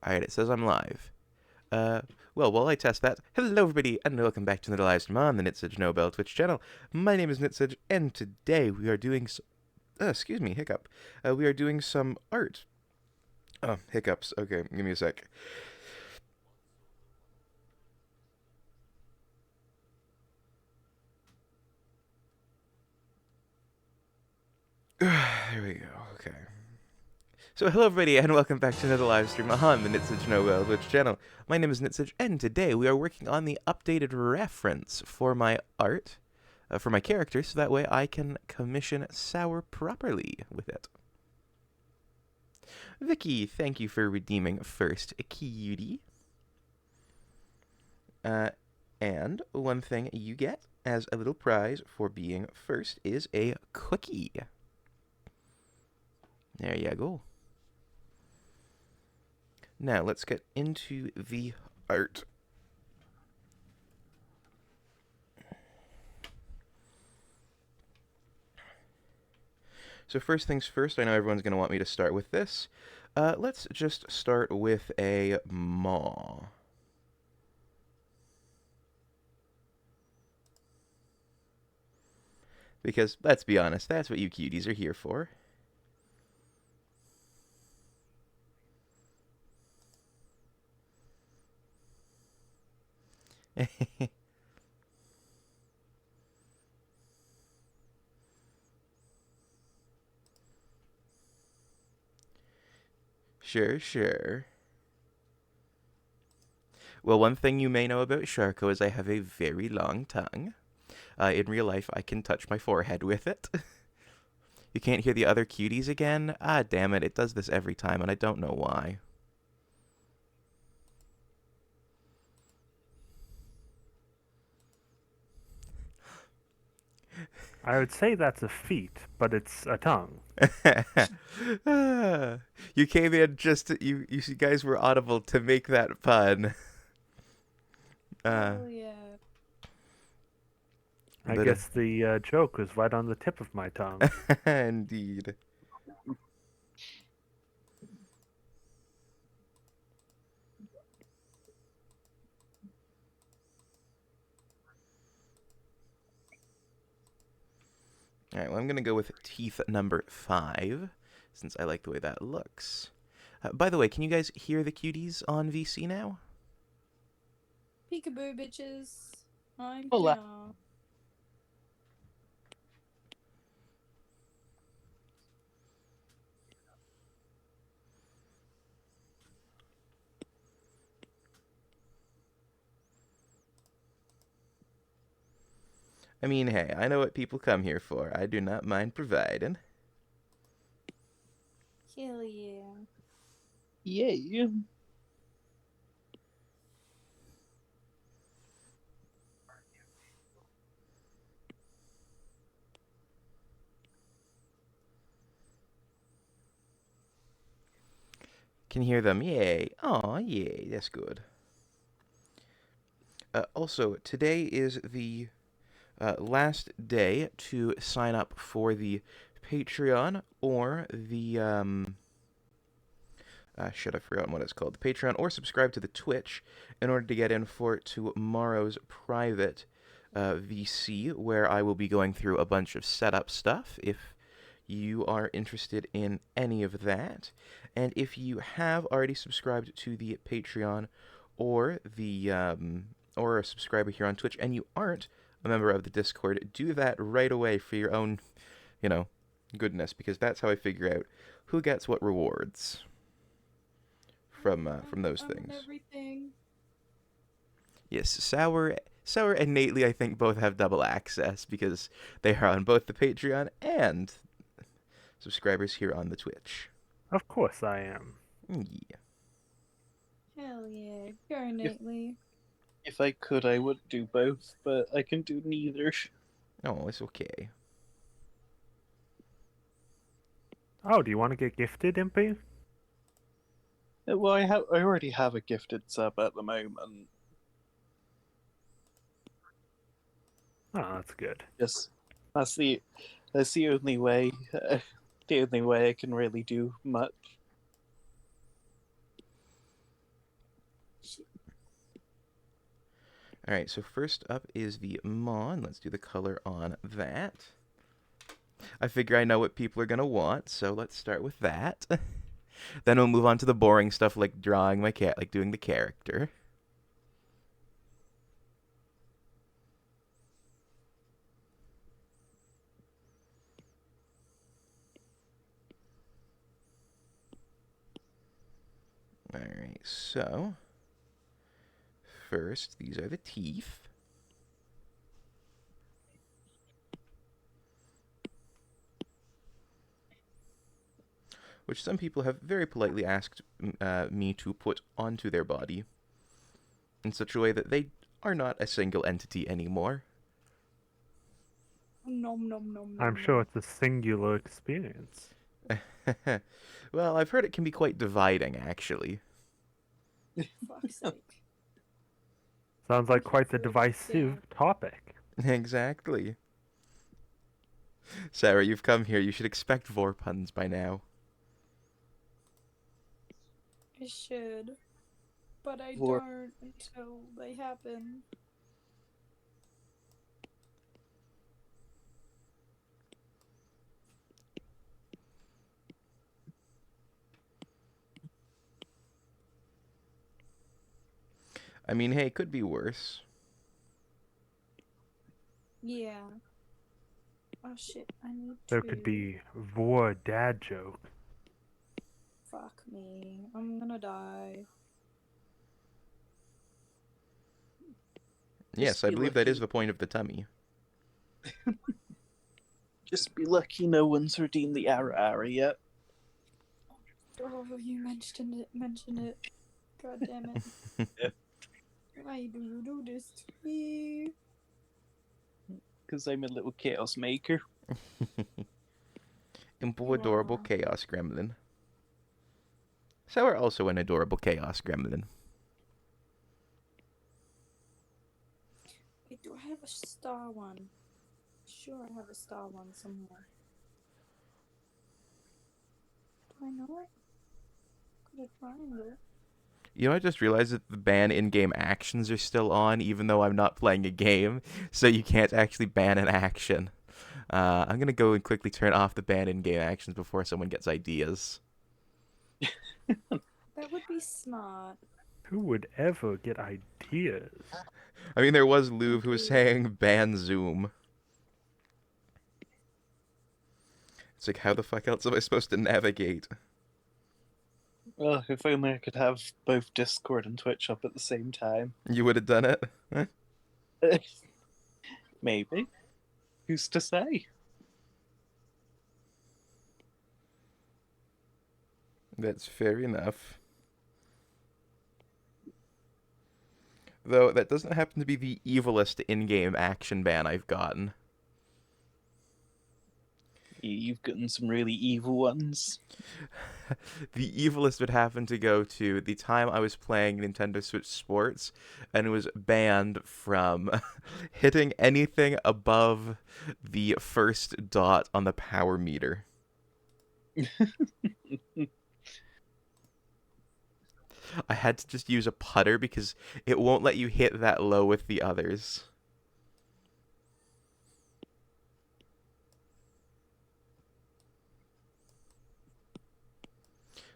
Alright, it says I'm live. Uh, well, while I test that, hello everybody, and welcome back to another live stream on the Nitsage Nobel Twitch channel. My name is Nitsage, and today we are doing excuse me, hiccup. We are doing some art. Oh, hiccups. Okay, give me a sec. There we go, okay. So hello everybody, and welcome back to another live stream on the Nitsage Nobel Twitch channel. My name is Nitsage, and today we are working on the updated reference for my art. For my character, so that way I can commission Sour properly with it. Vicky, thank you for redeeming first cutie. And one thing you get as a little prize for being first is a cookie. There you go. Now let's get into the art. So first things first, I know everyone's going to want me to start with this. Let's just start with a maw. Because, let's be honest, that's what you cuties are here for. Sure. Well, one thing you may know about Sharko is I have a very long tongue. In real life, I can touch my forehead with it. You can't hear the other cuties again? Ah, damn it, it does this every time, and I don't know why. I would say that's a feat, but it's a tongue. You came in just you guys were audible to make that pun. Oh yeah. I But guess the joke was right on the tip of my tongue. indeed. Alright, well, I'm going to go with teeth number 5, since I like the way that looks. By the way, can you guys hear the cuties on VC now? Peekaboo bitches. I'm Hola. here. I mean, hey, I know what people come here for. I do not mind providing. Hell yeah. Yay. Can hear them. Yay. Aw, yay. That's good. Also, today is the last day to sign up for the Patreon or the shit, I've forgotten what it's called. The Patreon or subscribe to the Twitch in order to get in for tomorrow's private VC, where I will be going through a bunch of setup stuff. If you are interested in any of that, and if you have already subscribed to the Patreon or the or a subscriber here on Twitch, and you aren't a member of the Discord, do that right away for your own, goodness, because that's how I figure out who gets what rewards from those I'm things. everything. Yes, Sour and Nately, I think, both have double access because they are on both the Patreon and subscribers here on the Twitch. Of course I am. Yeah. Hell yeah. Go Nately. If I could, I would do both, but I can do neither. Oh, it's okay. Oh, do you want to get gifted, Impy? Well, I already have a gifted sub at the moment. Oh, that's good. Yes, that's the only way. The only way I can really do much. All right, so first up is the Mon. Let's do the color on that. I figure I know what people are going to want, so let's start with that. Then we'll move on to the boring stuff like drawing my cat, like doing the character. All right, so first, these are the teeth. Which some people have very politely asked me to put onto their body in such a way that they are not a single entity anymore. Nom nom nom I'm nom sure nom. it's a singular experience. Well, I've heard it can be quite dividing, actually. Fuck's sake. Sounds like quite the Sure, divisive yeah. topic. Exactly. Sarah, you've come here. You should expect vor puns by now. I should. But I Vor- don't until they happen. I mean, hey, it could be worse. Yeah. Oh shit, I need There to. could be vor dad joke. Fuck me. I'm gonna die. Yes, I be believe that is lucky. the point of the tummy. Just be lucky no one's redeemed the Ara yet. Oh, you mentioned it. God damn it. Why do you do this to me? Because I'm a little chaos maker. Impo adorable Aw. chaos gremlin. So we're also an adorable chaos gremlin. Wait, do I have a star one? Sure, I have a star one somewhere. Do I know it? Could I find it? You know, I just realized that the ban in-game actions are still on, even though I'm not playing a game, so you can't actually ban an action. I'm gonna go and quickly turn off the ban in-game actions before someone gets ideas. That would be smart. Who would ever get ideas? I mean, there was Louv who was Indeed. saying ban Zoom. It's like, how the fuck else am I supposed to navigate? Oh, if only I could have both Discord and Twitch up at the same time. You would have done it? Maybe. Who's to say? That's fair enough. Though, that doesn't happen to be the evilest in-game action ban I've gotten. You've gotten some really evil ones. The evilest would happen to go to the time I was playing Nintendo Switch Sports and was banned from hitting anything above the first dot on the power meter. I had to just use a putter because it won't let you hit that low with the others.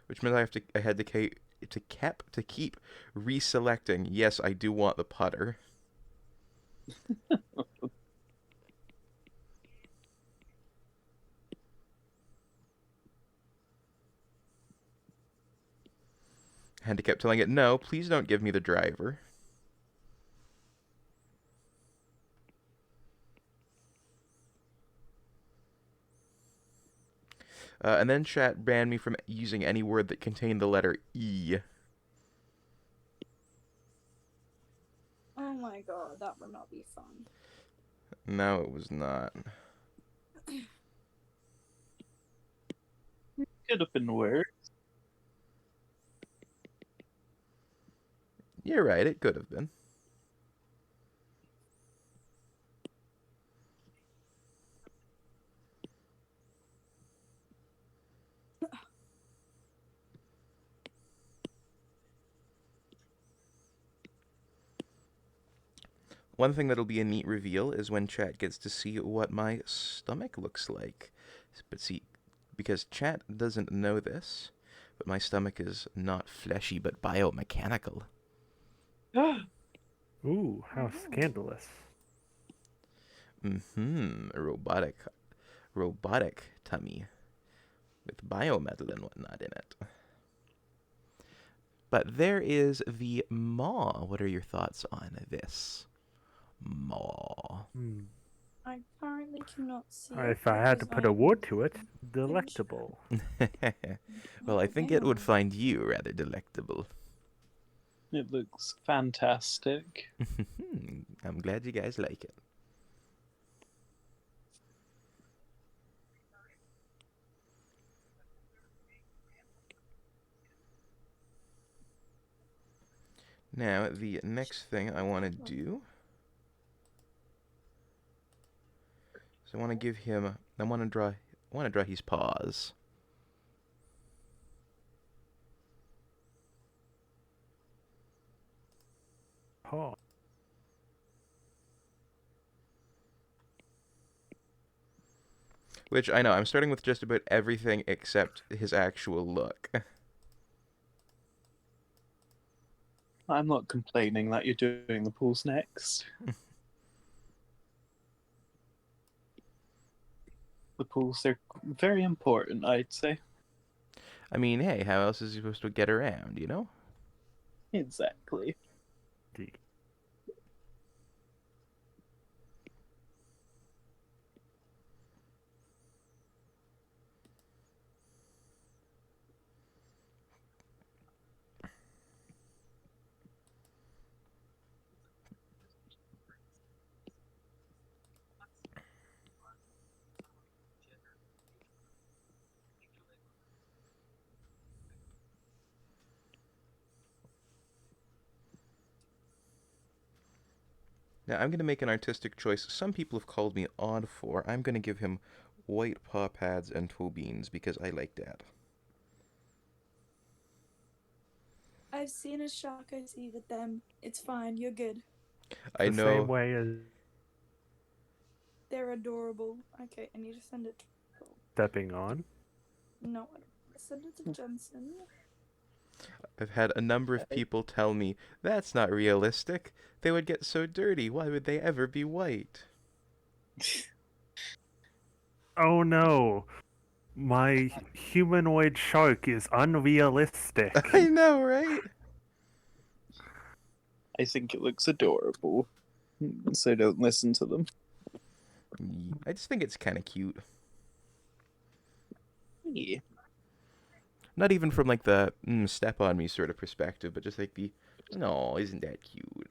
Which meant I had to keep reselecting. Yes, I do want the putter. And I kept telling it, no, please don't give me the driver. And then chat banned me from using any word that contained the letter E. Oh my god, that would not be fun. No, it was not. Could have been worse. You're right, it could have been. one thing that'll be a neat reveal is when chat gets to see what my stomach looks like. But see, because chat doesn't know this, but my stomach is not fleshy but biomechanical. Ooh, how scandalous. Robotic tummy with biometal and whatnot in it. But there is the maw. What are your thoughts on this? Maw. I currently cannot see it. If I had to because put a I'm word to it, in chat. delectable. Well, I think it would Ew. find you rather delectable. It looks fantastic. I'm glad you guys like it. Now, the next thing I want to do is I want to give him. I want to draw his paws. Oh, Which I know I'm starting with just about everything except his actual look. I'm not complaining that you're doing the pools next. The pools are very important, I'd say. I mean, hey, how else is he supposed to get around, you know? Exactly. D. Now, I'm going to make an artistic choice some people have called me odd for. I'm going to give him white paw pads and toe beans because I like that. I've seen a shark. I see with them. It's fine. You're good. I The same know. way as They're adorable. Okay, I need to send it to Paul. stepping on. No, I don't. Send it to Jensen. I've had a number of people tell me, that's not realistic. They would get so dirty. Why would they ever be white? Oh no, my humanoid shark is unrealistic. I know, right? I think it looks adorable. So don't listen to them. I just think it's kind of cute. Yeah. Not even from like the step on me sort of perspective, but just like the, no, isn't that cute?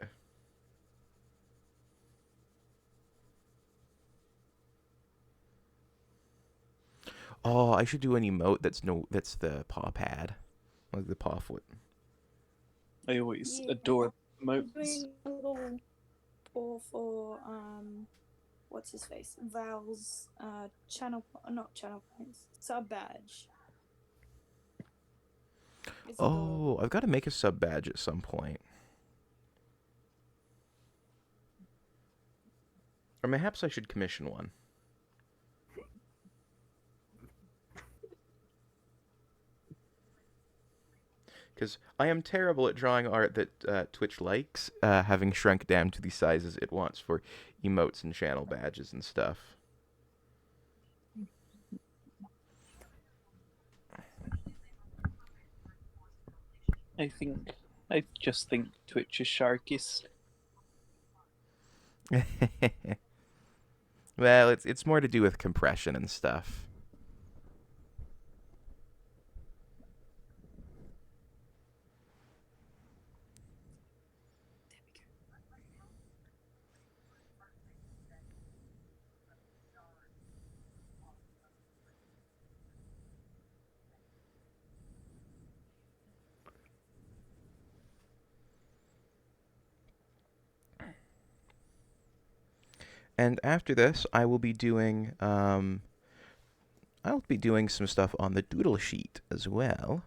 Oh, I should do an emote that's the paw pad. Like the paw foot. I always Yeah. adore I'm moats. doing a little pour for what's his face? Val's not channel points. Sub badge. It's adorable. Oh, I've got to make a sub badge at some point. Or perhaps I should commission one. Because I am terrible at drawing art that Twitch likes, having shrunk down to the sizes it wants for emotes and channel badges and stuff. I just think Twitch is sharkies. Well, it's more to do with compression and stuff. And after this, I'll be doing some stuff on the doodle sheet as well.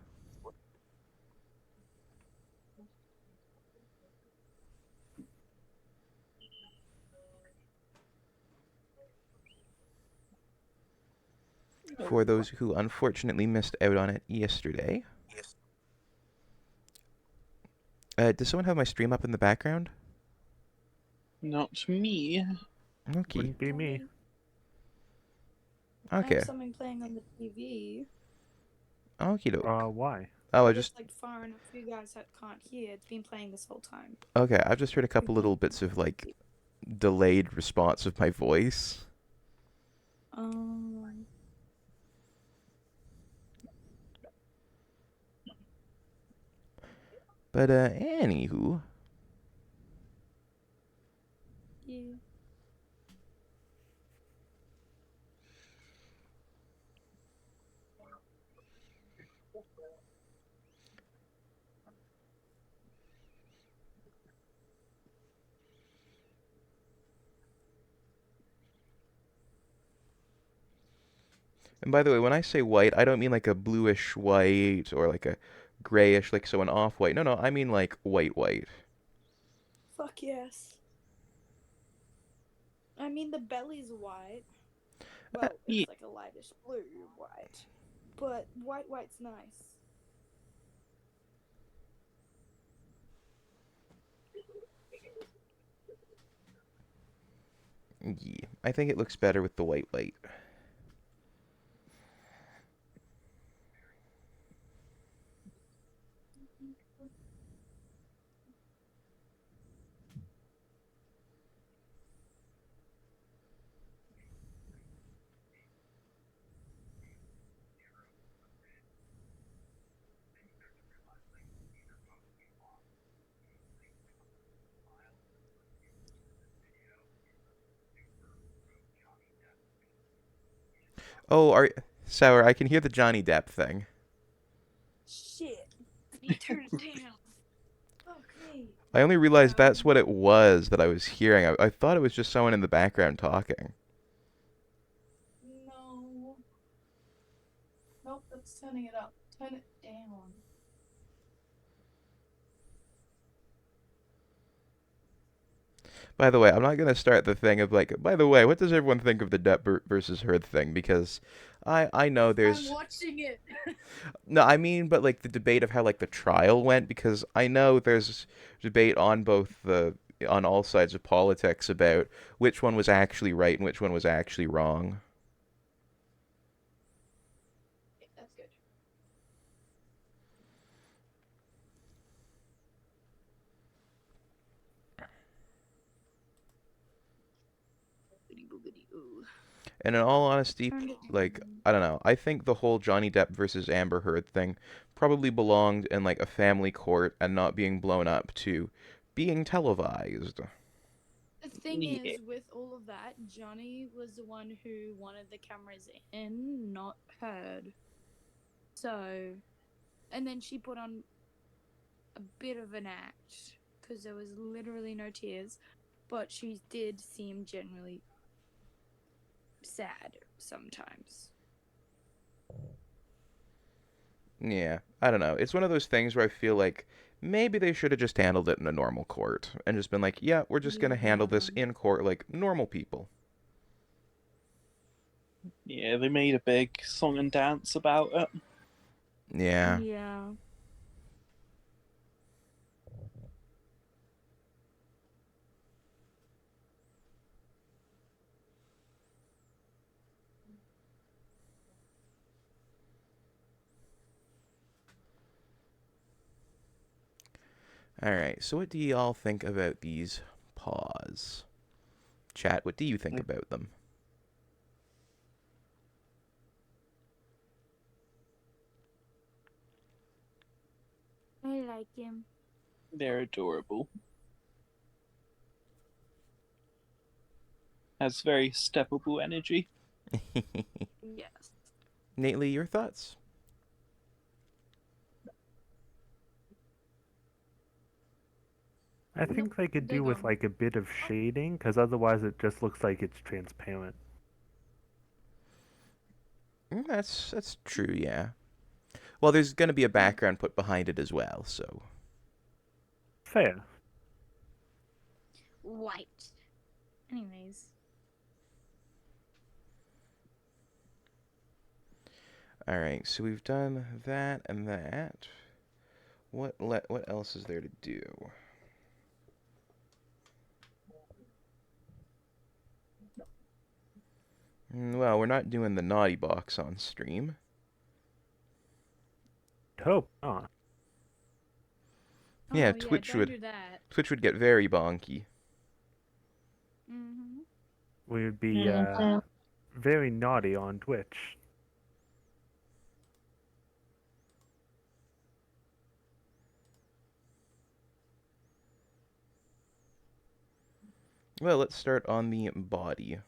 For those who unfortunately missed out on it yesterday. Does someone have my stream up in the background? Not me. Okay. Wouldn't be me. I Okay. have something playing on the TV. Okie doke. Why? Oh, I But just it's like far enough for you guys that can't hear. It's been playing this whole time. okay. I've just heard a couple little bits of like delayed response of my voice. Um. But anywho, Yeah. and by the way, when I say white, I don't mean like a bluish white or like a grayish, like so an off-white. No, I mean like white white. Fuck yes. I mean, the belly's white. Well, Yeah. it's like a lightish blue white. But white's nice. Yeah, I think it looks better with the white white. Oh, Sour? I can hear the Johnny Depp thing. Shit. You turn it down. Fuck me. I only realized that's what it was that I was hearing. I thought it was just someone in the background talking. No. Nope, that's turning it up. Turn it down. By the way, I'm not gonna start the thing of like. By the way, what does everyone think of the Depp versus Heard thing? Because I know I'm there's watching it. no. I mean, but like the debate of how like the trial went. Because I know there's debate on both the on all sides of politics about which one was actually right and which one was actually wrong. That's good. Ooh. And in all honesty, Turned it like down. I don't know. I think the whole Johnny Depp versus Amber Heard thing probably belonged in like a family court and not being blown up to being televised. The thing Yeah. is, with all of that, Johnny was the one who wanted the cameras in, not Heard. So, and then she put on a bit of an act because there was literally no tears, but she did seem generally sad sometimes. Yeah, I don't know. It's one of those things where I feel like maybe they should have just handled it in a normal court and just been like, yeah, we're just gonna handle this in court like normal people. Yeah, they made a big song and dance about it. Yeah. Yeah. All right. So what do y'all think about these paws? Chat, what do you think about them? I like him. They're adorable. Has very steppable energy. Yes. Nately, your thoughts? I think they could do with like a bit of shading, because otherwise it just looks like it's transparent. That's true, yeah. Well, there's gonna be a background put behind it as well, so. Fair. White. Anyways. Alright, so we've done that and that. What else is there to do? Well, we're not doing the naughty box on stream. Hope not. Yeah, Oh, yeah, Twitch don't would do that. Twitch would get very bonky. Mm-hmm. We would be very naughty on Twitch. Well, let's start on the body.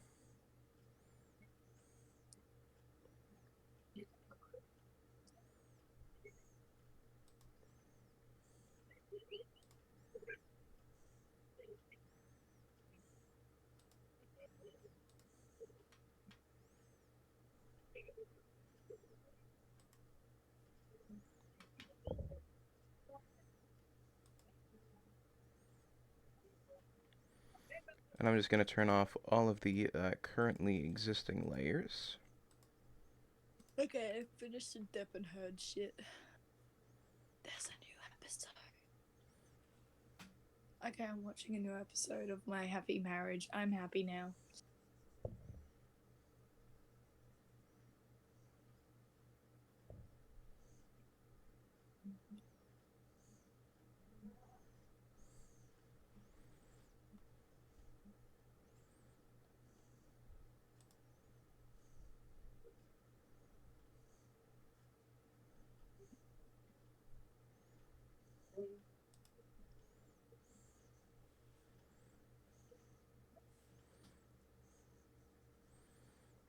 And I'm just going to turn off all of the currently existing layers. Okay, I finished the Depp and Heard shit. There's a new episode. Okay, I'm watching a new episode of My Happy Marriage. I'm happy now.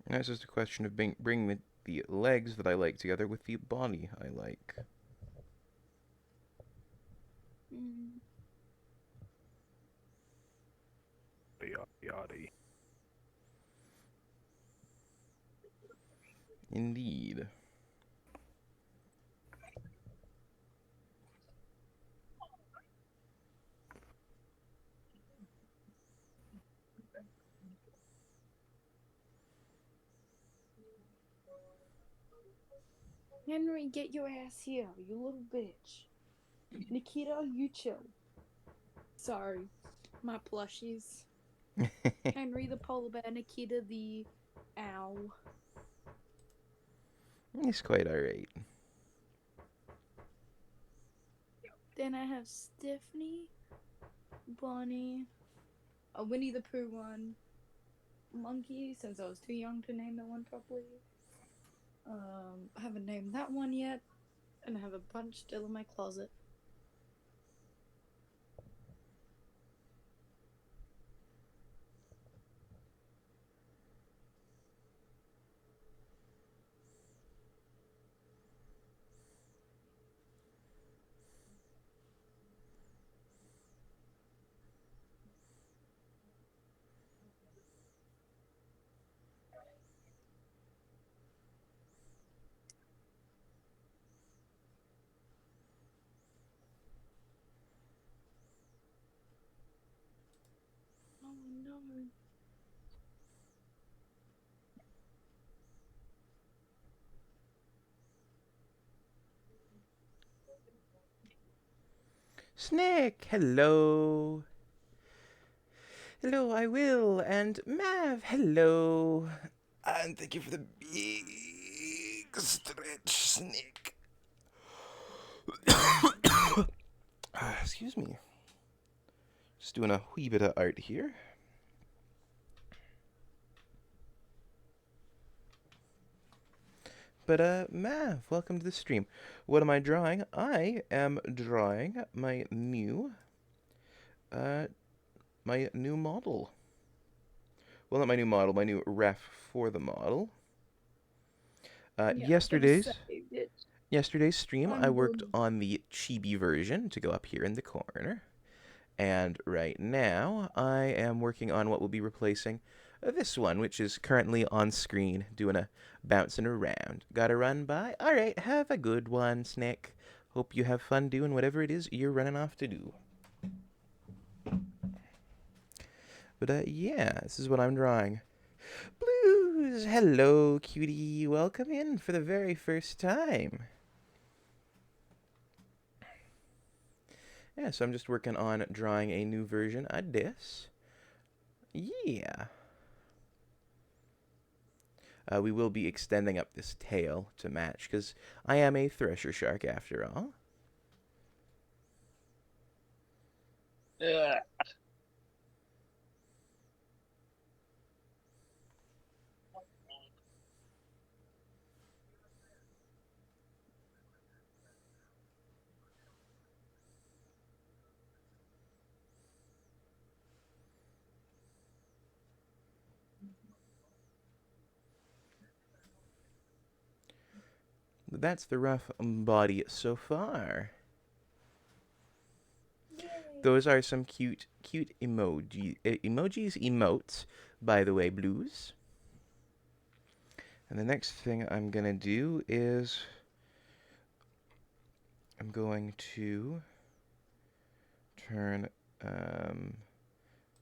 Now it's just a question of bringing the legs that I like together with the body I like. Mm. Yachty. Indeed. Henry, get your ass here, you little bitch. Nikita, you chill. Sorry, my plushies. Henry the polar bear, Nikita the owl. He's quite alright. Then I have Stephanie, Bonnie, a Winnie the Pooh one, Monkey, since I was too young to name that one properly. I haven't named that one yet, and I have a bunch still in my closet. Oh no. Snake, hello. Hello, I will. And Mav, hello. And thank you for the big stretch, Snake. Excuse me. Just doing a wee bit of art here. But, Mav, welcome to the stream. What am I drawing? I am drawing my new model. Well, not my new model, my new ref for the model. Yesterday's stream, I worked on the chibi version to go up here in the corner. And right now, I am working on what will be replacing this one, which is currently on screen, doing a bouncing around. Gotta run by? Alright, have a good one, Snake. Hope you have fun doing whatever it is you're running off to do. But, yeah, this is what I'm drawing. Blues! Hello, cutie. Welcome in for the very first time. Yeah, so I'm just working on drawing a new version of this. Yeah. We will be extending up this tail to match, because I am a thresher shark after all. Ugh. That's the rough body so far. Those are some cute emojis, emotes, by the way, Blues. And the next thing I'm going to do is I'm going to turn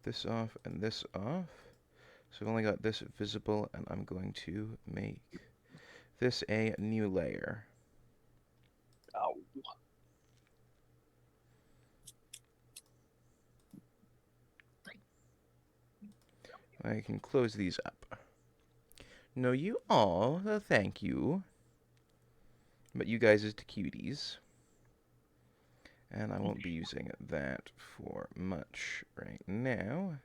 this off and this off. So I've only got this visible, and I'm going to make this a new layer. Ow. I can close these up. No, you all. Thank you. But you guys is the cuties. And I won't be using that for much right now.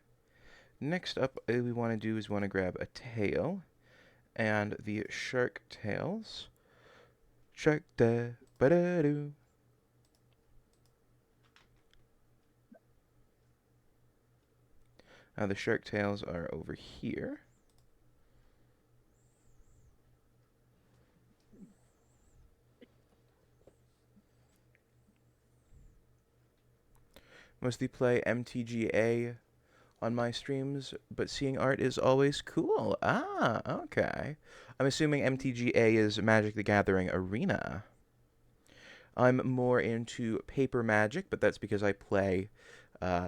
Next up, we want to do is want to grab a tail. And the shark tails. Shark da ba da doo. The shark tails are over here. Mostly play MTGA on my streams, but seeing art is always cool. Ah, okay. I'm assuming MTGA is Magic the Gathering Arena. I'm more into paper Magic, but that's because I play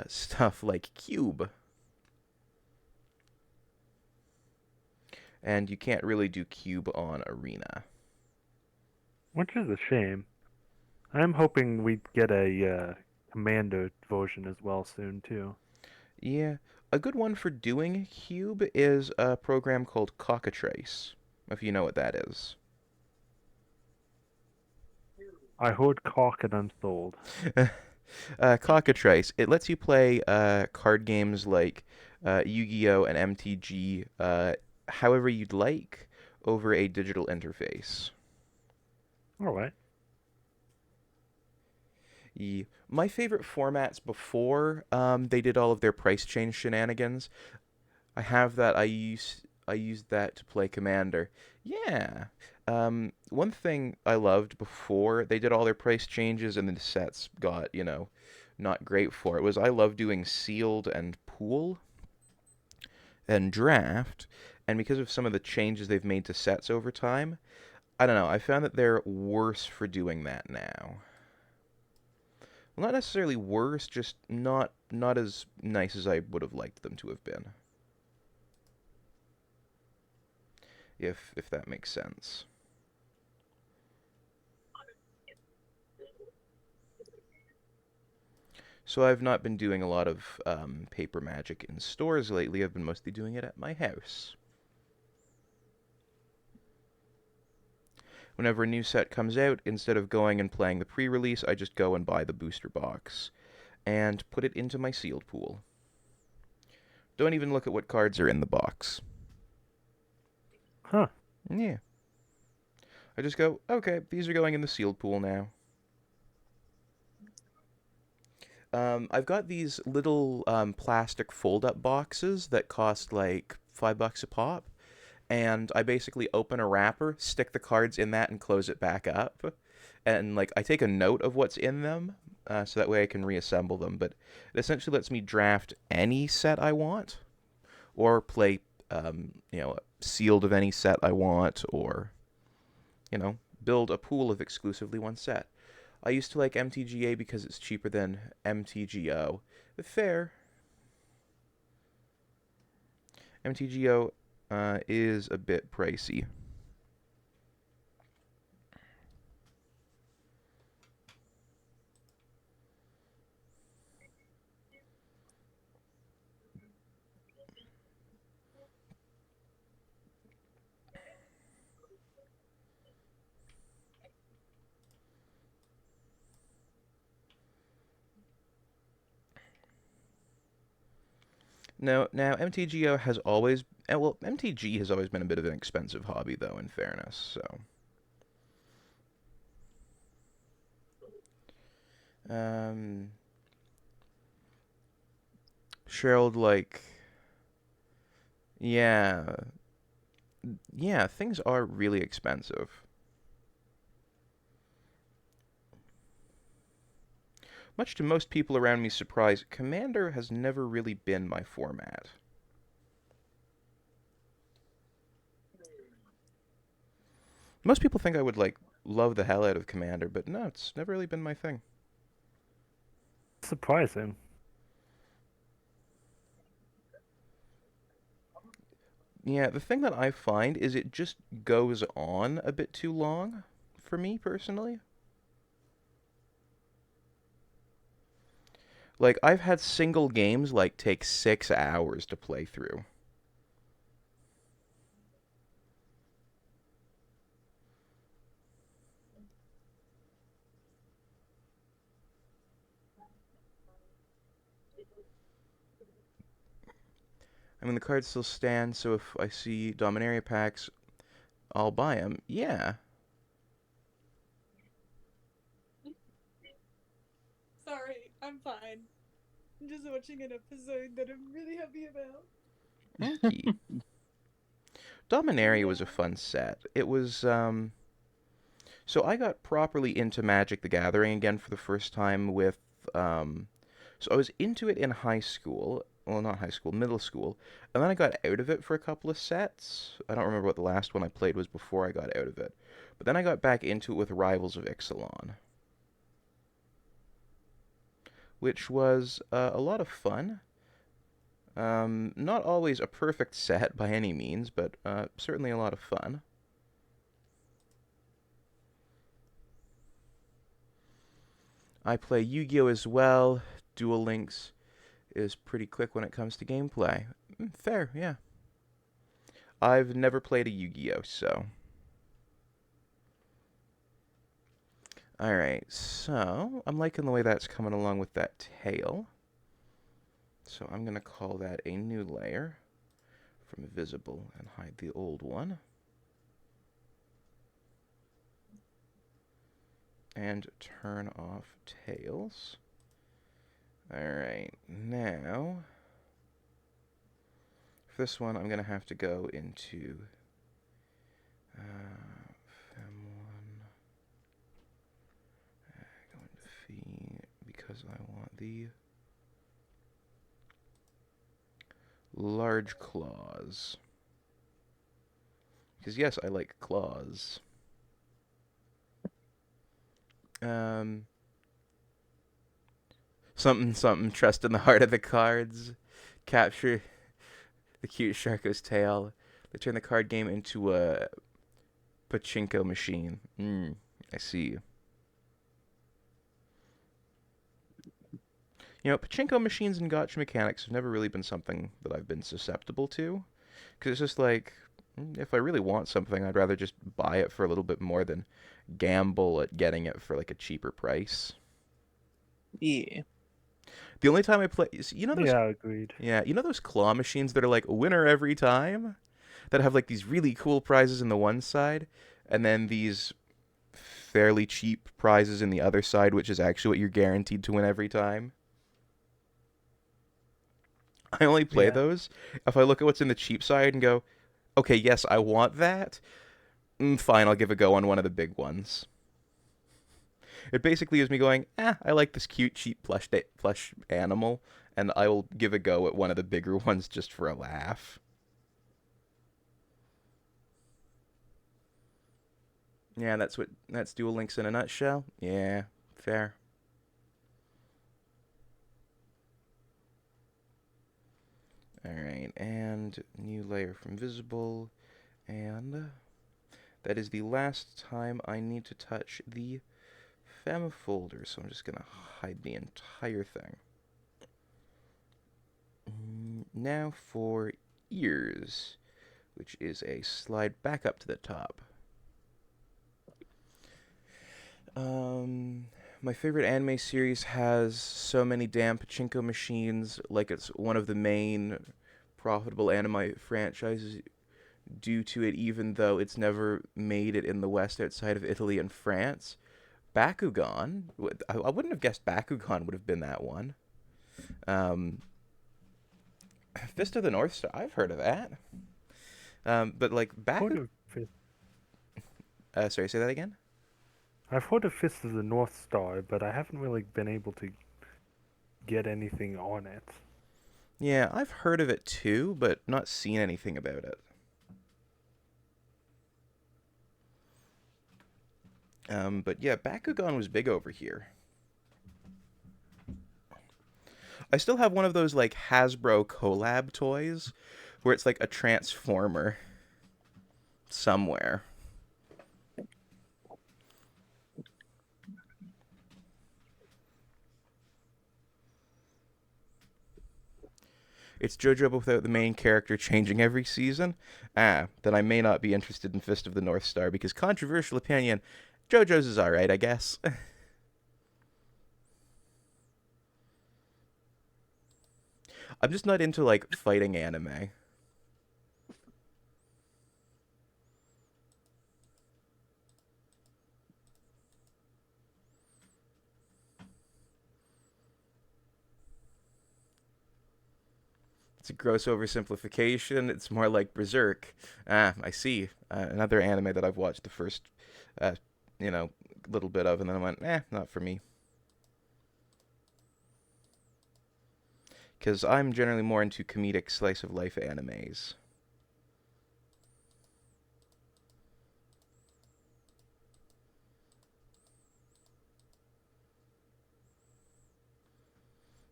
stuff like Cube. And you can't really do Cube on Arena. Which is a shame. I'm hoping we get a Commando version as well soon too. Yeah, a good one for doing Cube is a program called Cockatrice, if you know what that is. I heard cock and unsold. Cockatrice. It lets you play card games like Yu-Gi-Oh! And MTG however you'd like over a digital interface. All right. My favorite formats before they did all of their price change shenanigans. I have that. I used that to play Commander. Yeah. One thing I loved before they did all their price changes and then the sets got, not great for it was I love doing sealed and pool and draft. And because of some of the changes they've made to sets over time, I don't know. I found that they're worse for doing that now. Well, not necessarily worse, just not as nice as I would have liked them to have been. If that makes sense. So I've not been doing a lot of paper magic in stores lately. I've been mostly doing it at my house. Whenever a new set comes out, instead of going and playing the pre-release, I just go and buy the booster box and put it into my sealed pool. Don't even look at what cards are in the box. Huh. Yeah. I just go, okay, these are going in the sealed pool now. I've got these little plastic fold-up boxes that cost like $5 a pop, and I basically open a wrapper, stick the cards in that, and close it back up. And like I take a note of what's in them, so that way I can reassemble them. But it essentially lets me draft any set I want, or play, sealed of any set I want, or build a pool of exclusively one set. I used to like MTGA because it's cheaper than MTGO. Fair. MTGO is a bit pricey. No, now MTGO has always, well, MTG has always been a bit of an expensive hobby, though. In fairness, so. Um, Cheryl, like, yeah, yeah, things are really expensive. Much to most people around me's surprise, Commander has never really been my format. Most people think I would, like, love the hell out of Commander, but no, it's never really been my thing. Surprising. Yeah, the thing that I find is it just goes on a bit too long for me personally. Like, I've had single games, like, take 6 hours to play through. I mean, the cards still stand, so if I see Dominaria packs, I'll buy them. Yeah. Sorry, I'm fine. I'm just watching an episode that I'm really happy about. Okay. Dominaria was a fun set. It was, so I got properly into Magic the Gathering again for the first time with, um, so I was into it in high school. Well, not high school, middle school. And then I got out of it for a couple of sets. I don't remember what the last one I played was before I got out of it. But then I got back into it with Rivals of Ixalan, which was a lot of fun. Not always a perfect set by any means, but certainly a lot of fun. I play Yu-Gi-Oh as well. Duel Links is pretty quick when it comes to gameplay. Fair, yeah. I've never played a Yu-Gi-Oh, so. Alright, so I'm liking the way that's coming along with that tail. So I'm going to call that a new layer from visible and hide the old one. And turn off tails. Alright, now for this one I'm going to have to go into Fem1, go into Fee because I want the large claws. Because yes, I like claws. Something, something, trust in the heart of the cards. Capture the cute Sharko's tail. They turn the card game into a pachinko machine. I see. You know, pachinko machines and gotcha mechanics have never really been something that I've been susceptible to. Because it's just like, if I really want something, I'd rather just buy it for a little bit more than gamble at getting it for like a cheaper price. Yeah. The only time I play, you know those, Yeah, agreed. yeah, you know those claw machines that are like winner every time, that have like these really cool prizes in the one side, and then these fairly cheap prizes in the other side, which is actually what you're guaranteed to win every time. I only play Yeah. those if I look at what's in the cheap side and go, okay, yes, I want that. Fine, I'll give a go on one of the big ones. It basically is me going, I like this cute, cheap plush animal, and I will give a go at one of the bigger ones just for a laugh. Yeah, that's Duel Links in a nutshell. Yeah, fair. Alright, and new layer from visible, and that is the last time I need to touch the Fem folder, so I'm just gonna hide the entire thing. Now for ears, which is a slide back up to the top. My favorite anime series has so many damn pachinko machines, like it's one of the main profitable anime franchises due to it, even though it's never made it in the West outside of Italy and France. Bakugan, I wouldn't have guessed Bakugan would have been that one. Um, Fist of the North Star, I've heard of that. But like Bakugan. Sorry, say that again? I've heard of Fist of the North Star, but I haven't really been able to get anything on it. Yeah, I've heard of it too, but not seen anything about it. But yeah, Bakugan was big over here. I still have one of those like Hasbro collab toys where it's like a transformer somewhere. It's JoJo but without the main character changing every season. Then I may not be interested in Fist of the North Star because controversial opinion, JoJo's is alright, I guess. I'm just not into like fighting anime. It's a gross oversimplification. It's more like Berserk. I see. Another anime that I've watched the first, uh, little bit of, and then I went, not for me. Because I'm generally more into comedic slice of life animes.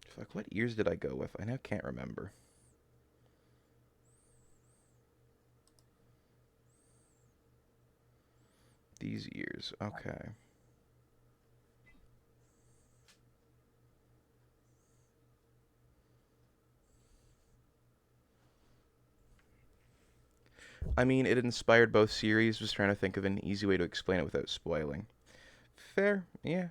Fuck, what years did I go with? I now can't remember. These years, okay. I mean, it inspired both series. Was trying to think of an easy way to explain it without spoiling. Fair, yeah.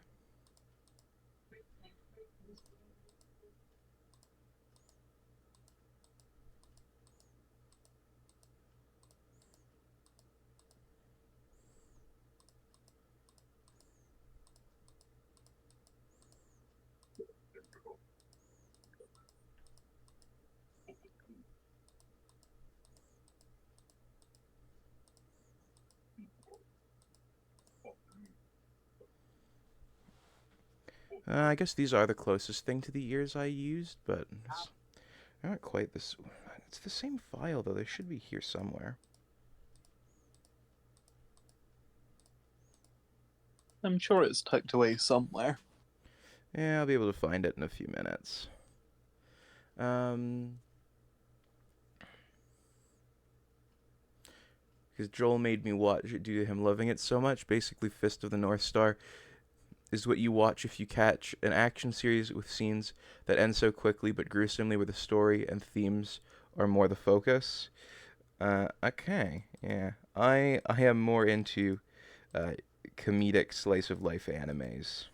I guess these are the closest thing to the years I used, but they're not quite this. It's the same file, though. They should be here somewhere. I'm sure it's tucked away somewhere. Yeah, I'll be able to find it in a few minutes. Because Joel made me watch it due to him loving it so much. Basically, Fist of the North Star is what you watch if you catch an action series with scenes that end so quickly but gruesomely where the story and themes are more the focus. Okay, yeah. I am more into comedic slice of life animes,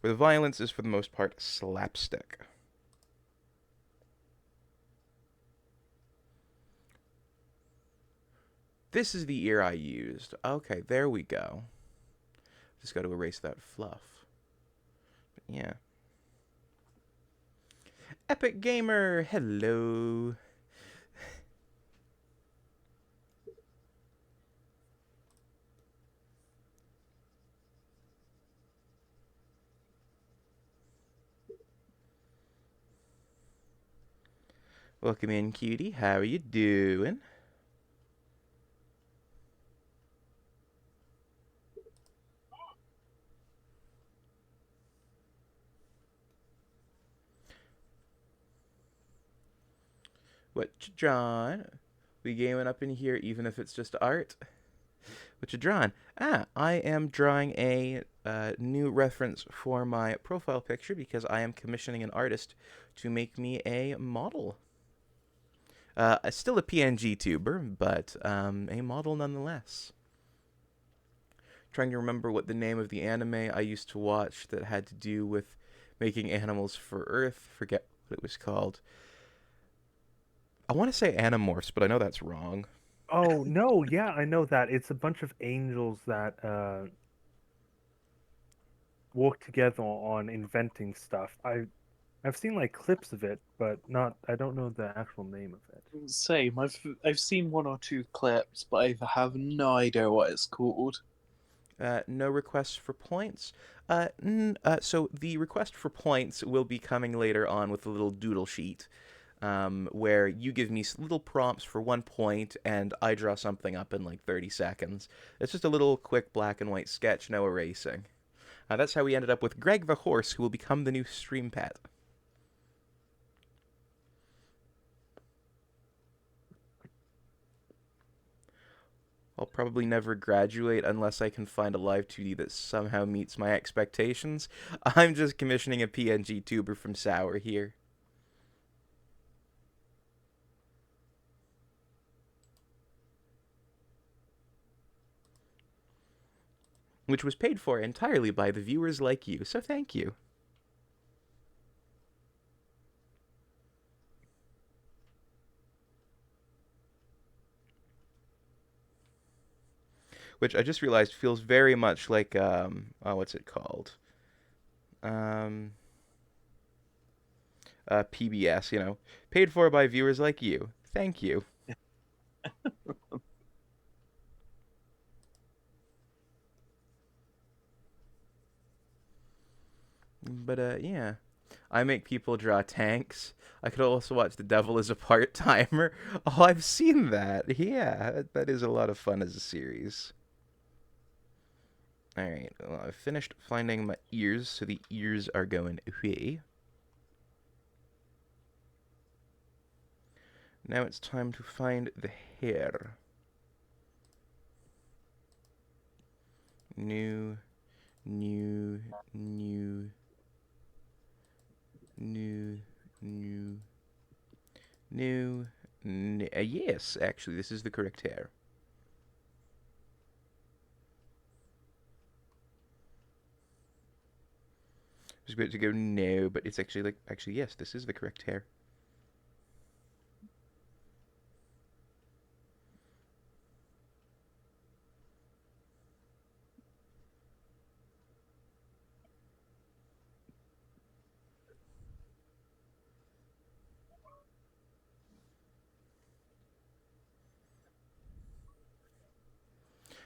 where the violence is for the most part slapstick. This is the ear I used. Okay, there we go. Just got to erase that fluff. But yeah. Epic Gamer, hello. Welcome in, cutie. How are you doing? What you drawing? We gaming up in here, even if it's just art. What you drawing? I am drawing a new reference for my profile picture because I am commissioning an artist to make me a model. Still a PNG tuber, but a model nonetheless. Trying to remember what the name of the anime I used to watch that had to do with making animals for Earth. Forget what it was called. I want to say Animorphs, but I know that's wrong. Oh no, yeah, I know that. It's a bunch of angels that work together on inventing stuff. I've seen like clips of it, but not I don't know the actual name of it. Same. I've seen one or two clips, but I have no idea what it's called. No requests for points. So the request for points will be coming later on with a little doodle sheet, where you give me little prompts for 1 point, and I draw something up in like 30 seconds. It's just a little quick black and white sketch, no erasing. That's how we ended up with Greg the horse, who will become the new stream pet. I'll probably never graduate unless I can find a live 2D that somehow meets my expectations. I'm just commissioning a PNG tuber from Sour here. Which was paid for entirely by the viewers like you, so thank you. Which I just realized feels very much like, what's it called? Um, PBS, paid for by viewers like you. Thank you. But, yeah. I make people draw tanks. I could also watch The Devil as a Part-Timer. Oh, I've seen that. Yeah, that is a lot of fun as a series. Alright, well, I've finished finding my ears, so the ears are going away. Now it's time to find the hair. New, new, new, new, new, new, yes, actually, this is the correct hair. I was about to go no, but it's actually yes, this is the correct hair.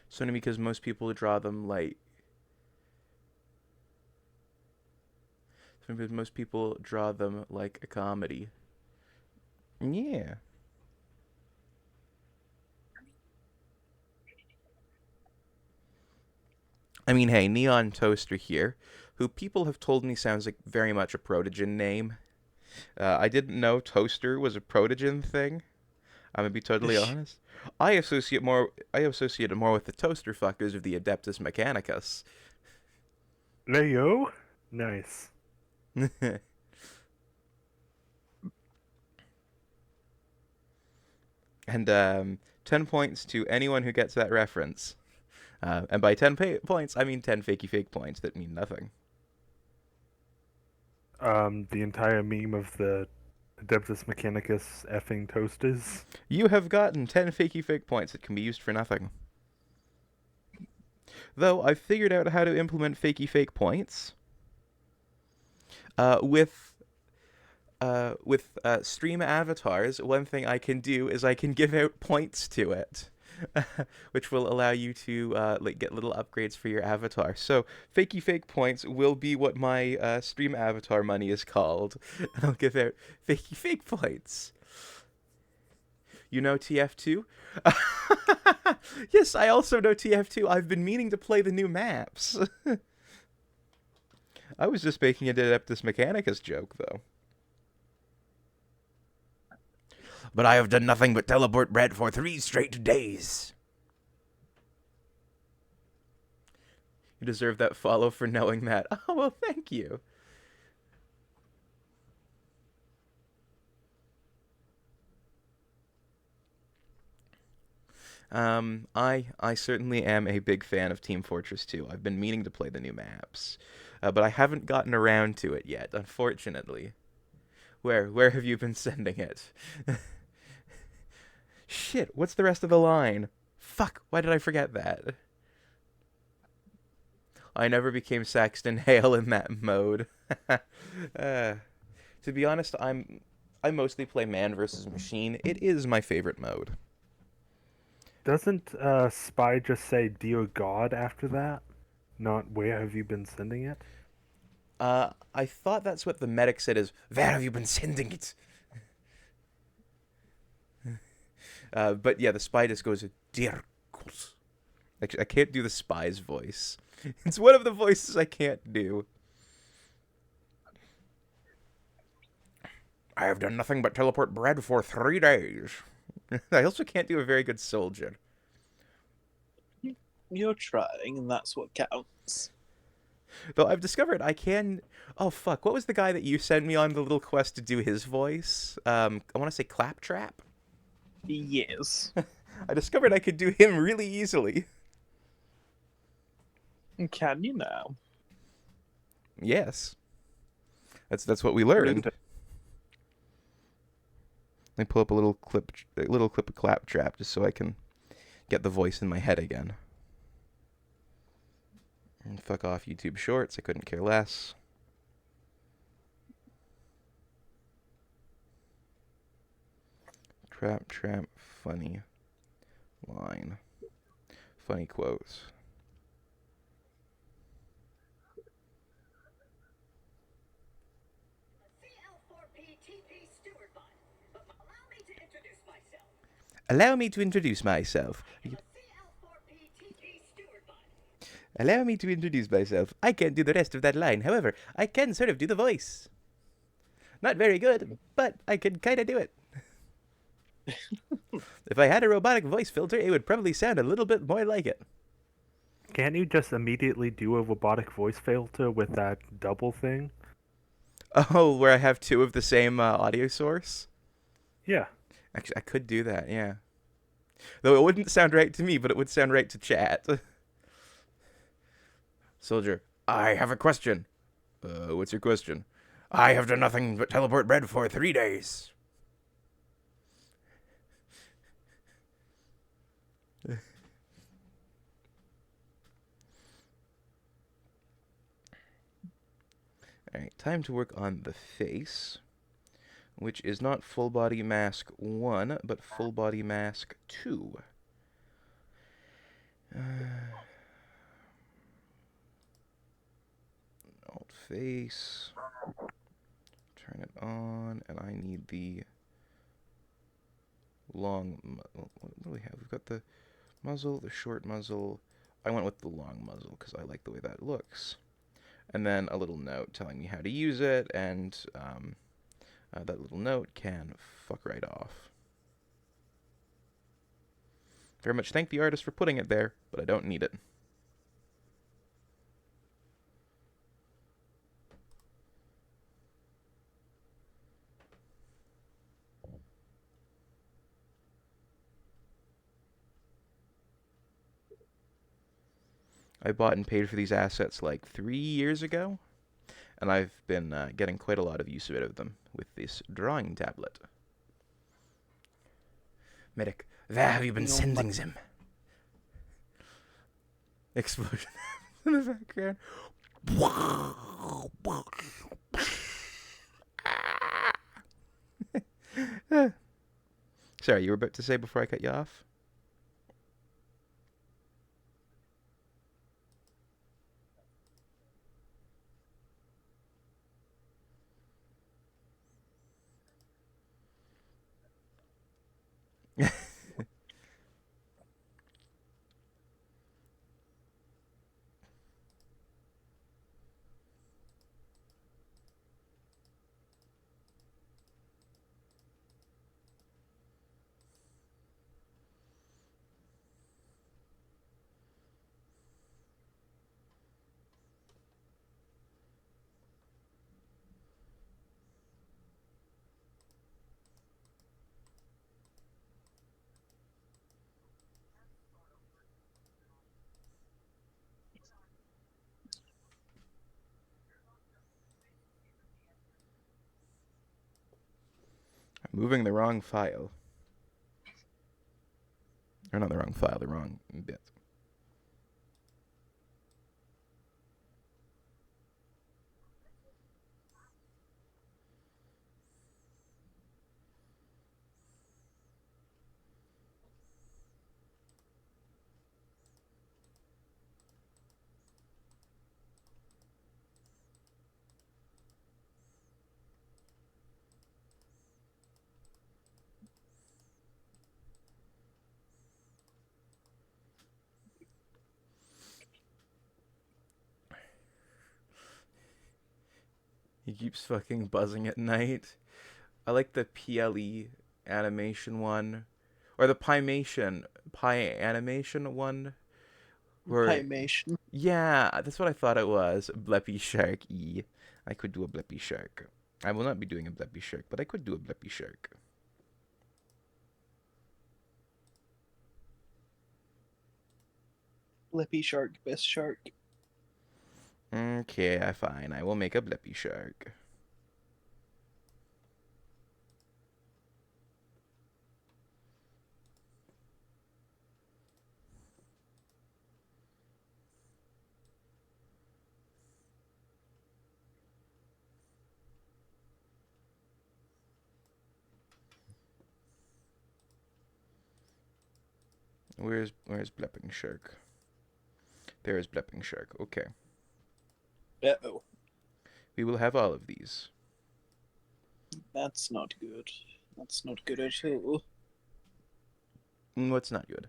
It's only because most people draw them like. Because most people draw them like a comedy. Yeah. I mean, hey, Neon Toaster here, who people have told me sounds like very much a Protogen name. I didn't know Toaster was a Protogen thing. I'm gonna be totally honest. I associate it more with the toaster fuckers of the Adeptus Mechanicus. Leo? Nice. And 10 points to anyone who gets that reference. And by 10 points, I mean 10 fakey fake points that mean nothing. The entire meme of the Adeptus Mechanicus effing toasters. You have gotten 10 fakey fake points that can be used for nothing. Though I've figured out how to implement fakey fake points with stream avatars. One thing I can do is I can give out points to it. Which will allow you to get little upgrades for your avatar. So fakey fake points will be what my stream avatar money is called, and I'll give out fakey fake points. You know TF2? Yes, I also know TF2. I've been meaning to play the new maps. I was just making an Adeptus Mechanicus joke, though. but I have done nothing but teleport bread for 3 straight days. You deserve that follow for knowing that. Oh, well, thank you. I certainly am a big fan of Team Fortress 2. I've been meaning to play the new maps, but I haven't gotten around to it yet, unfortunately. Where have you been sending it? Shit, what's the rest of the line? Fuck, why did I forget that? I never became Saxton Hale in that mode. To be honest, I mostly play man versus machine. It is my favorite mode. Doesn't Spy just say "Dear God" after that? Not "Where have you been sending it"? I thought that's what the medic said is, where have you been sending it? But yeah, the spy just goes, dear God. I can't do the spy's voice. It's one of the voices I can't do. I have done nothing but teleport bread for 3 days. I also can't do a very good soldier. You're trying, and that's what counts. Though I've discovered I can... Oh, fuck. What was the guy that you sent me on the little quest to do his voice? I want to say Claptrap? Yes. I discovered I could do him really easily. Can you now? Yes. That's what we learned. Rude. Let me pull up a little clip of Claptrap just so I can get the voice in my head again. And fuck off YouTube Shorts. I couldn't care less. Claptrap funny line. Funny quotes. Allow me to introduce myself. Allow me to introduce myself. I can't do the rest of that line. However, I can sort of do the voice. Not very good, but I can kind of do it. If I had a robotic voice filter, it would probably sound a little bit more like it. Can't you just immediately do a robotic voice filter with that double thing? Oh, where I have 2 of the same audio source? Yeah. Actually, I could do that, yeah. Though it wouldn't sound right to me, but it would sound right to chat. Soldier, I have a question. What's your question? I have done nothing but teleport bread for 3 days. Alright, time to work on the face, which is not full body mask 1, but full body mask 2. Alt face. Turn it on, and I need the long... What do we have? We've got the muzzle, the short muzzle. I went with the long muzzle because I like the way that looks. And then a little note telling me how to use it, and that little note can fuck right off. Very much thank the artist for putting it there, but I don't need it. I bought and paid for these assets like 3 years ago, and I've been getting quite a lot of use out of them with this drawing tablet. Medic, where have you been sending them? Explosion in the background. Sorry, you were about to say before I cut you off? Moving the wrong file. Or not the wrong file, the wrong bit. He keeps fucking buzzing at night. I like the PLE animation one. Or the Pi animation one. Where, Pymation. yeah, that's what I thought it was. Bleppy Shark E. I could do a Bleppy Shark. I will not be doing a Bleppy Shark, but I could do a Bleppy Shark. Lippy shark, best shark. Okay, fine. I will make a Bleppy Shark. Where's Blepping Shark? There is Blepping Shark. Okay. Uh-oh. We will have all of these. That's not good. That's not good at all. What's not good?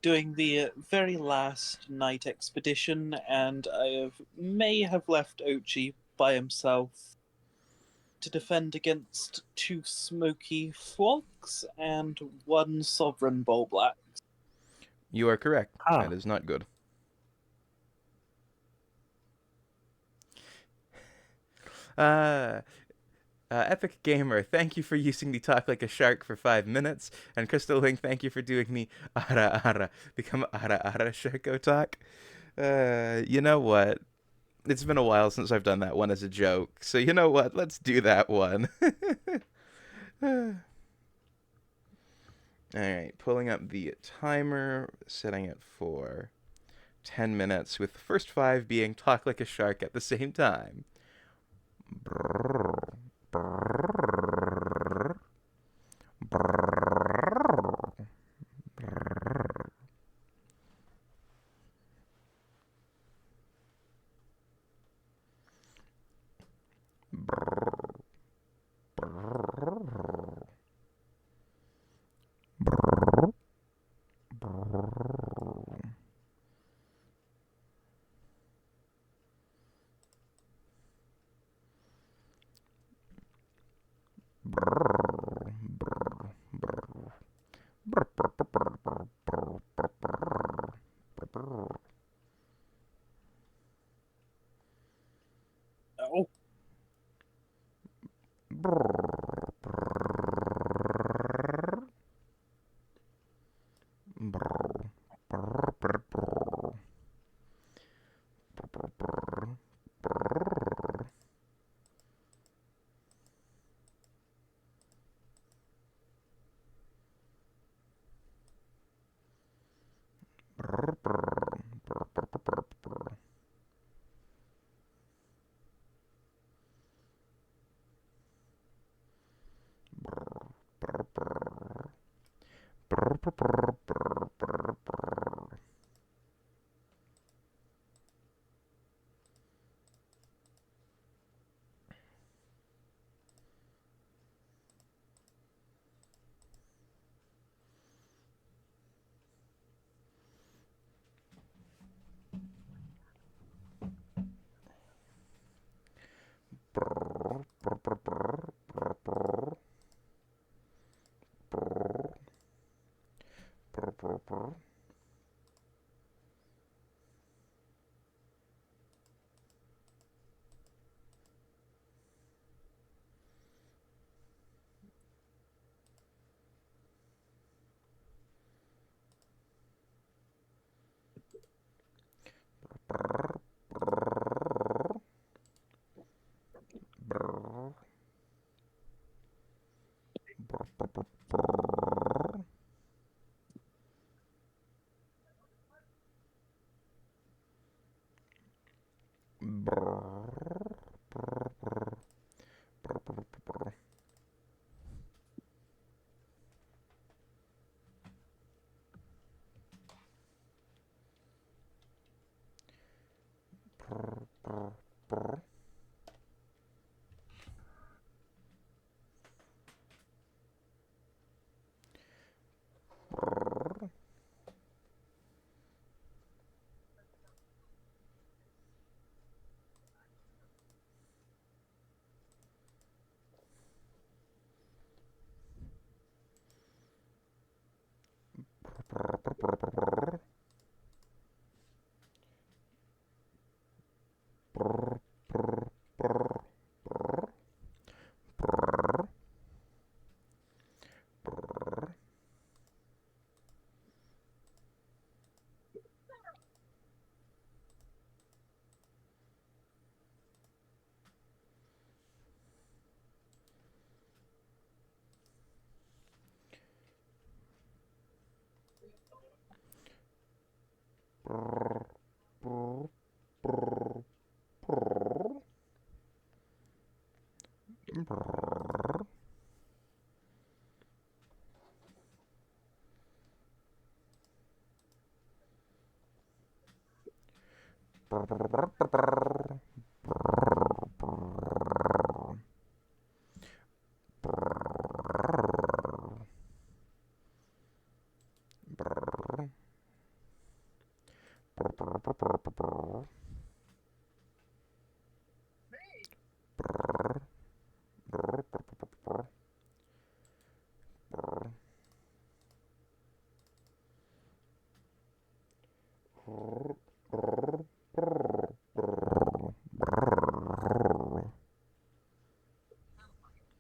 Doing the very last night expedition, and may have left Ochi by himself to defend against 2 smoky flogs and 1 sovereign bull black. You are correct. Ah. That is not good. Epic Gamer, thank you for using the Talk Like a Shark for 5 minutes. And Crystal Link, thank you for doing the Ara Ara. Become Ara Ara Sharko Talk. You know what? It's been a while since I've done that one as a joke. So you know what? Let's do that one. Alright, pulling up the timer, setting it for 10 minutes, with the first 5 being Talk Like a Shark at the same time. Brrr, brrr, brrr, brrr. Oh,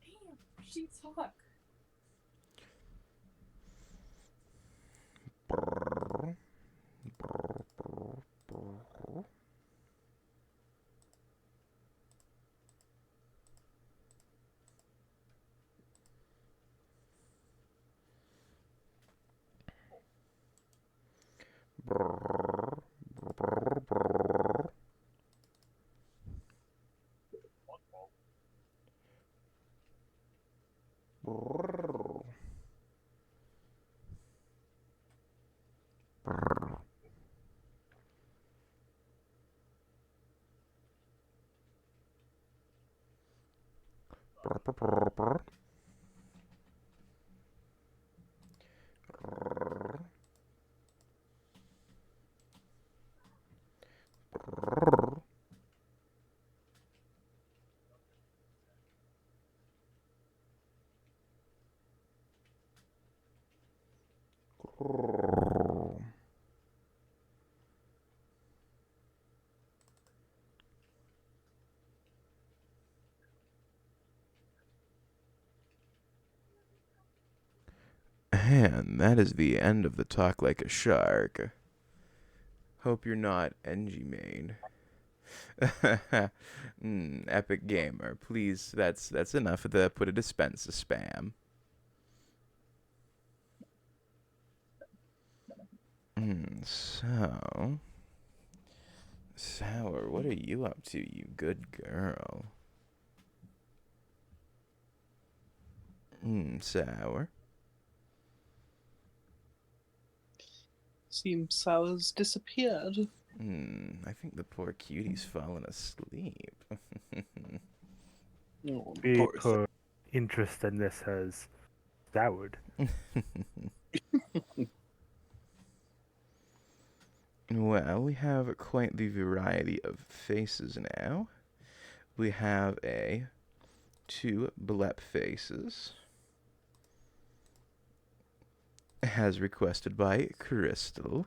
Damn, she talk. And that is the end of the Talk Like a Shark. Hope you're not NG main. Epic Gamer, please. That's enough of the put a dispense of spam. So, Sour, what are you up to, you good girl? Sour. Seems Sour's disappeared. I think the poor cutie's fallen asleep. Oh, We poor thing. put interest in this as soured. Well, we have quite the variety of faces now. We have two blep faces, as requested by Crystal.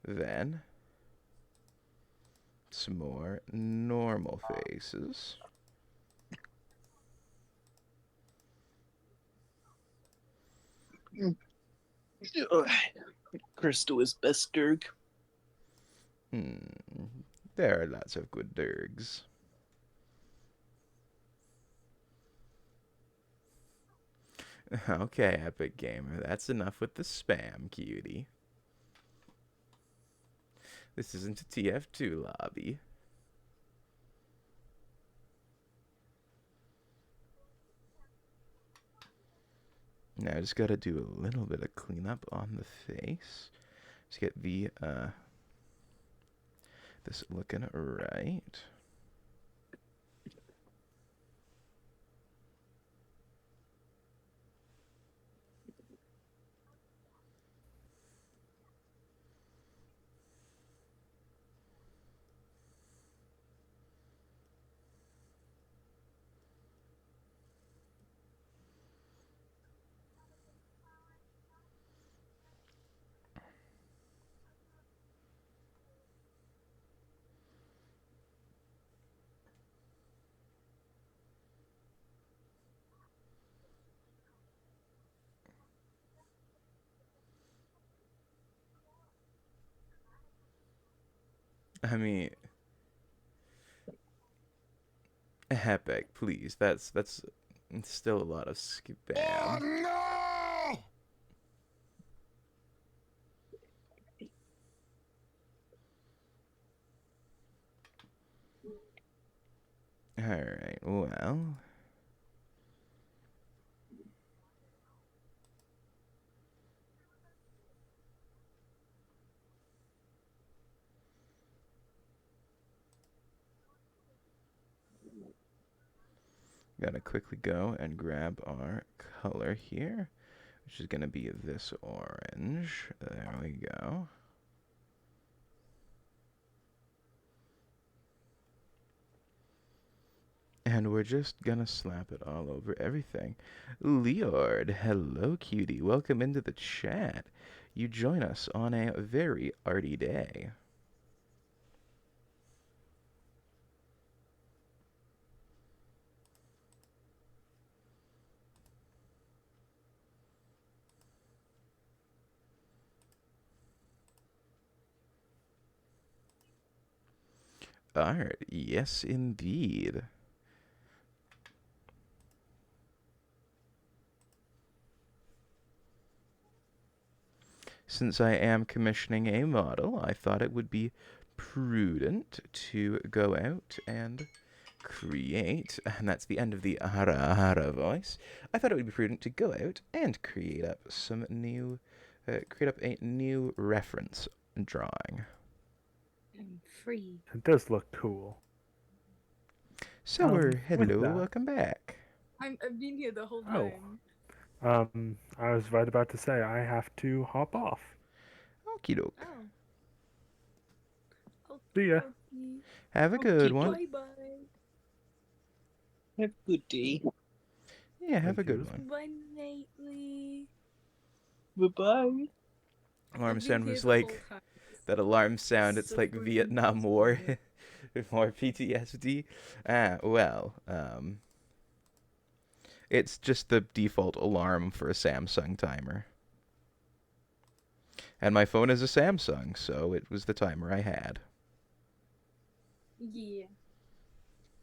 Then, some more normal faces. Ugh. Crystal is best Dirk. There are lots of good dergs. Okay, Epic Gamer, that's enough with the spam, cutie. This isn't a TF2 lobby. Now I just gotta do a little bit of cleanup on the face. Just get the this looking right. I mean, Epic, please. That's still a lot of spam. No! Alright, well. Gotta quickly go and grab our color here, which is gonna be this orange. There we go. And we're just gonna slap it all over everything. Leord, hello cutie. Welcome into the chat. You join us on a very arty day. Art, yes indeed. Since I am commissioning a model, I thought it would be prudent to go out and create, and that's the end of the ara ara voice. I thought it would be prudent to go out and create up some new, create up a new reference drawing. I'm free. It does look cool. So, With hello, that- welcome back. I've been here the whole Oh. time. I was right about to say I have to hop off. Okie doke. Oh. See ya. Have a good Okie one. Bye bye. Have a good day. Yeah, have a Thank you. good one. Bye nightly. Bye bye. Alarm I've been sound here was the whole like time. that alarm sound. It's So like freaking Vietnam War, frustrated. more PTSD. Well, it's just the default alarm for a Samsung timer. And my phone is a Samsung, so it was the timer I had. Yeah.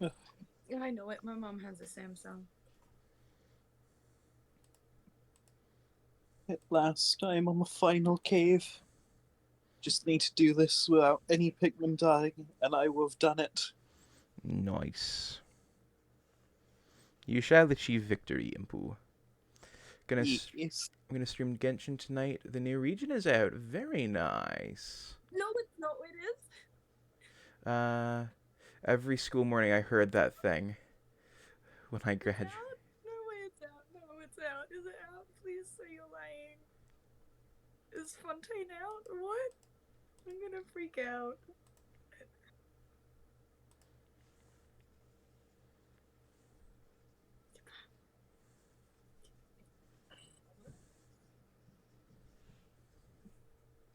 Ugh. I know it. My mom has a Samsung. At last, I'm on the final cave. Just need to do this without any pigment dying, and I will have done it. Nice. You shall achieve victory, Impu. Yes. I'm gonna stream Genshin tonight. The new region is out. Very nice. No, it's not. It is. Every school morning I heard that thing when I It's graduated. out. No way, it's out. No, it's out. Is it out? Please say you're lying. Is Fontaine out or what? I'm gonna freak out.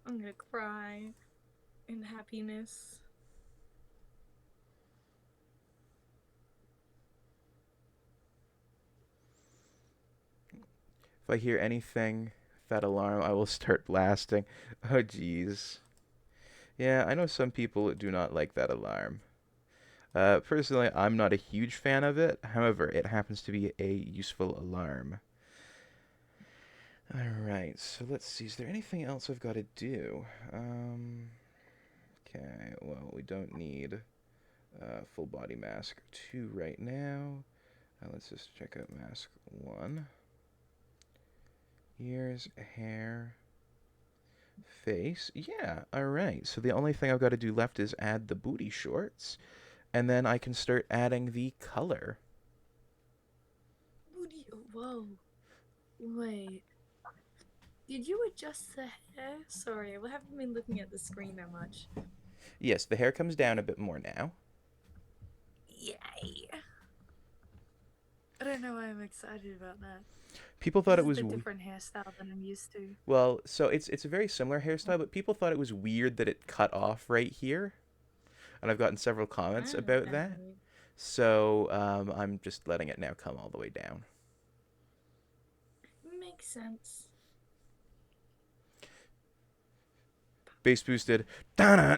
I'm gonna cry in happiness. If I hear anything, that alarm, I will start blasting. Oh, jeez. Yeah, I know some people do not like that alarm. Personally, I'm not a huge fan of it. However, it happens to be a useful alarm. Alright, so let's see. Is there anything else I've got to do? Okay, well, we don't need full body mask 2 right now. Let's just check out mask 1. Ears, hair, face. Yeah, alright. So the only thing I've got to do left is add the booty shorts, and then I can start adding the color. Booty. Whoa. Wait. Did you adjust the hair? Sorry, I haven't been looking at the screen that much. Yes, the hair comes down a bit more now. Yay! I don't know why I'm excited about that. People thought This it was is a different hairstyle than I'm used to. well, so it's a very similar hairstyle, but people thought it was weird that it cut off right here, and I've gotten several comments about That's that. weird. So I'm just letting it now come all the way down. Makes sense. Bass boosted. Something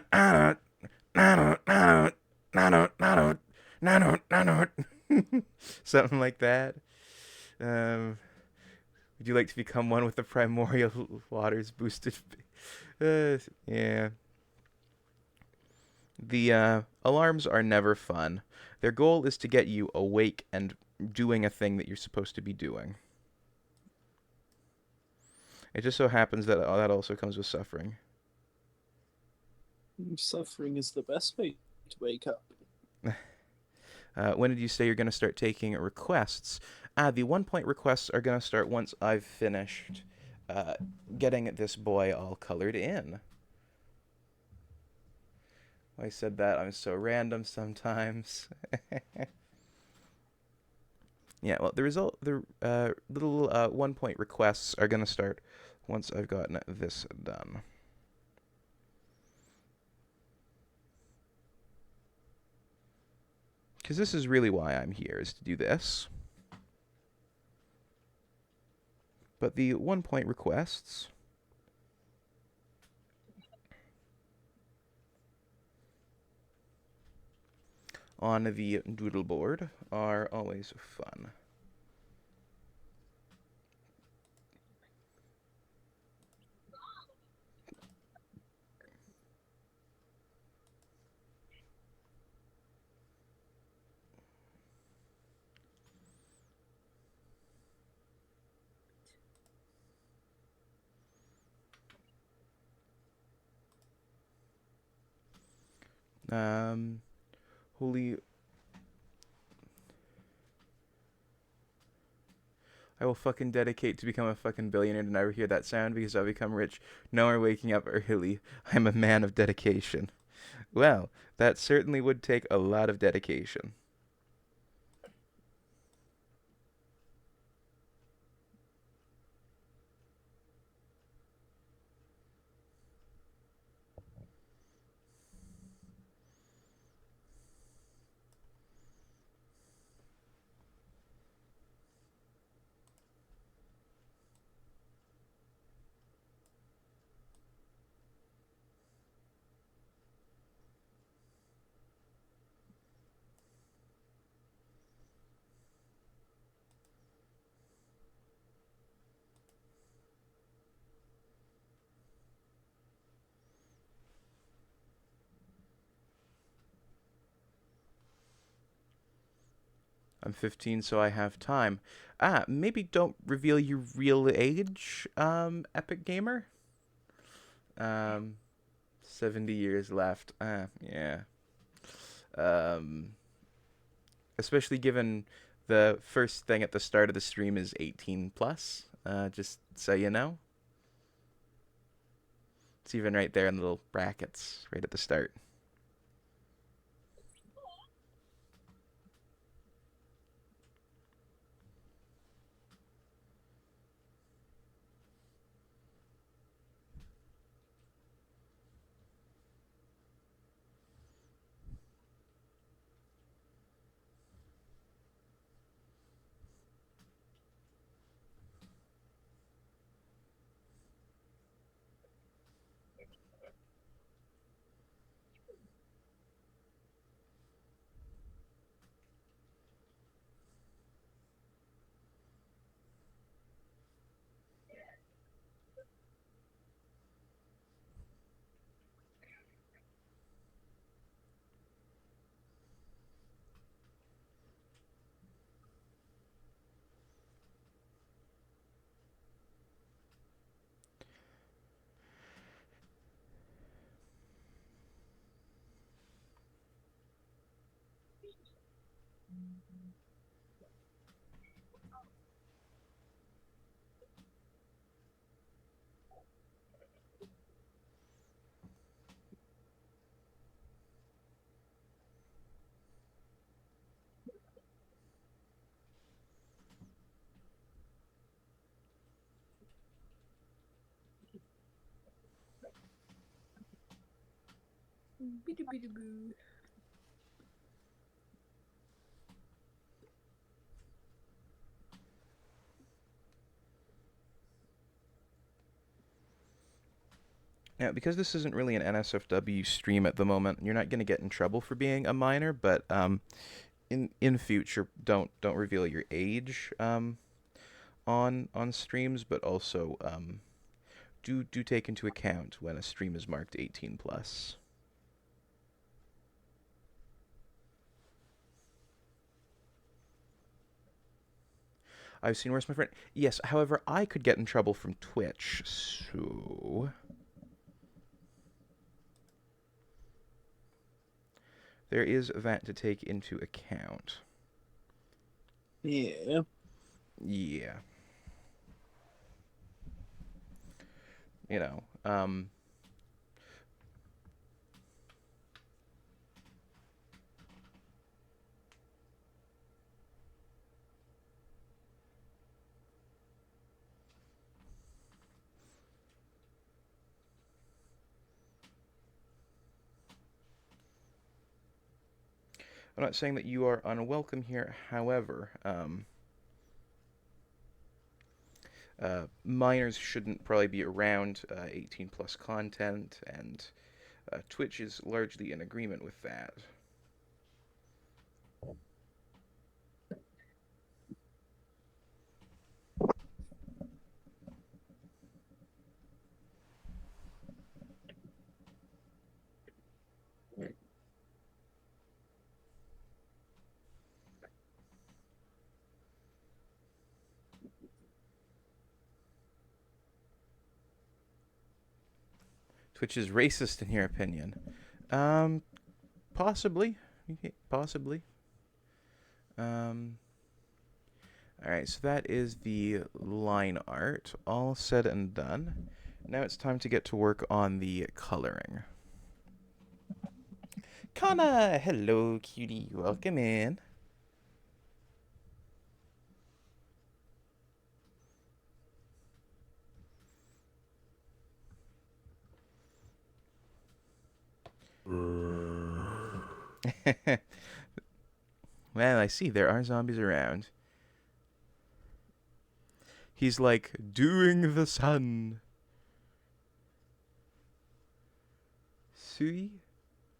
like that. Would you like to become one with the primordial waters boosted? Yeah. The alarms are never fun. Their goal is to get you awake and doing a thing that you're supposed to be doing. It just so happens that that also comes with suffering. Suffering is the best way to wake up. When did you say you're going to start taking requests? The 1-point requests are going to start once I've finished getting this boy all colored in. I said that. I'm so random sometimes. Yeah, well, the little 1-point requests are going to start once I've gotten this done. Because this is really why I'm here, is to do this. But the 1-point requests on the doodle board are always fun. Holy... I will fucking dedicate to become a fucking billionaire to never hear that sound because I'll become rich. No more waking up early. I'm a man of dedication. Well, that certainly would take a lot of dedication. I'm 15, so I have time. Maybe don't reveal your real age, Epic Gamer. 70 years left. Yeah. Um, Especially given the first thing at the start of the stream is 18 plus. Just so you know. It's even right there in the little brackets right at the start. Boo. Now, because this isn't really an NSFW stream at the moment, you're not going to get in trouble for being a minor, but in future, don't reveal your age on streams, but also do take into account when a stream is marked 18 plus. I've seen worse, my friend. Yes, however, I could get in trouble from Twitch, so there is that to take into account. Yeah. Yeah. You know, I'm not saying that you are unwelcome here. However, minors shouldn't probably be around 18 plus content, and Twitch is largely in agreement with that. Twitch is racist in your opinion. Possibly. Possibly. Alright, so that is the line art, all said and done. Now it's time to get to work on the coloring. Kana! Hello, cutie. Welcome in. Well, I see there are zombies around. He's like, doing the sun. Sui?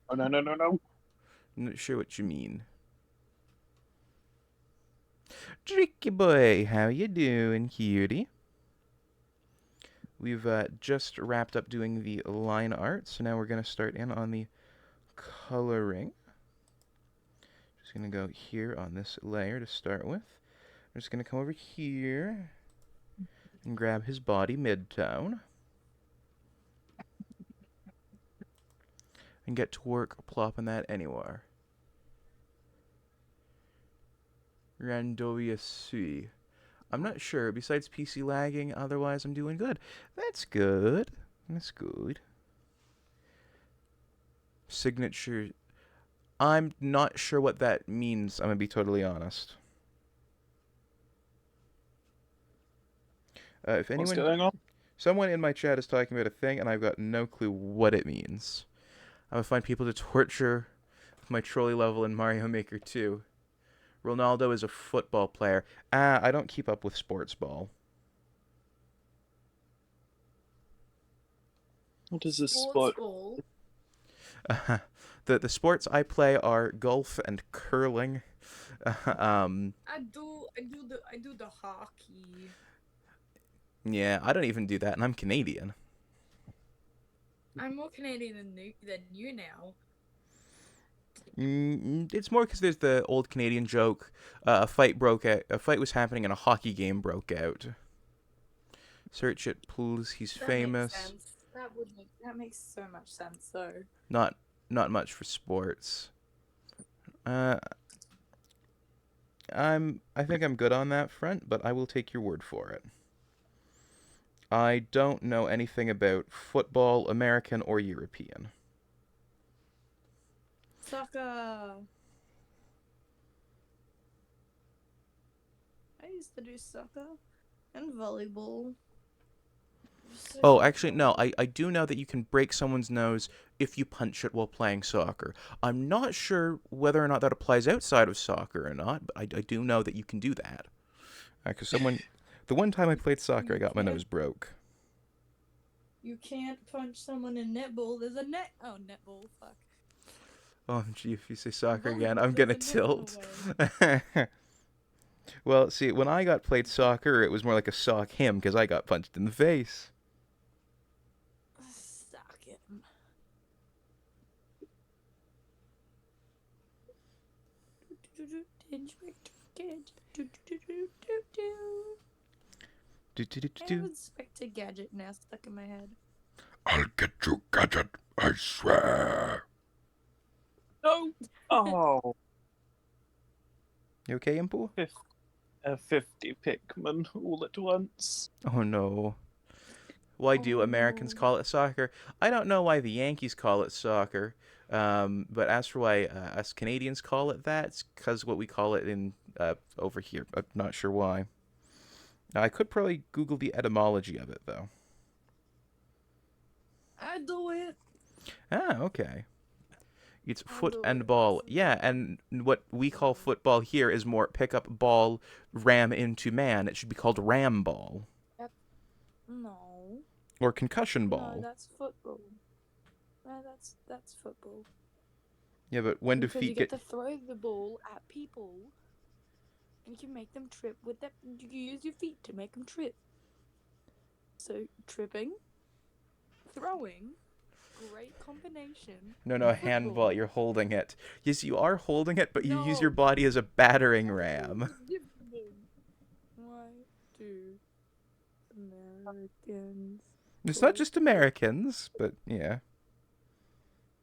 Oh, no, no, no, no. Not sure what you mean. Tricky boy, how you doing, cutie? We've just wrapped up doing the line art, so now we're going to start in on the coloring. Just going to go here on this layer to start with. I'm just going to come over here and grab his body mid-tone. And get to work plopping that anywhere. Randovia Sui. I'm not sure. Besides PC lagging, otherwise I'm doing good. That's good. That's good. Signature. I'm not sure what that means. I'm going to be totally honest. If What's anyone, going on? someone in my chat is talking about a thing, and I've got no clue what it means. I'm gonna find people to torture with my trolley level in Mario Maker 2. Ronaldo is a football player. I don't keep up with sports ball. What is this Sports sport? ball. The sports I play are golf and curling. I do the hockey. Yeah, I don't even do that, and I'm Canadian. I'm more Canadian than you now. It's more because there's the old Canadian joke. A fight broke out. A fight was happening, and a hockey game broke out. Search it, please. He's That famous. makes sense. That makes so much sense though. Not much for sports. I think I'm good on that front, but I will take your word for it. I don't know anything about football, American or European. Soccer. I used to do soccer and volleyball. So Oh, did actually, no. volleyball. I do know that you can break someone's nose if you punch it while playing soccer. I'm not sure whether or not that applies outside of soccer or not, but I do know that you can do that. Because the one time I played soccer, I You got my can't. nose broke. You can't punch someone in netball. There's a net. Oh, netball. Fuck. Oh, gee, if you say soccer again, Volleyball, I'm there's gonna a net in tilt. the way. Well, see, when I got played soccer, it was more like a sock him because I got punched in the face. Suck it. I have Inspector Gadget now stuck in my head. I'll get you, Gadget, I swear. No. Oh, You okay, Impu? 50 Pikmin all at once. Oh no. Why do Oh, Americans no. call it soccer? I don't know why the Yankees call it soccer, but as for why us Canadians call it that, it's because what we call it in over here. I'm not sure why. I could probably Google the etymology of it, though. I do it. Ah, okay. It's I'll foot do and it. ball. Listen. Yeah, and what we call football here is more pick up ball, ram into man. It should be called ram ball No. or concussion No, ball. that's football. No, that's football. Yeah, but when do Because feet you get get... to throw the ball at people, and you can make them trip with that. You can use your feet to make them trip. So tripping, throwing, great combination. No, in handball. football. You're holding it. Yes, you are holding it, but you use your No. body as a battering ram. Why do Americans? It's call not just it- Americans, but yeah.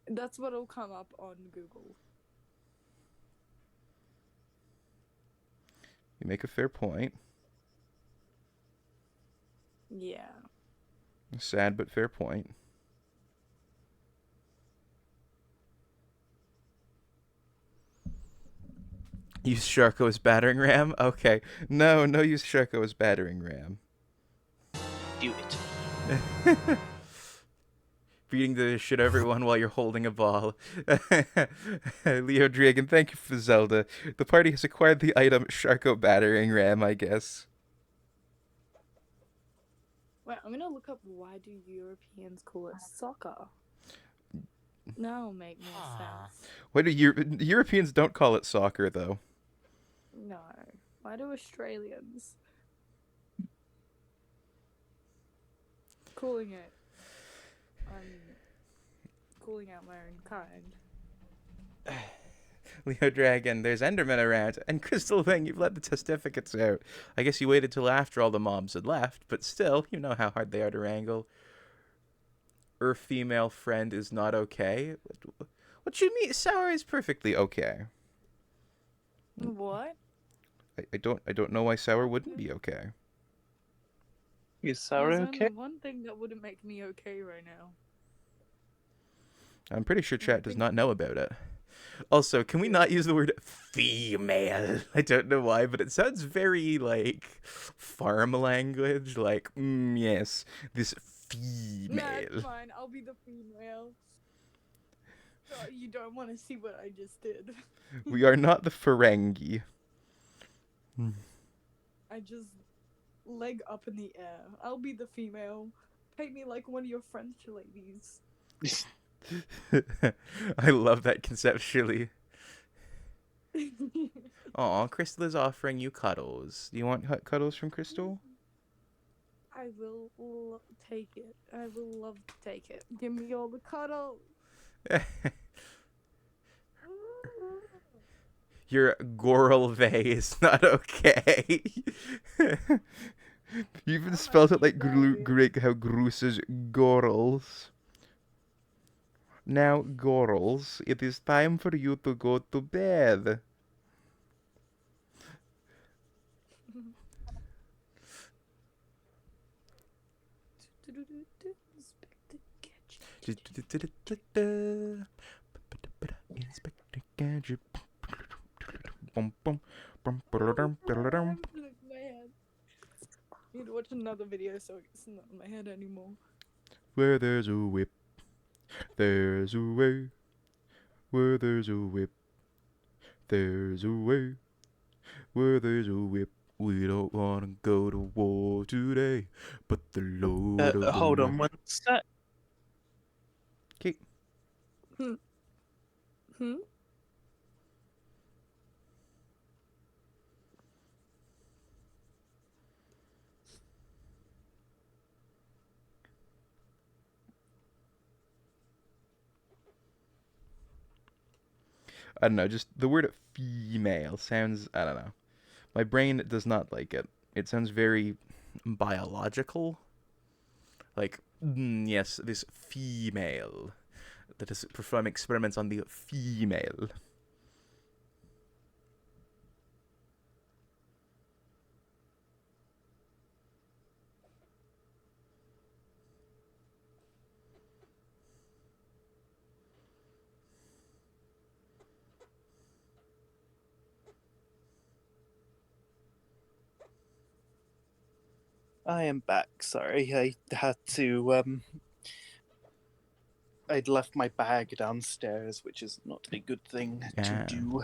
That's what'll come up on Google. You make a fair point. Yeah. Sad but fair point. Use Sharko as battering ram? Okay. No, use Sharko as battering ram. Do it. Beating the shit out of everyone while you're holding a ball. Leo Dragon, thank you for Zelda. The party has acquired the item Sharko battering ram, I guess. Wait, I'm gonna look up why do Europeans call it soccer? That'll make more sense. Why do Europeans don't call it soccer though? No. Why do Australians calling it? I'm calling out my own kind. Leo Dragon, there's Enderman around, and Crystal Thing, you've let the testificates out. I guess you waited till after all the mobs had left, but still, you know how hard they are to wrangle. Her female friend is not okay. What you mean? Sour is perfectly okay. What? I don't know why Sour wouldn't be okay. Is Sarah There's okay? only one thing that wouldn't make me okay right now. I'm pretty sure chat does not know about it. Also, can we not use the word female? I don't know why, but it sounds very like farm language. Like, yes, this female. Nah, it's fine. I'll be the female. Oh, you don't want to see what I just did. We are not the Ferengi. I just leg up in the air. I'll be the female. Paint me like one of your French ladies. I love that conceptually. Aw, Crystal is offering you cuddles. Do you want cuddles from Crystal? I will take it. I will love to take it. Give me all the cuddles. Your Goralve is not okay. You even spelled it like how Groose is Gorals. Now, Gorals, it is time for you to go to bed. Inspector Gadget. Bum, bum, bum, Oh, ba-da-dum, ba-da-dum. look at my head. I need to watch another video so it's not in my head anymore. Where there's a whip, there's a way. Where there's a whip, there's a way. Where there's a whip, we don't want to go to war today. But the Lord of the Hold on Land. one sec. Okay. Hmm? I don't know, just the word female sounds, I don't know. My brain does not like it. It sounds very biological. Like, yes, this female that is performing experiments on the female. I am back. Sorry, I had to. I'd left my bag downstairs, which is not a good thing to Ah. do.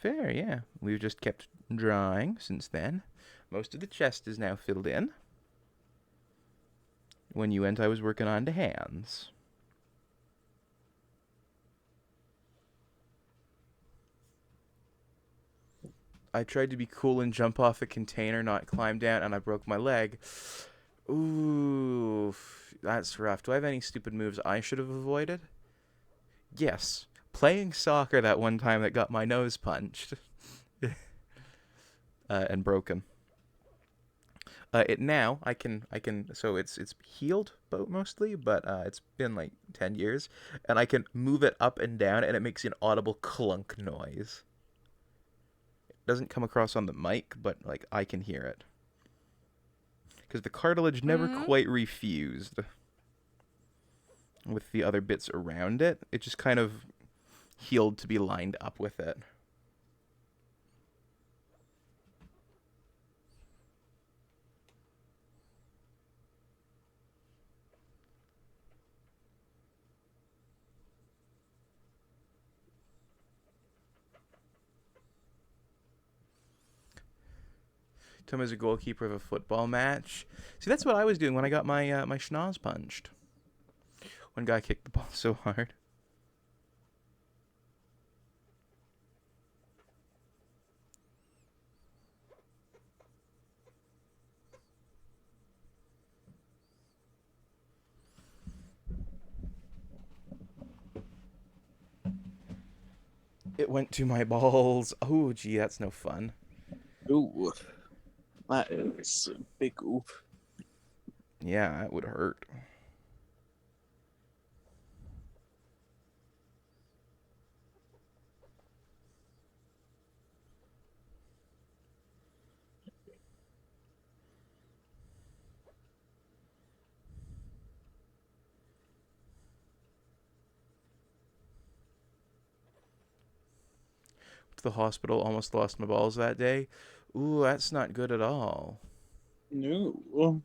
Fair, yeah. We've just kept drawing since then. Most of the chest is now filled in. When you went, I was working on the hands. I tried to be cool and jump off a container, not climb down, and I broke my leg. Ooh, that's rough. Do I have any stupid moves I should have avoided? Yes. Playing soccer that one time that got my nose punched. And broken. It now I can so it's healed mostly, but it's been like 10 years, and I can move it up and down, and it makes an audible clunk noise. It doesn't come across on the mic, but like I can hear it because the cartilage never quite refused with the other bits around it. It just kind of healed to be lined up with it. Tom as a goalkeeper of a football match. See, that's what I was doing when I got my my schnoz punched. One guy kicked the ball so hard. It went to my balls. Oh, gee, that's no fun. Ooh, that is a big oop. Yeah, that would hurt. To the hospital, almost lost my balls that day. Ooh, that's not good at all. No.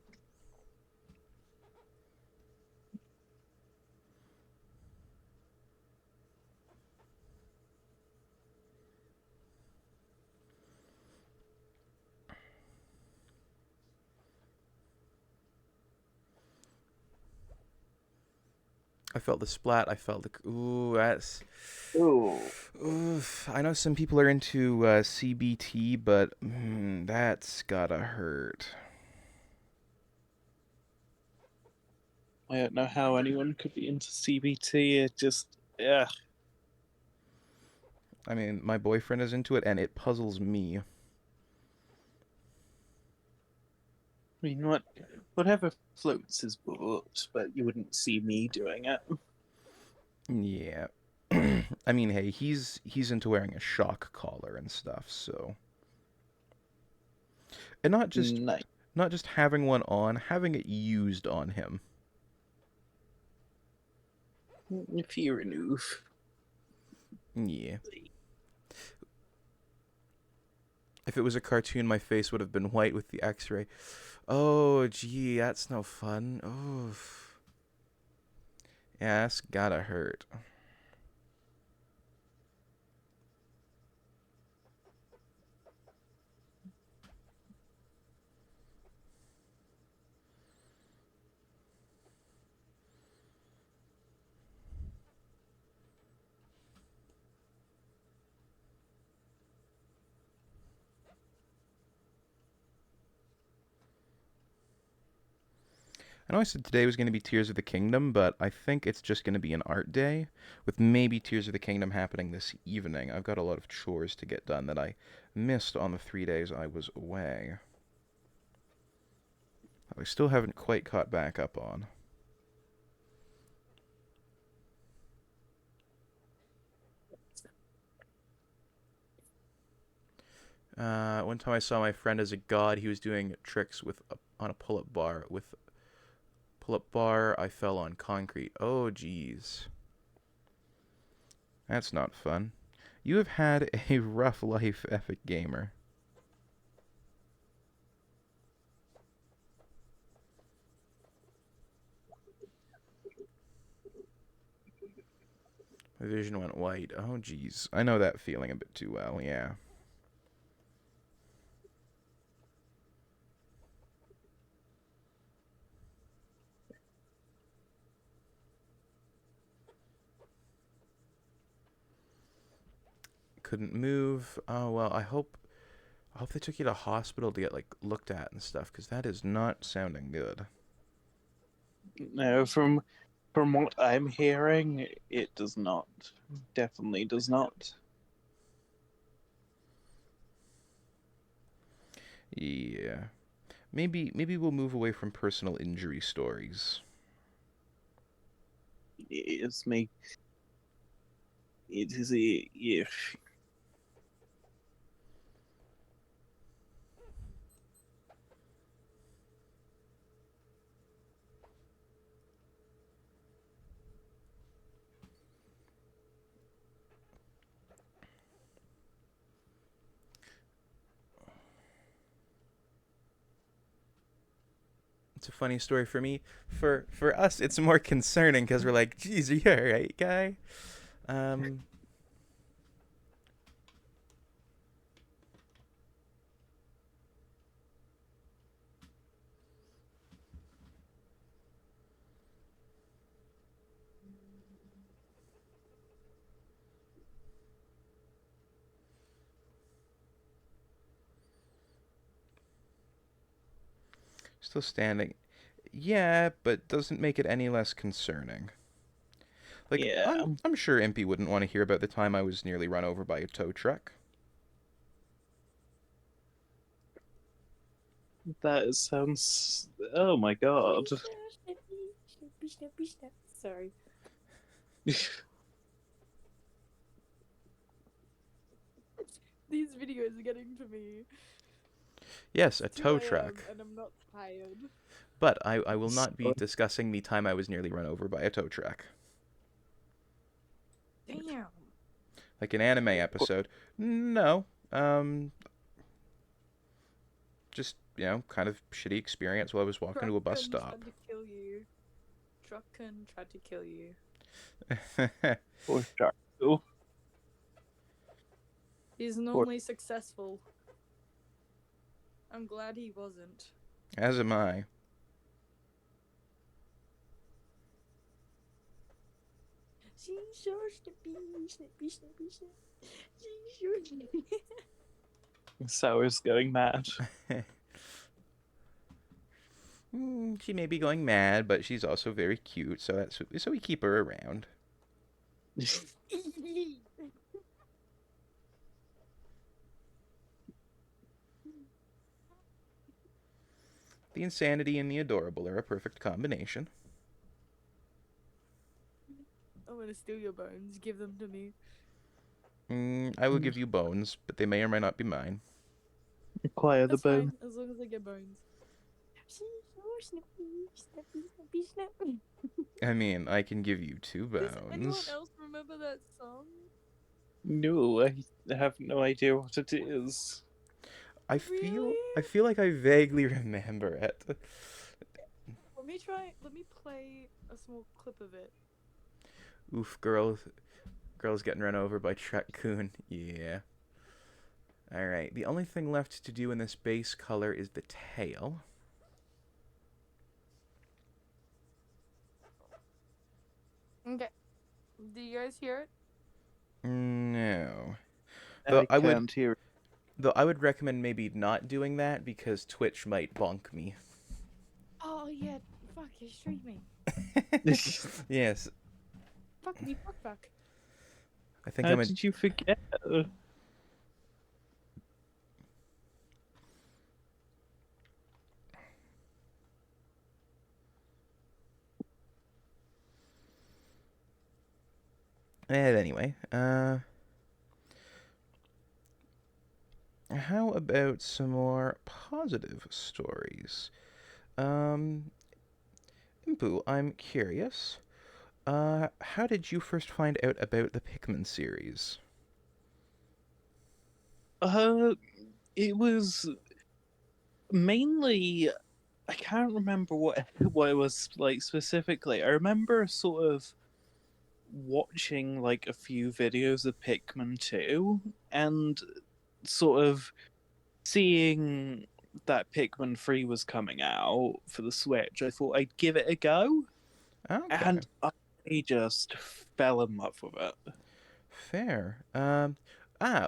I felt the splat. I felt the. Ooh, that's. Ooh. Oof. I know some people are into CBT, but that's gotta hurt. I don't know how anyone could be into CBT. It just, yeah. I mean, my boyfriend is into it, and it puzzles me. I mean, whatever floats his boat, but you wouldn't see me doing it. Yeah. I mean, hey, he's into wearing a shock collar and stuff, so. And Nice. not just having one on, having it used on him. Fear enough. Yeah. If it was a cartoon, my face would have been white with the X-ray. Oh, gee, that's no fun. Oof. Yeah, that's gotta hurt. I know I said today was going to be Tears of the Kingdom, but I think it's just going to be an art day, with maybe Tears of the Kingdom happening this evening. I've got a lot of chores to get done that I missed on the 3 days I was away. I still haven't quite caught back up on. One time I saw my friend as a god. He was doing tricks on a pull-up bar. With pull-up bar, I fell on concrete. Oh, geez. That's not fun. You have had a rough life, Epic Gamer. My vision went white. Oh, geez. I know that feeling a bit too well, yeah. Couldn't move. Oh, well, I hope they took you to hospital to get, like, looked at and stuff, because that is not sounding good. No, from what I'm hearing, it does not. Definitely does not. Yeah. Maybe we'll move away from personal injury stories. It's me. It is a yeah. It's a funny story for me. For us, it's more concerning because we're like, geez, are you alright, guy? Um, Still standing. Yeah, but doesn't make it any less concerning. Like, Yeah, I'm sure Impy wouldn't want to hear about the time I was nearly run over by a tow truck. that sounds. Oh my god. Sorry. These videos are getting to me. Yes, a It's tow 2 a.m. truck. and I'm not tired. But I will not be discussing the time I was nearly run over by a tow truck. Damn. Like an anime episode. No. Just, kind of shitty experience while I was walking to a bus Truckin stop. tried to kill you. Truckin tried to kill you. Poor Jarko. He's normally successful. I'm glad he wasn't. As am I. She sure snippy. She sure Sour's going mad. She may be going mad, but she's also very cute, so we keep her around. The insanity and the adorable are a perfect combination. I'm gonna steal your bones. Give them to me. I will give you bones, but they may or may not be mine. Acquire the That's bone. fine, as long as I get bones. Snippy, snippy, snippy, snippy. I mean, I can give you two Does anyone bones. else remember that song? No, I have no idea what it is. Really? I feel like I vaguely remember it. Let me try. Let me play a small clip of it. Oof, girls getting run over by Trek Coon. Yeah. All right. The only thing left to do in this base color is the tail. Okay. Do you guys hear it? No. I Though I would can't hear. though I would recommend maybe not doing that because Twitch might bonk me. Oh yeah. Fuck, you're streaming. Yes. Fuck me. Fuck. Fuck. I think How I'm a did you forget? anyway, how about some more positive stories? Um Impu, I'm curious. How did you first find out about the Pikmin series? Uh, it was mainly. I can't remember what what it was like specifically. I remember sort of watching like a few videos of Pikmin 2 and sort of seeing that Pikmin 3 was coming out for the Switch. I thought I'd give it a go, Okay. and I just fell in love with it. Fair.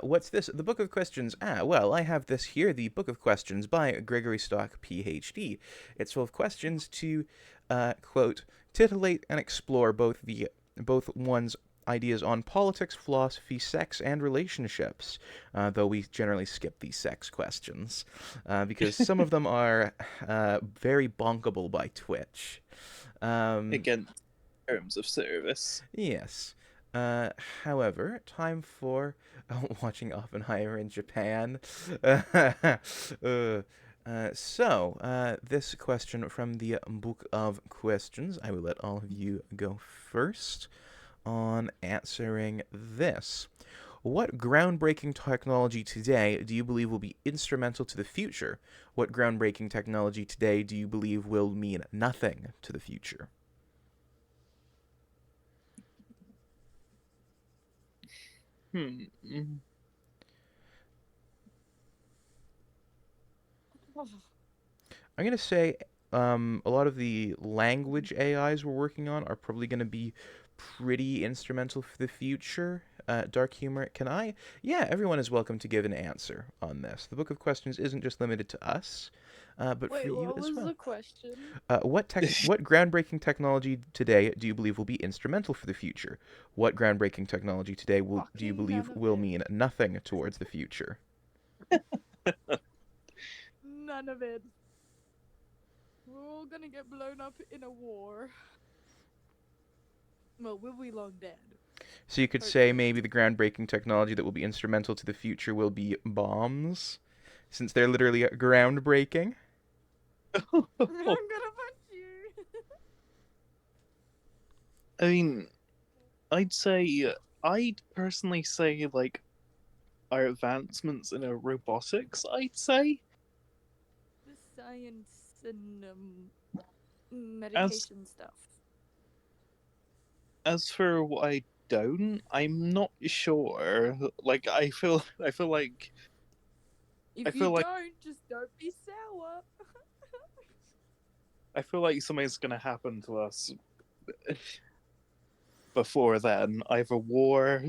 What's this? The Book of Questions. Well, I have this here, the Book of Questions by Gregory Stock, PhD. It's full of questions to, quote, titillate and explore both one's ideas on politics, philosophy, sex, and relationships. Though we generally skip these sex questions, because some of them are very bonkable by Twitch. Um, Against terms of service. Yes. Uh, However, time for watching Oppenheimer in Japan. This question from the Book of Questions. I will let all of you go first on answering this. What groundbreaking technology today do you believe will be instrumental to the future? What groundbreaking technology today do you believe will mean nothing to the future? Hmm. I'm gonna say a lot of the language AIs we're working on are probably gonna be pretty instrumental for the future. Dark humor, can I? Yeah, everyone is welcome to give an answer on this. The Book of Questions isn't just limited to us, but for Wait, you what as was well. the question? What groundbreaking technology today do you believe will be instrumental for the future? What groundbreaking technology today do you Fucking believe none of will it. mean nothing towards the future? None of it. We're all gonna get blown up in a war. Well, we'll be long dead. So you could say Hopefully. maybe the groundbreaking technology that will be instrumental to the future will be bombs, since they're literally groundbreaking. I'm gonna punch you. I mean, I'd personally say like our advancements in our robotics. I'd say The science and as medication stuff. as for what I don't, I'm not sure. Like I feel like I If you feel like don't, just don't be sour. I feel like something's gonna happen to us before then. Either war,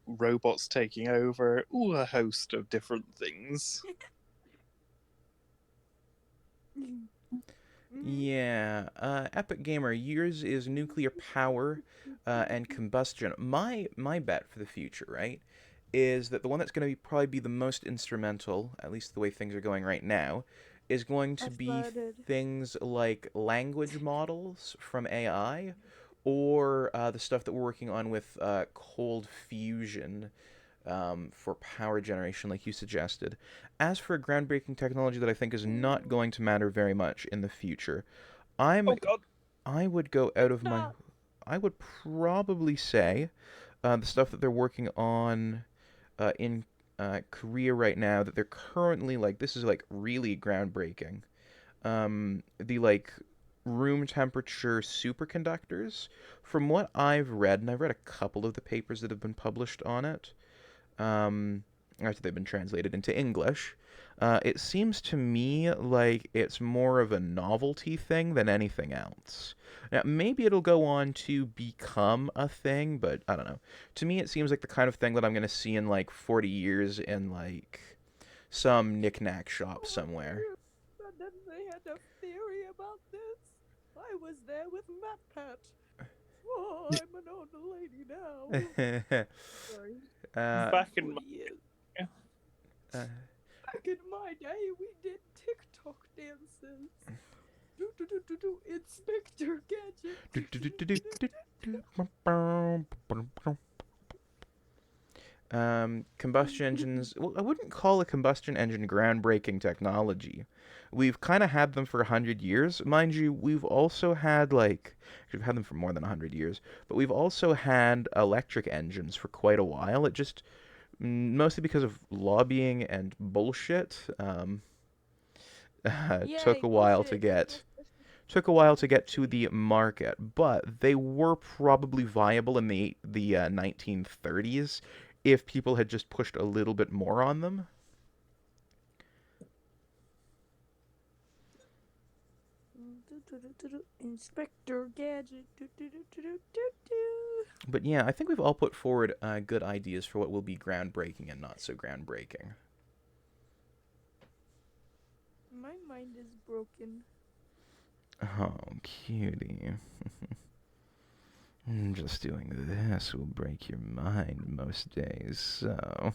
robots taking over, or a host of different things. Yeah, Epic Gamer, yours is nuclear power and combustion. My bet for the future, right, is that the one that's going to probably be the most instrumental, at least the way things are going right now, is going to I be farted. things like language models from AI, or the stuff that we're working on with cold fusion. for power generation, like you suggested. As for groundbreaking technology that I think is not going to matter very much in the future, I'm Oh God. I would go out of my I would probably say the stuff that they're working on in Korea right now that they're currently like this is like really groundbreaking. The like room temperature superconductors. From what I've read, and I've read a couple of the papers that have been published on it, after they've been translated into English, it seems to me like it's more of a novelty thing than anything else. Now, maybe it'll go on to become a thing, but I don't know. To me, it seems like the kind of thing that I'm going to see in like 40 years in like some knickknack shop somewhere. And then they had a theory about this. I was there with MatPat. Oh, I'm an old lady now. Sorry. Back in 40 years. Uh, Back in my day, we did TikTok dances. Inspector Gadget. Combustion engines. Well, I wouldn't call a combustion engine groundbreaking technology. We've kind of had them for 100 years, mind you. We've also had like we've had them for more than 100 years, but we've also had electric engines for quite a while. It just mostly because of lobbying and bullshit. Took a while to get to the market, but they were probably viable in the 1930s if people had just pushed a little bit more on them. Inspector Gadget. But yeah, I think we've all put forward good ideas for what will be groundbreaking and not so groundbreaking. My mind is broken. Oh, cutie. Just doing this will break your mind most days, so.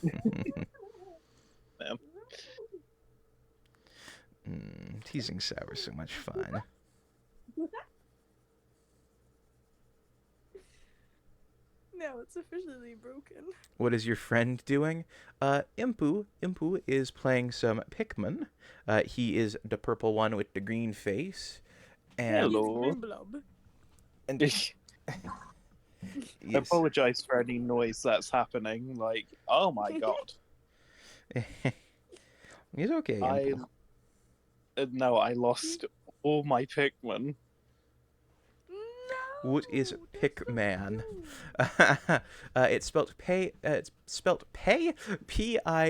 Teasing Sour's so much fun. Now it's officially broken. What is your friend doing? Impu is playing some Pikmin. He is the purple one with the green face. And, Hello. He's Blob. and I yes. apologize for any noise that's happening. Like, oh my God. He's okay, Impu. No, I lost all my Pikmin. No, What is that's Pikman? not true. It's spelled pay. It's spelled pay. Pikmin.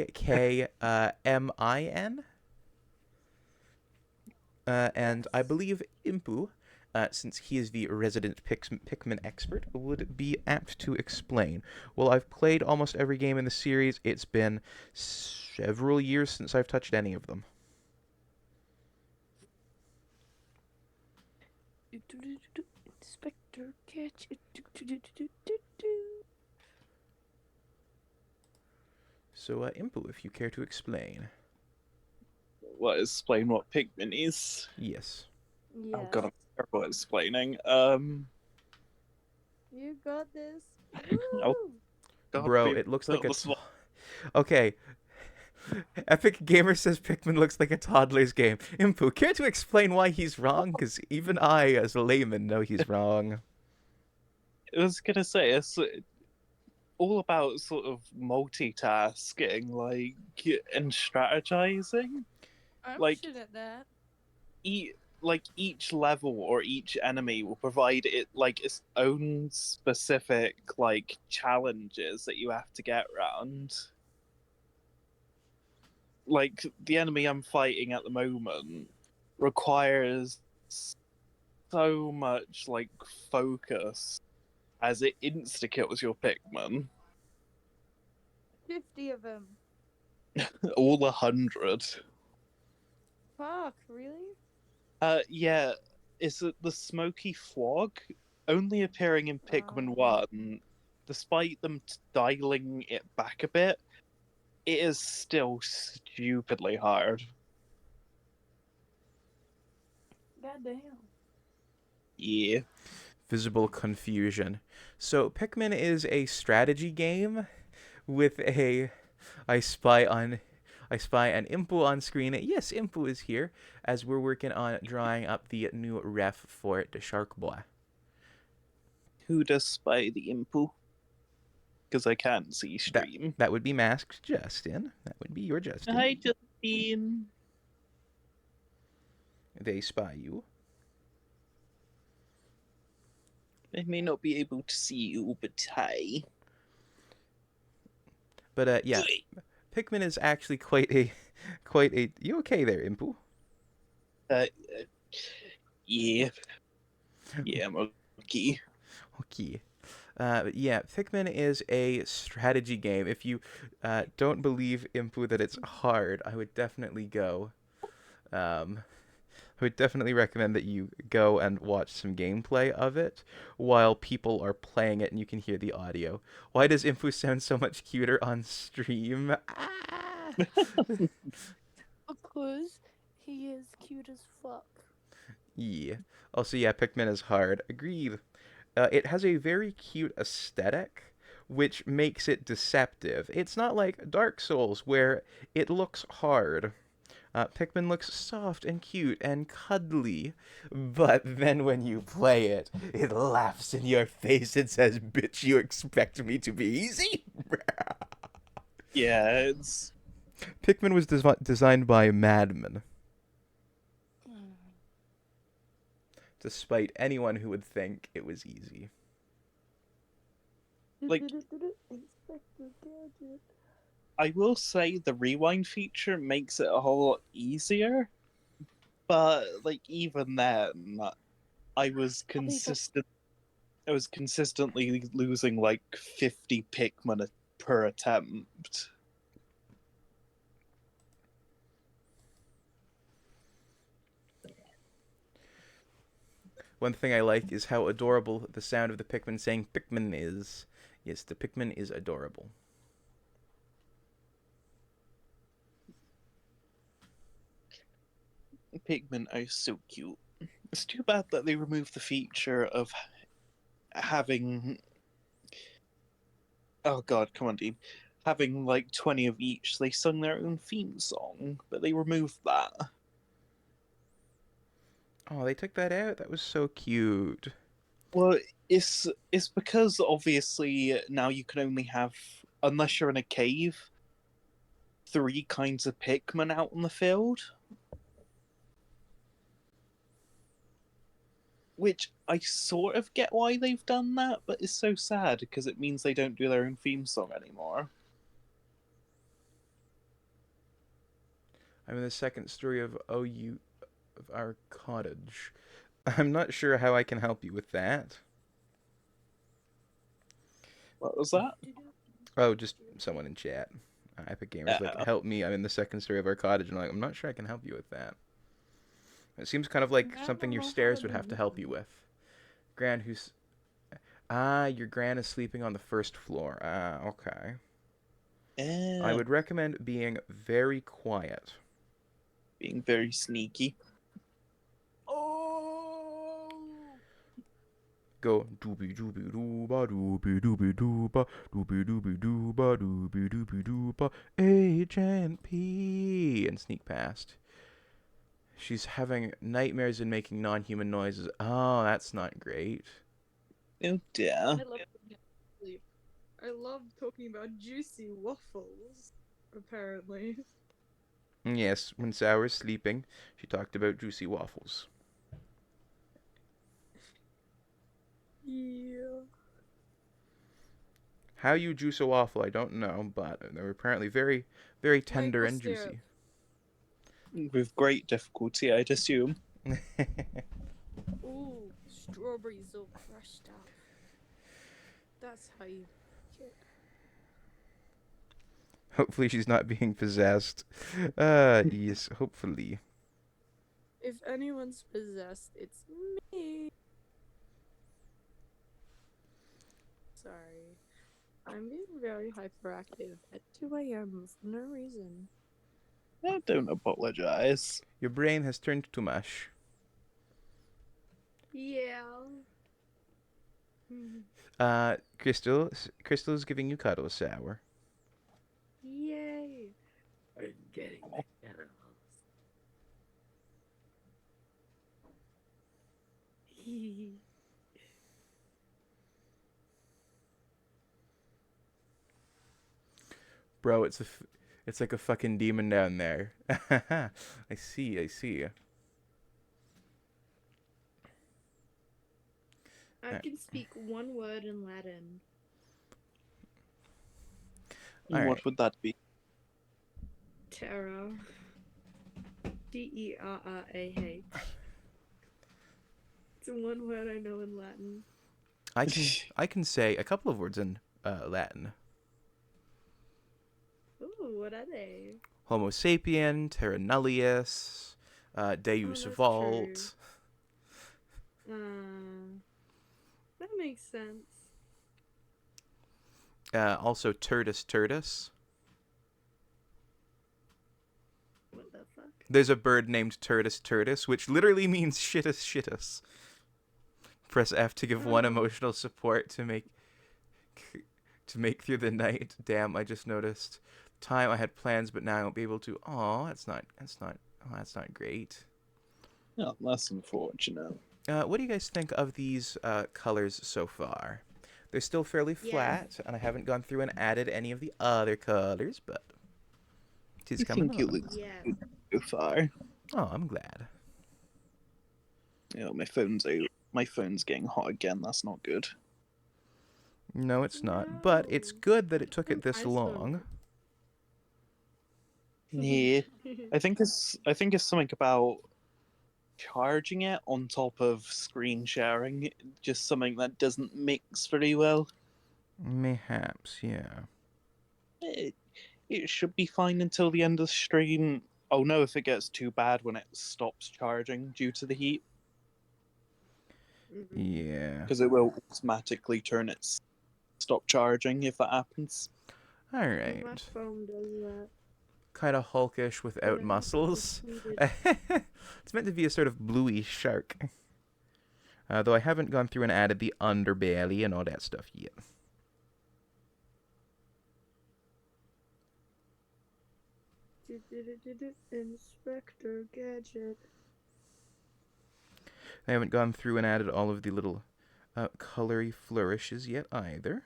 And I believe Impu, since he is the resident Pikmin expert, would be apt to explain. Well, I've played almost every game in the series. It's been several years since I've touched any of them. Inspector Gadget. So, Impu, if you care to explain. What, explain what Pikmin is? Yes. Yeah. Oh God, I'm terrible at explaining. You got this. Oh, Woo! God, Bro, we it looks like a... built this Okay. Epic Gamer says Pikmin looks like a toddler's game. Impu, care to explain why he's wrong? Because even I, as a layman, know he's wrong. I was gonna say it's all about sort of multitasking, like and strategizing. I'm Like- shit at that. Each level or each enemy will provide it like its own specific like challenges that you have to get around. Like the enemy I'm fighting at the moment requires so much like focus as it insta kills your Pikmin. 50 of them. All 100. Fuck, really? Yeah, is it the Smoky Fog? Only appearing in Pikmin 1, despite them dialing it back a bit, it is still stupidly hard. Goddamn. Yeah. Visible confusion. So, Pikmin is a strategy game with a I spy on I spy an Impu on screen. Yes, Impu is here as we're working on drawing up the new ref for the Shark Boy. Who does spy the impu? Because I can't see That stream. that would be masked Justin. That would be your Justin. Hi, Justine. They spy you. I may not be able to see you, but hi. But yeah, Pikmin is actually quite a. You okay there, Impu? Uh, yeah. Yeah, I'm okay. Okay. But yeah, Pikmin is a strategy game. If you don't believe Impu that it's hard, I would definitely go. I would definitely recommend that you go and watch some gameplay of it while people are playing it and you can hear the audio. Why does Impu sound so much cuter on stream? Ah! Because he is cute as fuck. Yeah. Also, yeah, Pikmin is hard. Agreed. It has a very cute aesthetic, which makes it deceptive. It's not like Dark Souls, where it looks hard. Pikmin looks soft and cute and cuddly, but then when you play it, it laughs in your face and says, "Bitch, you expect me to be easy?" Yeah, it's Pikmin was designed by Madman, despite anyone who would think it was easy. Like- Inspector Gadget. I will say the rewind feature makes it a whole lot easier, but like even then, I was consistent. I was consistently losing like 50 Pikmin per attempt. One thing I like is how adorable the sound of the Pikmin saying Pikmin is. Yes, the Pikmin is adorable. Pikmin are so cute. It's too bad that they removed the feature of having. Oh god, come on, Dean. Having like 20 of each, they sung their own theme song, but they removed that. Oh, they took that out? That was so cute. Well, it's because obviously now you can only have, unless you're in a cave, 3 kinds of Pikmin out in the field. Which I sort of get why they've done that, but it's so sad because it means they don't do their own theme song anymore. I'm in the second story of our cottage. I'm not sure how I can help you with that. What was that? Oh, just someone in chat. Epic Gamers like, Yeah. help me. I'm in the second story of our cottage, and I'm not sure I can help you with that. It seems kind of like I something don't your know how stairs to would have to do help that. you with. Gran, who's your Gran is sleeping on the first floor. Okay. I would recommend being very quiet. Being very sneaky. Oh! Go doobie doobie dooba doobie doobie dooba doobie doobie dooba doobie doobie dooba Agent P and sneak past. She's having nightmares and making non-human noises. Oh, that's not great. Oh dear. I love talking about sleep. I love talking about juicy waffles. Apparently. Yes, when Sour's sleeping, she talked about juicy waffles. Yeah. How you juice a waffle, I don't know, but they're apparently very, very tender Maple and syrup. juicy. With great difficulty, I'd assume. Ooh, strawberries all crushed up. That's how you make it. Hopefully she's not being possessed. Yes, hopefully. If anyone's possessed, it's me. Sorry. I'm being very hyperactive at 2 a.m. for no reason. I don't apologize. Your brain has turned to mush. Yeah. Crystal is giving you cuddles, Sour. Bro, it's like a fucking demon down there. I see, I see. I Alright. can speak one word in Latin. And Alright. what would that be? Terra. Terrah. It's one word I know in Latin. I can say a couple of words in Latin. Ooh, what are they? Homo sapien, terra nullius, Deus that's vult. That makes sense. Also Tertus Tertus. What the fuck? There's a bird named Tertus Tertus, which literally means shitus shitus. Press F to give one Oh. emotional support to make through the night. Damn, I just noticed. Time I had plans, but now I won't be able to. Oh, that's not great. No, that's unfortunate. What do you guys think of these colors so far? They're still fairly flat, and I haven't gone through and added any of the other colors, but it is I coming think you on. look Yeah. good so far. Oh, I'm glad. My phone's out. My phone's getting hot again. That's not good. No, it's not. But it's good that it took it this I still- long. Yeah, I think it's something about charging it on top of screen sharing. Just something that doesn't mix very well. Mayhaps, yeah. It should be fine until the end of the stream. Oh no, if it gets too bad when it stops charging due to the heat, Yeah. because it will automatically stop charging if that happens. My Alright. phone does that. Kind of hulkish without Yeah, muscles. it's It's meant to be a sort of bluey shark. Though I haven't gone through and added the underbelly and all that stuff yet. Inspector Gadget. I haven't gone through and added all of the little colory flourishes yet either.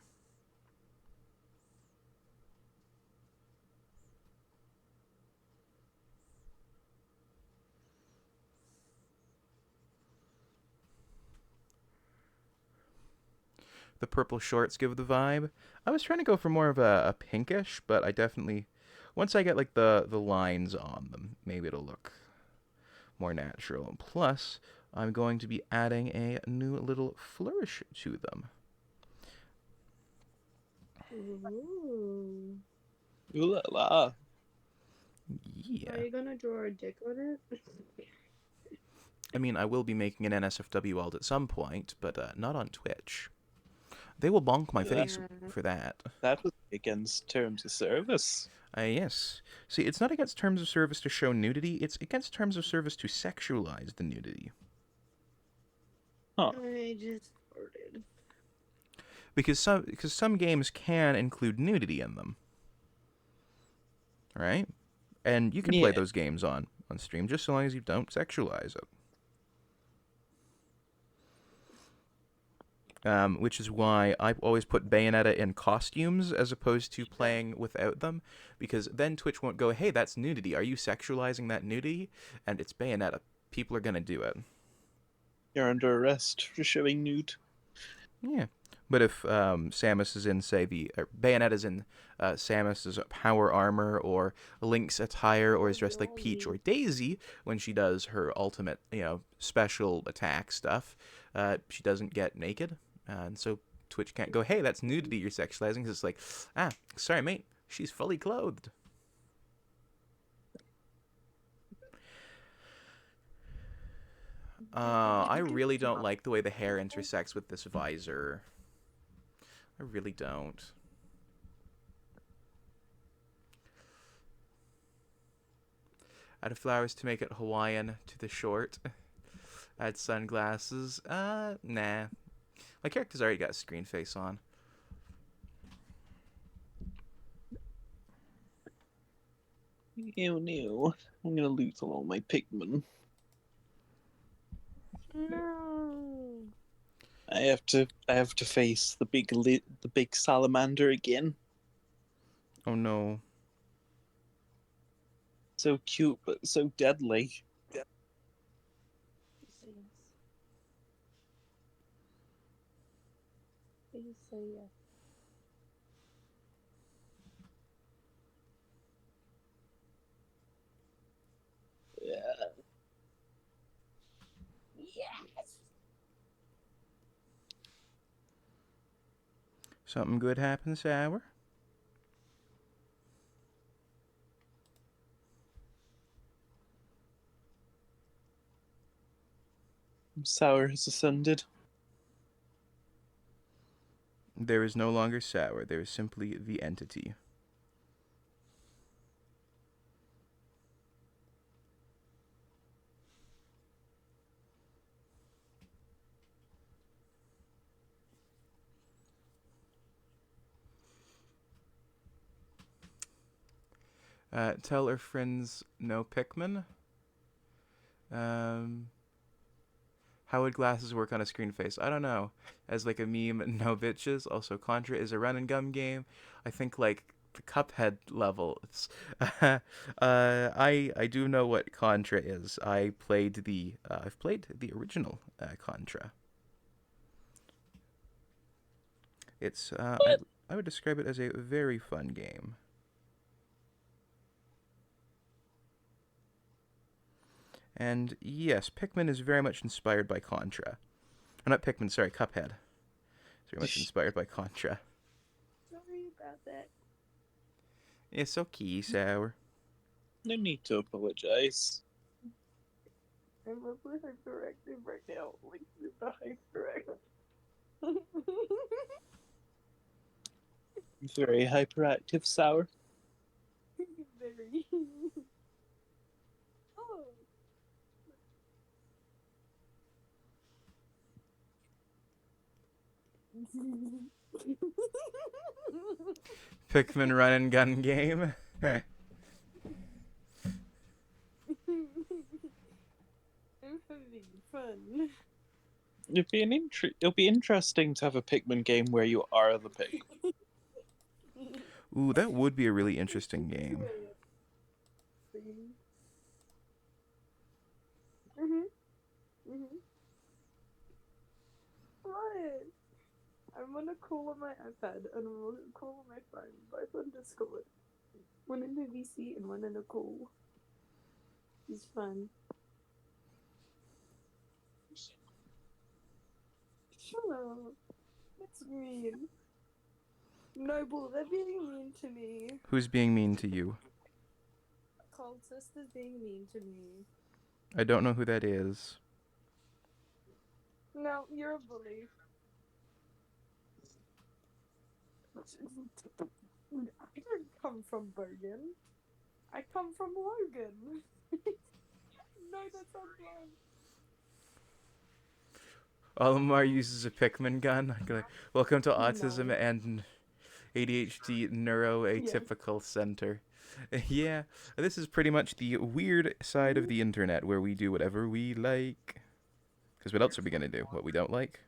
The purple shorts give the vibe. I was trying to go for more of a pinkish, but I definitely, once I get like the lines on them, maybe it'll look more natural. And plus, I'm going to be adding a new little flourish to them. Ooh. Ooh la la. Yeah. Are you gonna draw a dick on it? I mean, I will be making an NSFW alt at some point, but not on Twitch. They will bonk my face for that. That was against terms of service. Yes. See, it's not against terms of service to show nudity, it's against terms of service to sexualize the nudity. Huh. I just farted. Because some games can include nudity in them. Right? And you can play Yeah. those games on stream just so long as you don't sexualize it. Which is why I always put Bayonetta in costumes as opposed to playing without them, because then Twitch won't go, hey, that's nudity. Are you sexualizing that nudity? And it's Bayonetta. People are going to do it. You're under arrest for showing nude. Yeah. But if Samus is in, say, Bayonetta's in Samus's power armor, or Link's attire, or is dressed like Peach or Daisy when she does her ultimate, special attack stuff, she doesn't get naked. And so Twitch can't go, hey, that's nudity you're sexualizing. 'Cause it's like, sorry, mate, she's fully clothed. I really don't like the way the hair intersects with this visor. I really don't. Add flowers to make it Hawaiian to the short. Add sunglasses. Nah. My character's already got a screen face on. Ew. I'm gonna lose all my Pikmin. No. I have to face the big salamander again. Oh no. So cute, but so deadly. Please. Please say yes. Yeah. Yes. Something good happened, Sour? Sour has ascended. There is no longer Sour. There is simply the entity. Tell our friends no Pikmin. How would glasses work on a screen face? I don't know. As like a meme, no bitches. Also, Contra is a run and gun game. I think like the Cuphead level. I do know what Contra is. I've played the original Contra. It's I would describe it as a very fun game. And yes, Pikmin is very much inspired by Contra. Not Pikmin, sorry, Cuphead. It's very much inspired by Contra. Sorry about that. It's okay, Sour. No need to apologize. I'm really hyperactive right now. Like super hyperactive. Very hyperactive, Sour. Very. Oh. Pikmin run and gun game. I'm having fun. It'll be interesting to have a Pikmin game where you are the pig. Ooh, that would be a really interesting game. What? I'm on a call on my iPad and I'm on a call on my phone, both on Discord. One in the VC and one in a call. It's fun. Shut up. That's mean. Noble, they're being mean to me. Who's being mean to you? Cultist is being mean to me. I don't know who that is. No, you're a bully. I don't come from Bergen. I come from Logan. No, that sounds wrong. Olimar uses a Pikmin gun. Welcome to Autism No. and ADHD Neuroatypical Center. Yeah, this is pretty much the weird side of the internet where we do whatever we like. Because what else are we going to do? What we don't like?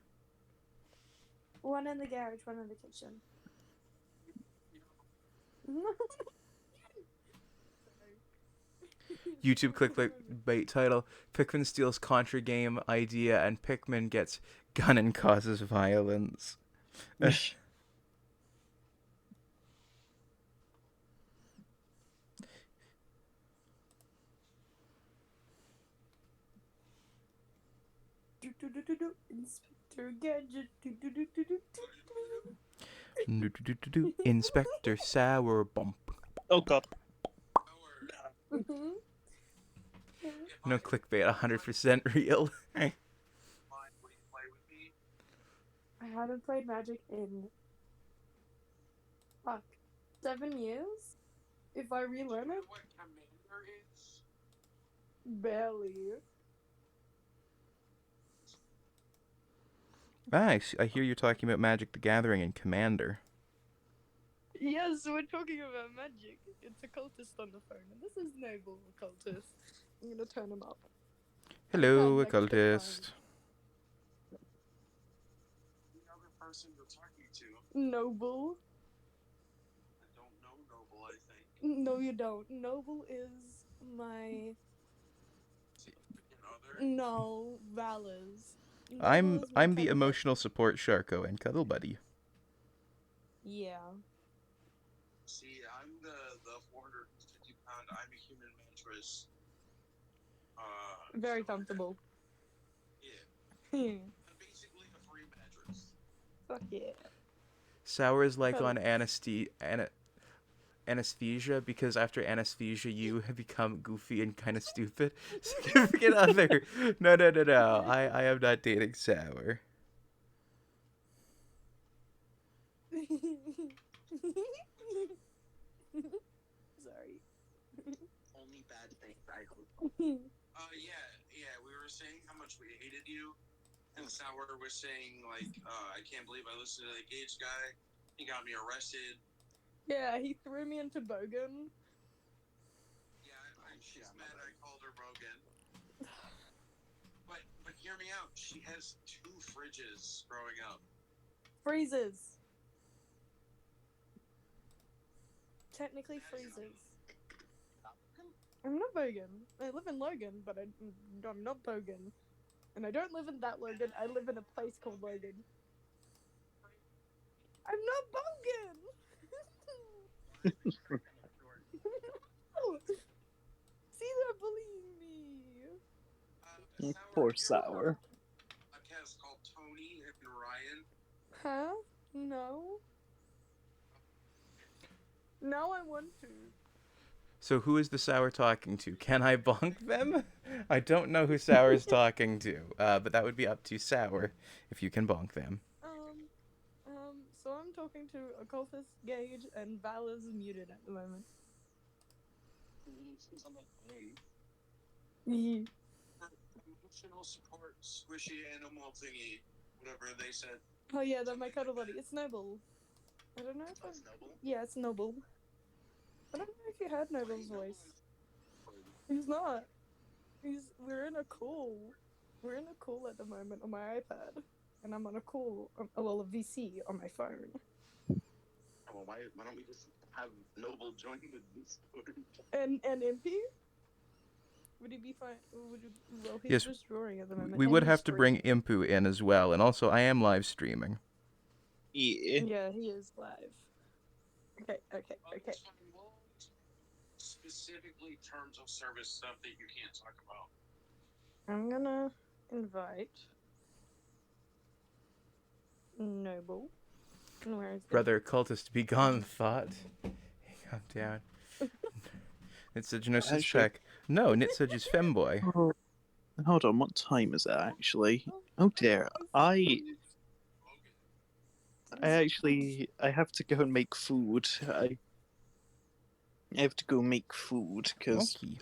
One in the garage, one in the kitchen. YouTube clickbait title: Pikmin steals Contra game idea and Pikmin gets gun and causes violence. Inspector Gadget. Inspector Sour Bump. Oh god. No clickbait, 100% real. I haven't played Magic in 7 years. If I relearn it, barely. I hear you're talking about Magic the Gathering and Commander. Yes, we're talking about magic. It's a cultist on the phone, and this is Noble cultist. I'm gonna turn him up. Hello, I've had extra occultist. Noble. No, you don't. Noble is my. No, Valor's. Noble is my I'm the cuddle buddy. emotional support Sharko and cuddle buddy. Yeah. See, I'm the 450-pound I'm a human mattress. Very so comfortable. Yeah, I'm basically a free mattress. Fuck yeah. Sour is like Cuddle. on anesthesia because after anesthesia you have become goofy and kind of stupid. Significant other. No. I am not dating Sour. Sorry. Only bad things, I hope. Yeah, we were saying how much we hated you, and Sour was saying, like, I can't believe I listened to the Gage guy. He got me arrested. Yeah, he threw me into Bogan. Yeah, she's mad I called her Brogan. But hear me out. She has 2 fridges growing up. Freezes. Technically freezes. I'm not Bogan. I live in Logan, but I'm not Bogan. And I don't live in that Logan. I live in a place called Logan. I'm not Bogan! See, they're bullying me. Poor Sour. A podcast called Tony and Ryan. Huh? No. Now I want to. So who is the Sour talking to? Can I bonk them? I don't know who Sour is talking to, but that would be up to Sour if you can bonk them. So I'm talking to Occultist, Gage, and Val is muted at the moment. Emotional support, squishy animal thingy, whatever they said. Oh yeah, they're my cuddle buddy. It's Noble. I don't know if That's Noble. Yeah, it's Noble. I don't know if you heard Noble's voice. He's not. We're in a call. We're in a call at the moment on my iPad. And I'm on a call, a VC on my phone. Well, why don't we just have Noble join the Discord? And MP? Would he be fine? Well, he's Yes, just drawing at the moment. We and would he's have to bring streaming. Impu in as well, and also I am live streaming. Yeah. Yeah, he is live. Okay. Well, specifically terms of service stuff that you can't talk about. I'm gonna invite Noble. Where is Brother cultist, be gone, thought. Calm down. Nitsuj check. No, Nitsuj is femboy. Oh, hold on, what time is it actually? Oh dear, I have to go and make food. I have to go make food because Okay.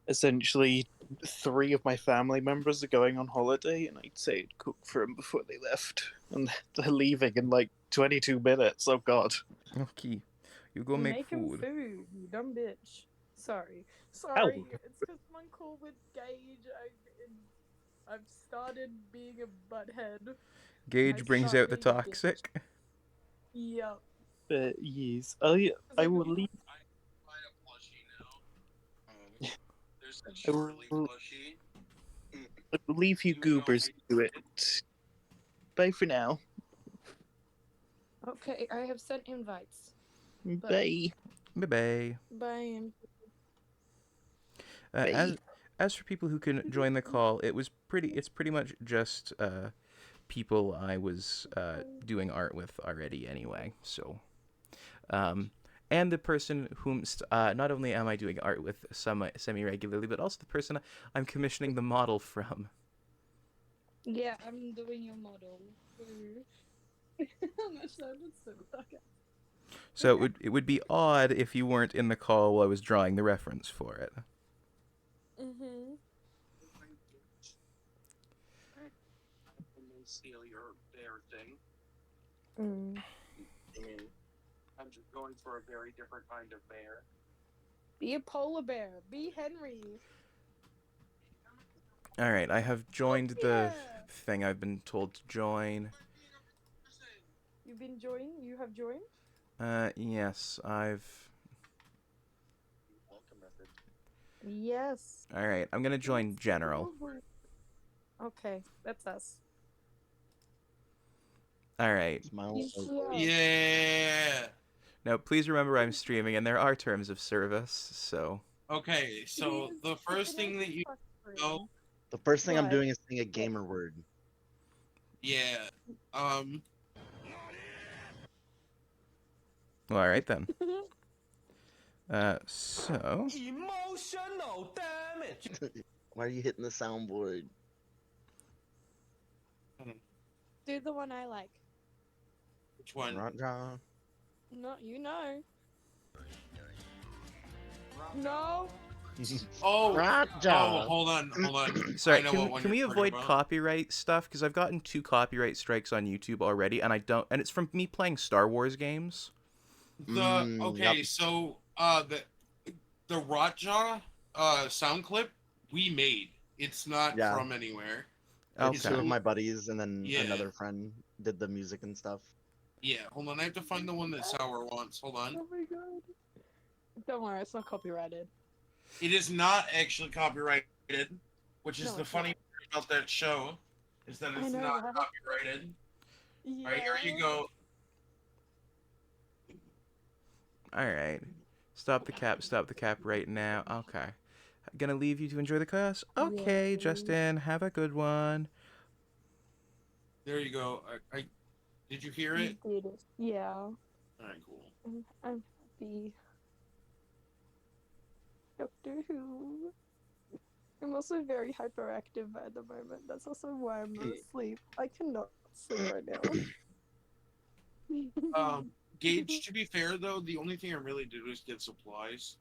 essentially 3 of my family members are going on holiday, and I'd say I'd cook for them before they left, and they're leaving in like 22 minutes. Oh god. Okay. You go make him food. food, you dumb bitch. Sorry. Ow. It's because I'm on call with Gage. I've started being a butthead. Gauge I brings start out the being a bitch. toxic. Yep. But yes, I will leave. I buy a plushie now. There's a I Shirley will, plushie. I will leave you goobers to it. Bye for now. Okay, I have sent invites. Bye. Bye-bye. Bye. As for people who can join the call, it's pretty much just people I was doing art with already anyway. So, and the person whom not only am I doing art with semi-regularly, but also the person I'm commissioning the model from. Yeah, I'm doing your model. That sounded so fucking. So it would be odd if you weren't in the call while I was drawing the reference for it. Mm-hmm. Steal your bear thing. Mm. I mean, I'm just going for a very different kind of bear. Be a polar bear. Be Henry. All right, I have joined the Yeah. thing I've been told to join. You've been joined? You have joined? Yes, I've Yes. All right, I'm gonna join general. Okay, that's us. All right. Yeah. Now, please remember I'm streaming, and there are terms of service. So. Okay, so the first thing that you know, The first thing I'm What? doing is saying a gamer word. yeah. Well, all right then. So. Emotional damage. Why are you hitting the soundboard? Do the one I like. Which one? Raja. No, you know. No. Oh, Raja. oh, hold on. Sorry, I know what one can we you're talking avoid about. copyright stuff? Because I've gotten 2 copyright strikes on YouTube already, and and it's from me playing Star Wars games. Okay, Yep. so the Rotjaw sound clip we made. It's not Yeah. from anywhere. It's Okay. two of my buddies, and then Yeah. another friend did the music and stuff. Yeah, hold on. I have to find the one that Sour wants. Hold on. Oh my god. Don't worry, it's not copyrighted. It is not actually copyrighted, which is No, the it's funny not. part about that show, is that I it's know, not right? copyrighted. Yeah. All right, here you go. All right. Stop the cap right now. Okay. Gonna leave you to enjoy the class? Okay, Yay. Justin, have a good one. There you go. Did you hear it? You did it. Yeah. All right, cool. I'm happy. Doctor Who. I'm also very hyperactive at the moment. That's also why I'm not asleep. I cannot sleep right now. Gage, to be fair though, the only thing I really did was get supplies.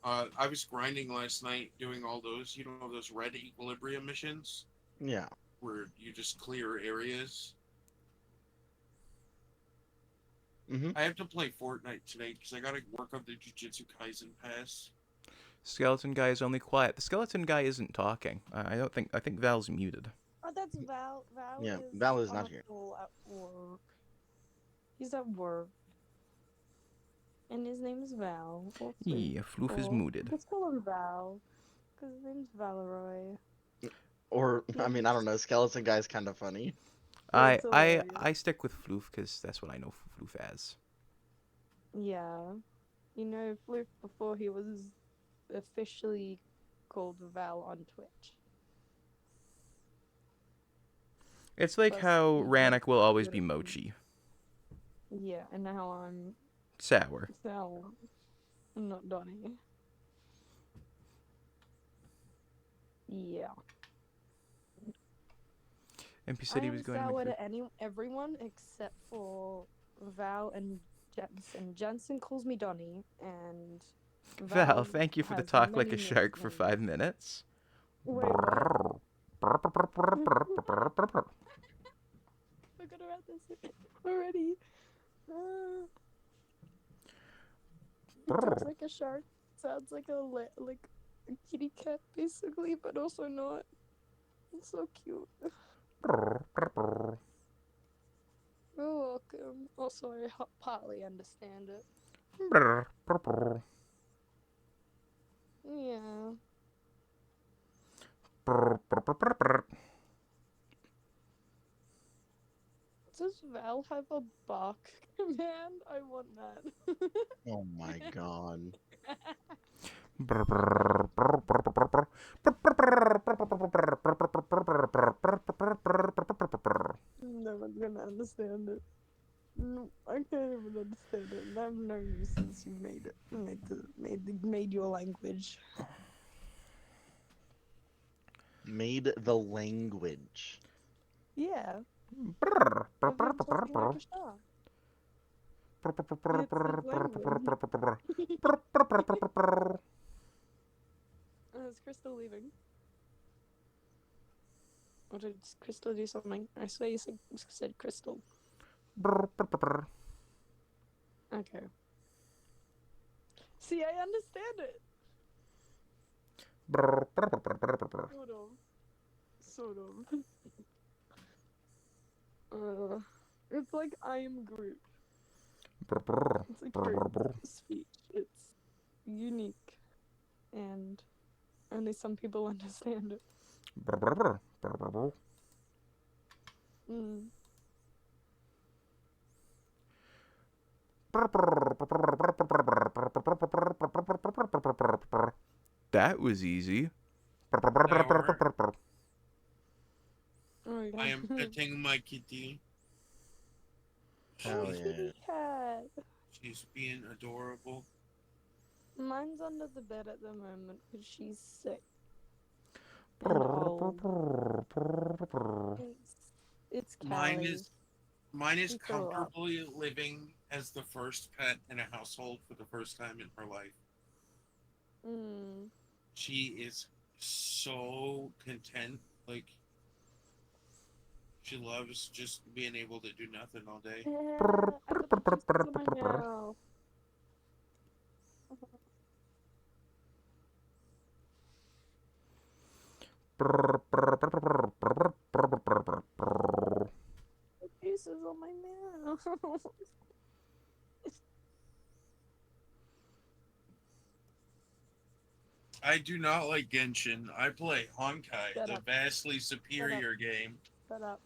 I was grinding last night doing all those, those red equilibrium missions Yeah. where you just clear areas. Mm-hmm. I have to play Fortnite today because I gotta work on the Jujutsu Kaisen pass. Skeleton guy is only quiet. The skeleton guy isn't talking. I think Val's muted. Oh, that's Val. Val Yeah, is Val is on not a here. call at work. He's at work. And his name is Val. Or Yeah, Floof is muted. Let's call him Val. Because his name's Valeroy. Or, I mean, I don't know. Skeleton guy's kind of funny. That's hilarious. I stick with Floof because that's what I know Floof as. Yeah. You know, Floof before he was officially called Val on Twitch. It's like Plus, how he Rannoch will always good be at- Mochi. Yeah, and now I'm Sour. Sal. I'm not Donnie. Yeah. MP said I he am was going sour to to everyone except for Val and Jensen. Jensen calls me Donnie, and Val, thank you for the has talk like a many shark for nicknames. 5 minutes. Wait, what? I gotta write this already. He talks like a shark. Sounds like like a kitty cat, basically, but also not. It's so cute. You're welcome. Also, I partly understand it. Yeah. Does Val have a bark command? I want that. Oh my god. No one's gonna understand it. No, I can't even understand it. And I've known you since you made your language. Made the language. Yeah. Of him talking like a shark. It's his language. Is Crystal leaving? Or did Crystal do something? I swear you said Crystal. Okay. See, I understand it. Sort of. It's like I am Groot. It's like Groot's speech. It's unique. and only some people understand it. Mm. That was easy. Sour. Oh I yeah. am petting my kitty. Hell Oh, yeah. kitty cat. She's being adorable. Mine's under the bed at the moment because she's sick and old. It's Mine Callie. is mine is She threw up. comfortably living as the first pet in a household for the first time in her life. Mm. She is so content. Like she loves just being able to do nothing all day. Yeah, I put the juices in my mouth. The juices on my mouth. I do not like Genshin. I play Honkai, Shut the up. vastly Shut up. superior game. Shut up.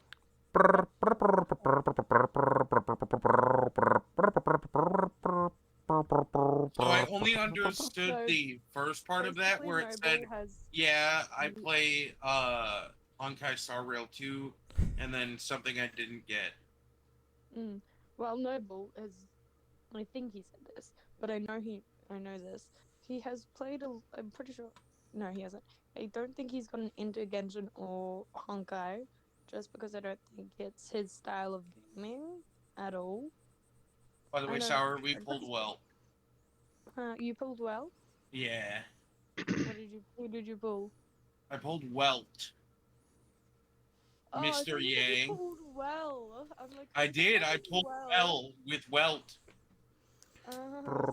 So I only understood So the first part of that basically, where it said, Noble has. yeah, I play Honkai Star Rail 2 and then something I didn't get. Well, Noble has. I think he said this, but I know this. He has played a. I'm pretty sure. No, he hasn't. I don't think he's gotten into Genshin or Honkai, just because I don't think it's his style of gaming at all. By the I way, know. Sour, we pulled well. You pulled well. Yeah. Who did you pull? I pulled Welt. Oh, I Mr. thought you said you Yang. pulled well. I'm like, I who the did. fuck I is pulled well? well with Welt. I was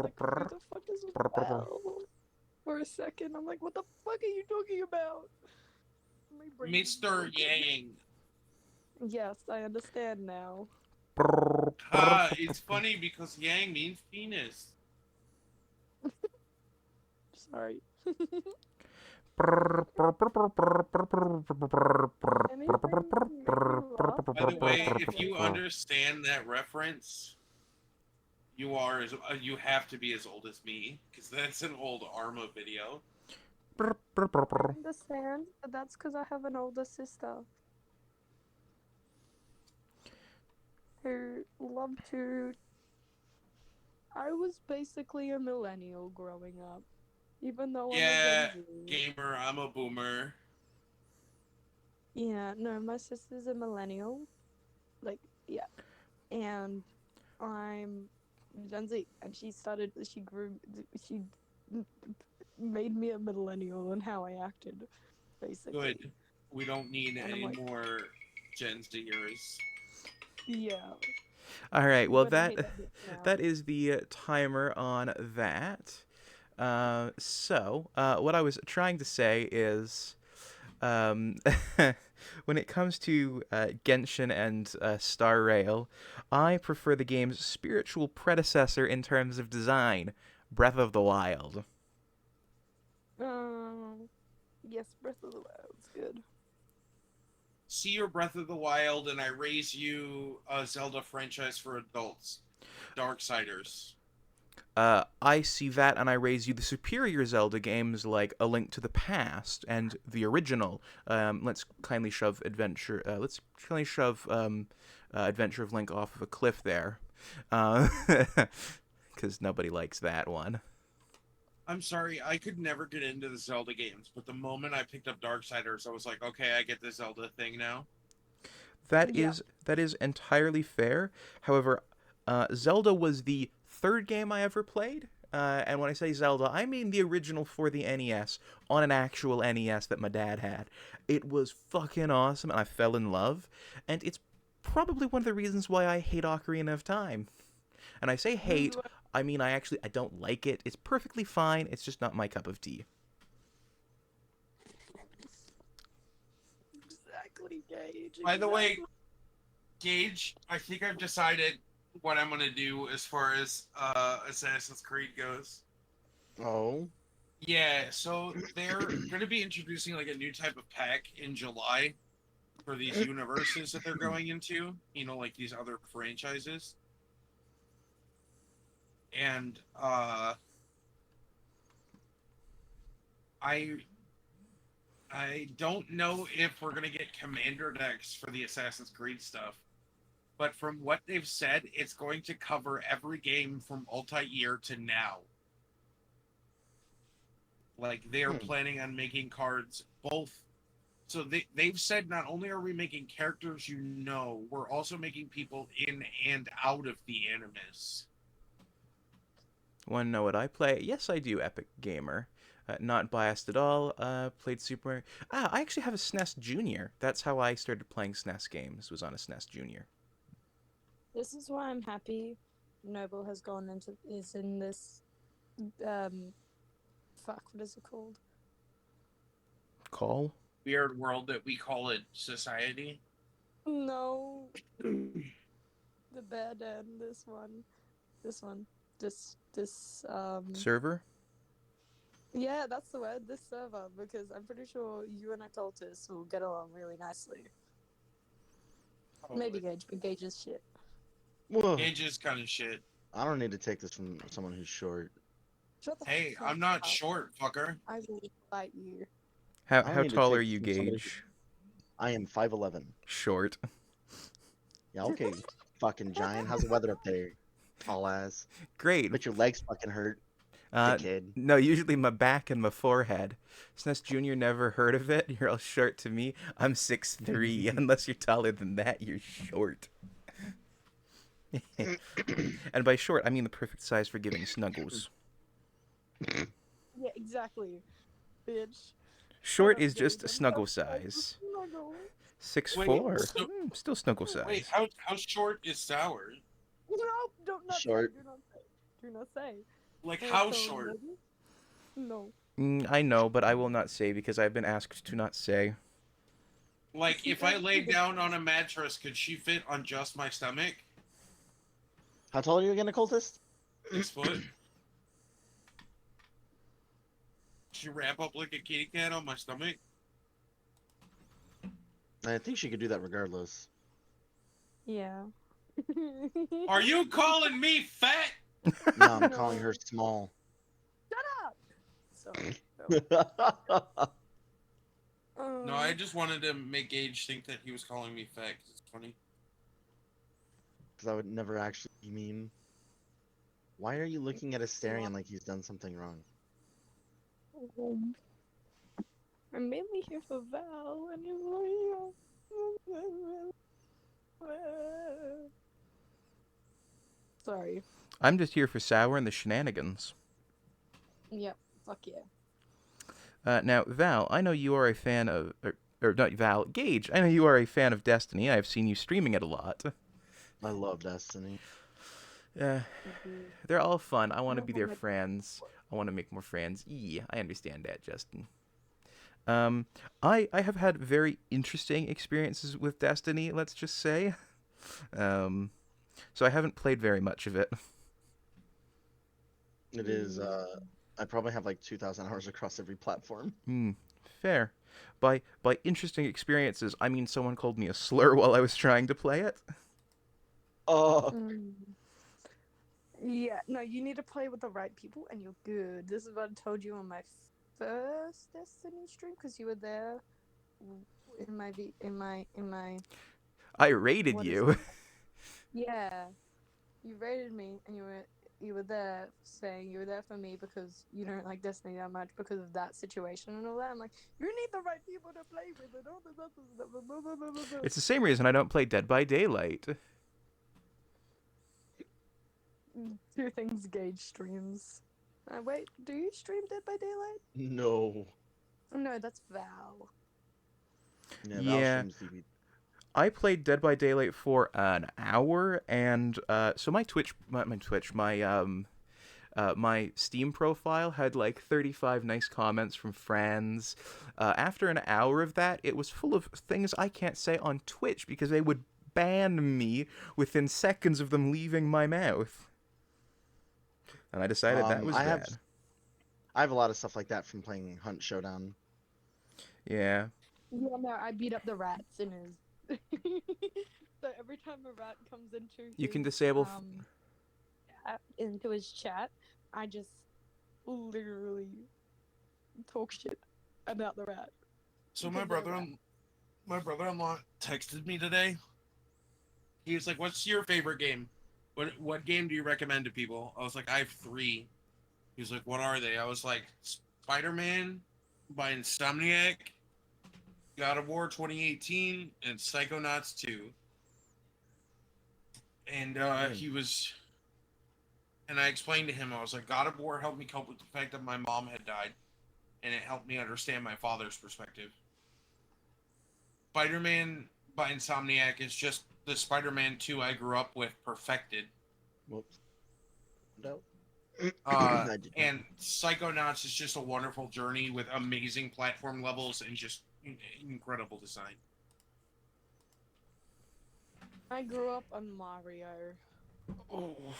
like, who the fuck is well? For a second, I'm like, what the fuck are you talking about? My brain is Mr. broken. Yang. Yes, I understand now. It's funny because Yang means penis. Sorry. By the way, if you understand that reference, you have to be as old as me because that's an old Arma video. I understand, but that's because I have an older sister who loved to. I was basically a millennial growing up, even though I'm a Yeah, Gen Z. gamer. I'm a boomer. Yeah, no, my sister's a millennial. Like, yeah. And I'm Gen Z. And she made me a millennial and how I acted, basically. Good. We don't need And I'm any like, more Gen Zers. yeah. All right. Well, But I hate that bitch now. that is the timer on that. What I was trying to say is, when it comes to Genshin and Star Rail, I prefer the game's spiritual predecessor in terms of design, Breath of the Wild. Yes, Breath of the Wild's good. See your Breath of the Wild, and I raise you a Zelda franchise for adults, Darksiders. I see that, and I raise you the superior Zelda games like A Link to the Past and the original. Let's kindly shove Adventure. Adventure of Link off of a cliff there, because nobody likes that one. I'm sorry, I could never get into the Zelda games, but the moment I picked up Darksiders, I was like, okay, I get the Zelda thing now. That is entirely fair. However, Zelda was the third game I ever played. And when I say Zelda, I mean the original for the NES on an actual NES that my dad had. It was fucking awesome, and I fell in love. And it's probably one of the reasons why I hate Ocarina of Time. And I say hate, I mean I don't like it. It's perfectly fine. It's just not my cup of tea. Exactly, Gage. By the way, Gage, I think I've decided what I'm gonna do as far as Assassin's Creed goes. Oh. Yeah, so they're going to be introducing like a new type of pack in July for these universes that they're going into, like these other franchises. And I I don't know if we're going to get Commander decks for the Assassin's Creed stuff, but from what they've said, it's going to cover every game from Altair to now. Like they are planning on making cards both. So they've said not only are we making characters we're also making people in and out of the Animus. Want to know what I play? Yes, I do, Epic Gamer. Not biased at all. Played Super Mario. I actually have a SNES Junior. That's how I started playing SNES games, was on a SNES Junior. This is why I'm happy Noble has gone into is in this fuck, what is it called? Call? Weird world that we call it society. No. The bad end, this one. Server? Yeah, that's the word, this server, because I'm pretty sure you and Occultus will get along really nicely. Maybe Gage, but Gage is shit. Whoa. Gage is kind of shit. I don't need to take this from someone who's short. Shut the Hey, fuck I'm not up. short, fucker. I will fight you. How need to tall take are this you, from somebody Gage? I am 5'11". Short. Yeah, okay, fucking giant. How's the weather up there? Tall ass. Great. Bet your legs fucking hurt, dickhead. No, usually my back and my forehead. SNES Junior, never heard of it. You're all short to me. I'm 6'3". Unless you're taller than that, you're short. And by short, I mean the perfect size for giving snuggles. Yeah, exactly. Bitch. Short Shut up, is just Gage. a I'm snuggle so proud of size. snuggle. 6'4". so- Still snuggle size. Wait, how short is Sour? No, don't not Short. say. Do not say. Like, I how told short? Noble. No. I know, but I will not say because I've been asked to not say. Like, if I laid down on a mattress, could she fit on just my stomach? How tall are you again, occultist? 6 foot? She wrap up like a kitty cat on my stomach? I think she could do that regardless. Yeah. Are you calling me fat? No, I'm calling her small. Shut up! Sorry. No, I just wanted to make Gage think that he was calling me fat because it's funny. Because I would never actually mean. Why are you looking at Asterion like he's done something wrong? I'm mainly here for Val, and sorry. I'm just here for Sour and the shenanigans. Yep. Fuck yeah. Now, Val, I know you are a fan of... Or not Val, Gage, I know you are a fan of Destiny. I've seen you streaming it a lot. I love Destiny. They're all fun. I want to be their friends. I want to make more friends. Yeah, I understand that, Justin. I have had very interesting experiences with Destiny, let's just say. So I haven't played very much of it. It is, I probably have like 2,000 hours across every platform. Fair. By interesting experiences, I mean someone called me a slur while I was trying to play it. Oh. Yeah, no, you need to play with the right people and you're good. This is what I told you on my first Destiny stream because you were there in my I raided what is you. it? Yeah. You raided me and you were there saying you were there for me because you don't like Destiny that much because of that situation and all that. I'm like, you need the right people to play with and all this. It's the same reason I don't play Dead by Daylight. Two things Gage streams. Wait, do you stream Dead by Daylight? No. No, that's Val. Yeah. I played Dead by Daylight for an hour, and so my my Steam profile had like 35 nice comments from friends. After an hour of that, it was full of things I can't say on Twitch because they would ban me within seconds of them leaving my mouth. And I decided that was bad. I have a lot of stuff like that from playing Hunt Showdown. Yeah. Yeah, no, I beat up the rats in his. So every time a rat comes into You can his, disable. into his chat, I just literally talk shit about the rat. So Because they're a rat. my brother-in-law texted me today. He was like, "What's your favorite game? What game do you recommend to people?" I was like, "I have 3." He was like, "What are they?" I was like, "Spider-Man by Insomniac, God of War 2018, and Psychonauts 2." And he was, and I explained to him, I was like, God of War helped me cope with the fact that my mom had died, and it helped me understand my father's perspective. Spider-Man by Insomniac is just the Spider-Man 2 I grew up with perfected. Whoops. No. Uh, I did not. and Psychonauts is just a wonderful journey with amazing platform levels and just incredible design. I grew up on Mario. Oh.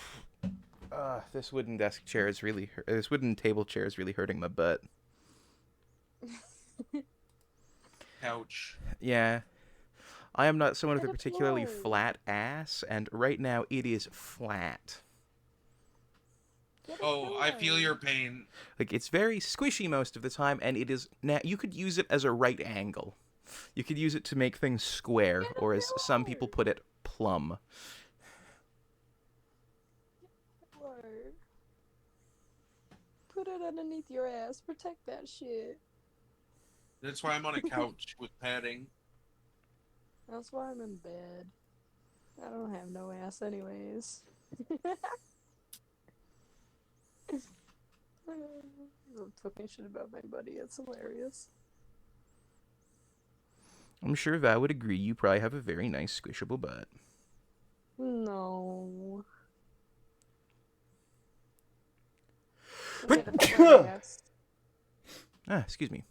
This wooden desk chair is really. This wooden table chair is really hurting my butt. Couch. Yeah. I am not someone with a Get a particularly pillow. flat ass, and right now it is flat. Get a Oh, I feel pillow. your pain. Like, it's very squishy most of the time, and it is now. You could use it as a right angle. You could use it to make things square, Get a or as some people pillow. put it, plumb. Pillow. Put it underneath your ass. Protect that shit. That's why I'm on a couch with padding. That's why I'm in bed. I don't have no ass anyways. I'm talking shit about my buddy. It's hilarious. I'm sure Val would agree. You probably have a very nice squishable butt. No. Get a fat ass. Excuse me.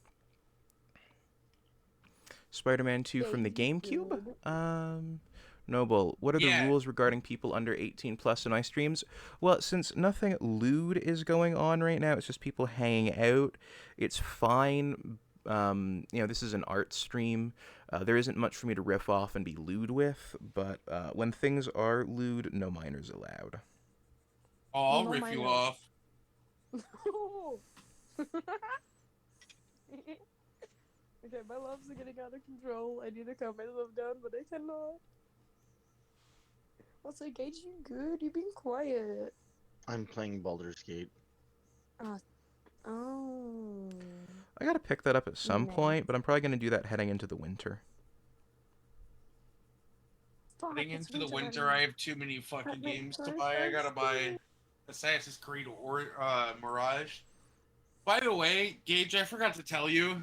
Spider-Man 2 from the GameCube? Noble, what are the rules regarding people under 18 plus in my streams? Well, since nothing lewd is going on right now, it's just people hanging out, it's fine. This is an art stream. There isn't much for me to riff off and be lewd with, but when things are lewd, no minors allowed. Oh, I'll riff you off. Okay, my loves are getting out of control. I need to calm myself down, but I cannot. Also, Gage, you good? You've been quiet. I'm playing Baldur's Gate. Oh. I gotta pick that up at some Nice. point, but I'm probably gonna do that heading into the winter. Fuck, Heading it's into the winter, already. I have too many fucking That makes games no to buy. I gotta sense. buy Assassin's Creed or Mirage. By the way, Gage, I forgot to tell you,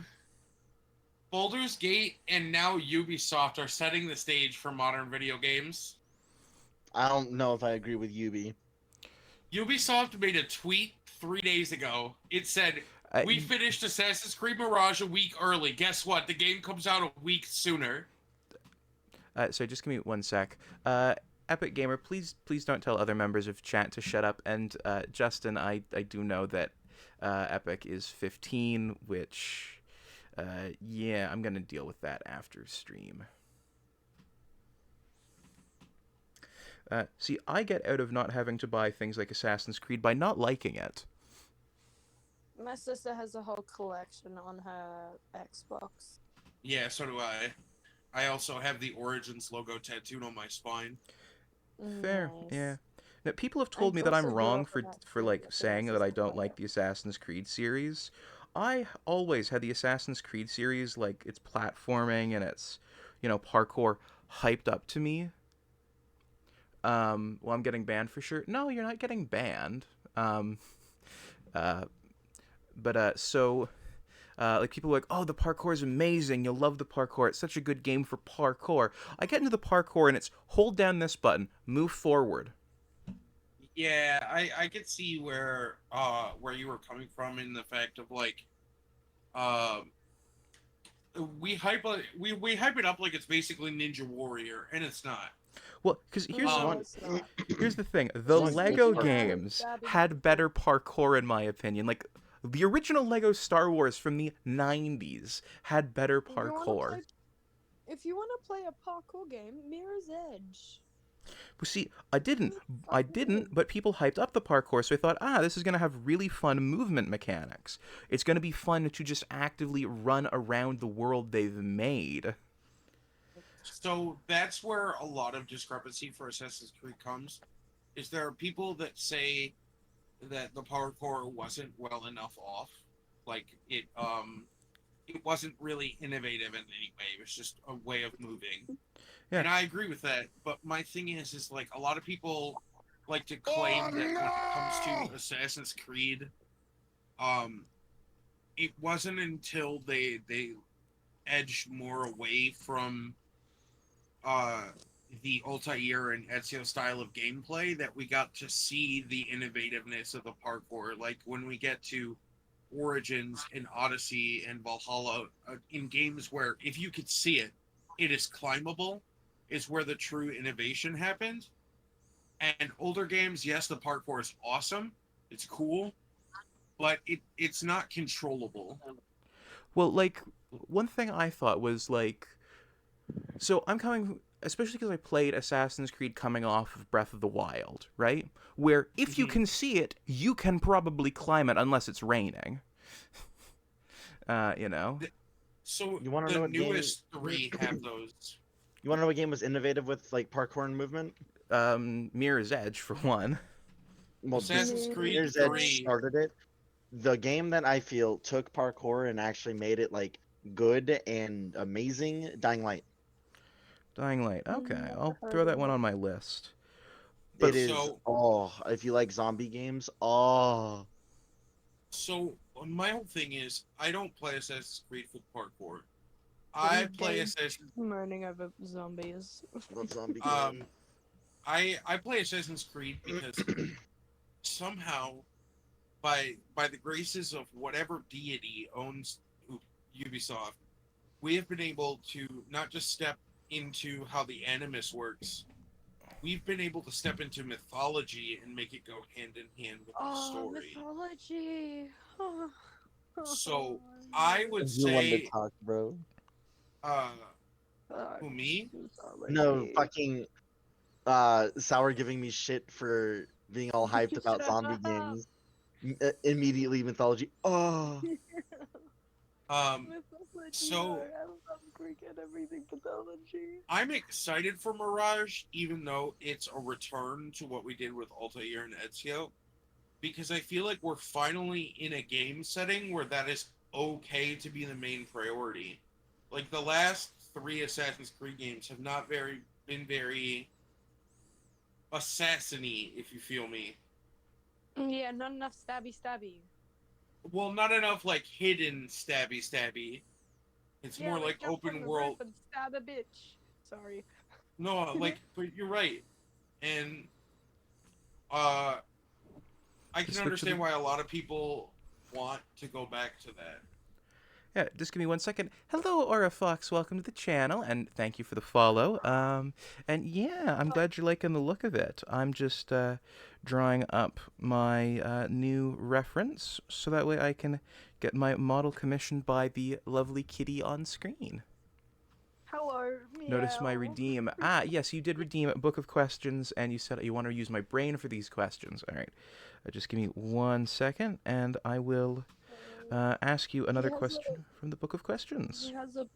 Baldur's Gate and now Ubisoft are setting the stage for modern video games. I don't know if I agree with Yubi. Ubisoft made a tweet 3 days ago. It said, "We finished Assassin's Creed Mirage a week early. Guess what? The game comes out a week sooner." So just give me 1 sec. Epic Gamer, please don't tell other members of chat to shut up. And Justin, I do know that Epic is 15, which, yeah, I'm gonna deal with that after stream. See, I get out of not having to buy things like Assassin's Creed by not liking it. My sister has a whole collection on her Xbox. Yeah, so do I. I also have the Origins logo tattooed on my spine. Fair, Nice. yeah. Now, people have told me that I'm also grew wrong up on that for too, like but saying this that I isn't don't quite like it. the Assassin's Creed series. I always had the Assassin's Creed series, like its platforming and its, parkour hyped up to me. Well, I'm getting banned for sure. No, you're not getting banned. Like people are like, oh, the parkour is amazing. You'll love the parkour. It's such a good game for parkour. I get into the parkour and it's hold down this button, move forward. Yeah, I could see where you were coming from in the fact of like, we hype it up like it's basically Ninja Warrior, and it's not. Well, because here's the thing: the Just Lego parkour. games had better parkour in my opinion. Like the original Lego Star Wars from the 90s had better If you wanna parkour. play, if you want to play a parkour game, Mirror's Edge. Well, see, I didn't. It's I fucking didn't, good. but people hyped up the parkour, so I thought, this is going to have really fun movement mechanics. It's going to be fun to just actively run around the world they've made. So that's where a lot of discrepancy for Assassin's Creed comes. Is there are people that say that the parkour wasn't well enough off, like it wasn't really innovative in any way. It was just a way of moving. Yeah. And I agree with that. But my thing is like a lot of people like to claim that when it comes to Assassin's Creed, it wasn't until they edged more away from uh the Altair and Ezio style of gameplay that we got to see the innovativeness of the parkour. Like when we get to Origins and Odyssey and Valhalla, in games where if you could see it, it is climbable, is where the true innovation happened. And older games, yes, the parkour is awesome, it's cool, but it's not controllable. Well, like, one thing I thought was, like, so I'm coming, especially because I played Assassin's Creed coming off of Breath of the Wild, right? Where if you Mhm. can see it, you can probably climb it unless it's raining. You know? So You want to the know what game? newest three have those. You want to know what game was innovative with like parkour and movement? Mirror's Edge, for one. Well, Assassin's Creed Mirror's Edge 3. started it. The game that I feel took parkour and actually made it like good and amazing, Dying Light. Dying Light. Okay, Never I'll heard throw that of one it. on my list. It But is if you like zombie games, So my whole thing is I don't play Assassin's Creed for parkour. I play Gabe Assassin's moaning over zombies. love zombie um games. I play Assassin's Creed because somehow by the graces of whatever deity owns Ubisoft, we have been able to not just step into how the animus works. We've been able to step into mythology and make it go hand in hand with the Oh, story. mythology. So I would You wanted to say, talk, bro? uh, Fuck, who me? No, mythology. fucking Sour giving me shit for being all hyped about Shut zombie up. games. Immediately mythology. Oh, Mythology, So no, I love Greek and everything mythology. I'm excited for Mirage, even though it's a return to what we did with Altair and Ezio, because I feel like we're finally in a game setting where that is okay to be the main priority. Like the last three Assassin's Creed games have not been very assassiny, if you feel me. Yeah, not enough stabby. Well, not enough like hidden stabby. It's Yeah, more like jump on open the world. roof and stab a bitch. Sorry. No, like, but you're right, and uh, I can Just switch to the- understand why a lot of people want to go back to that. Yeah, just give me 1 second. Hello, Aura Fox. Welcome to the channel, and thank you for the follow. And yeah, I'm glad you're liking the look of it. I'm just drawing up my new reference, so that way I can get my model commissioned by the lovely kitty on screen. Hello, Notice my meow. redeem. Yes, you did redeem a book of questions, and you said you want to use my brain for these questions. All right, just give me 1 second, and I will ask you another question from the book of questions. He has a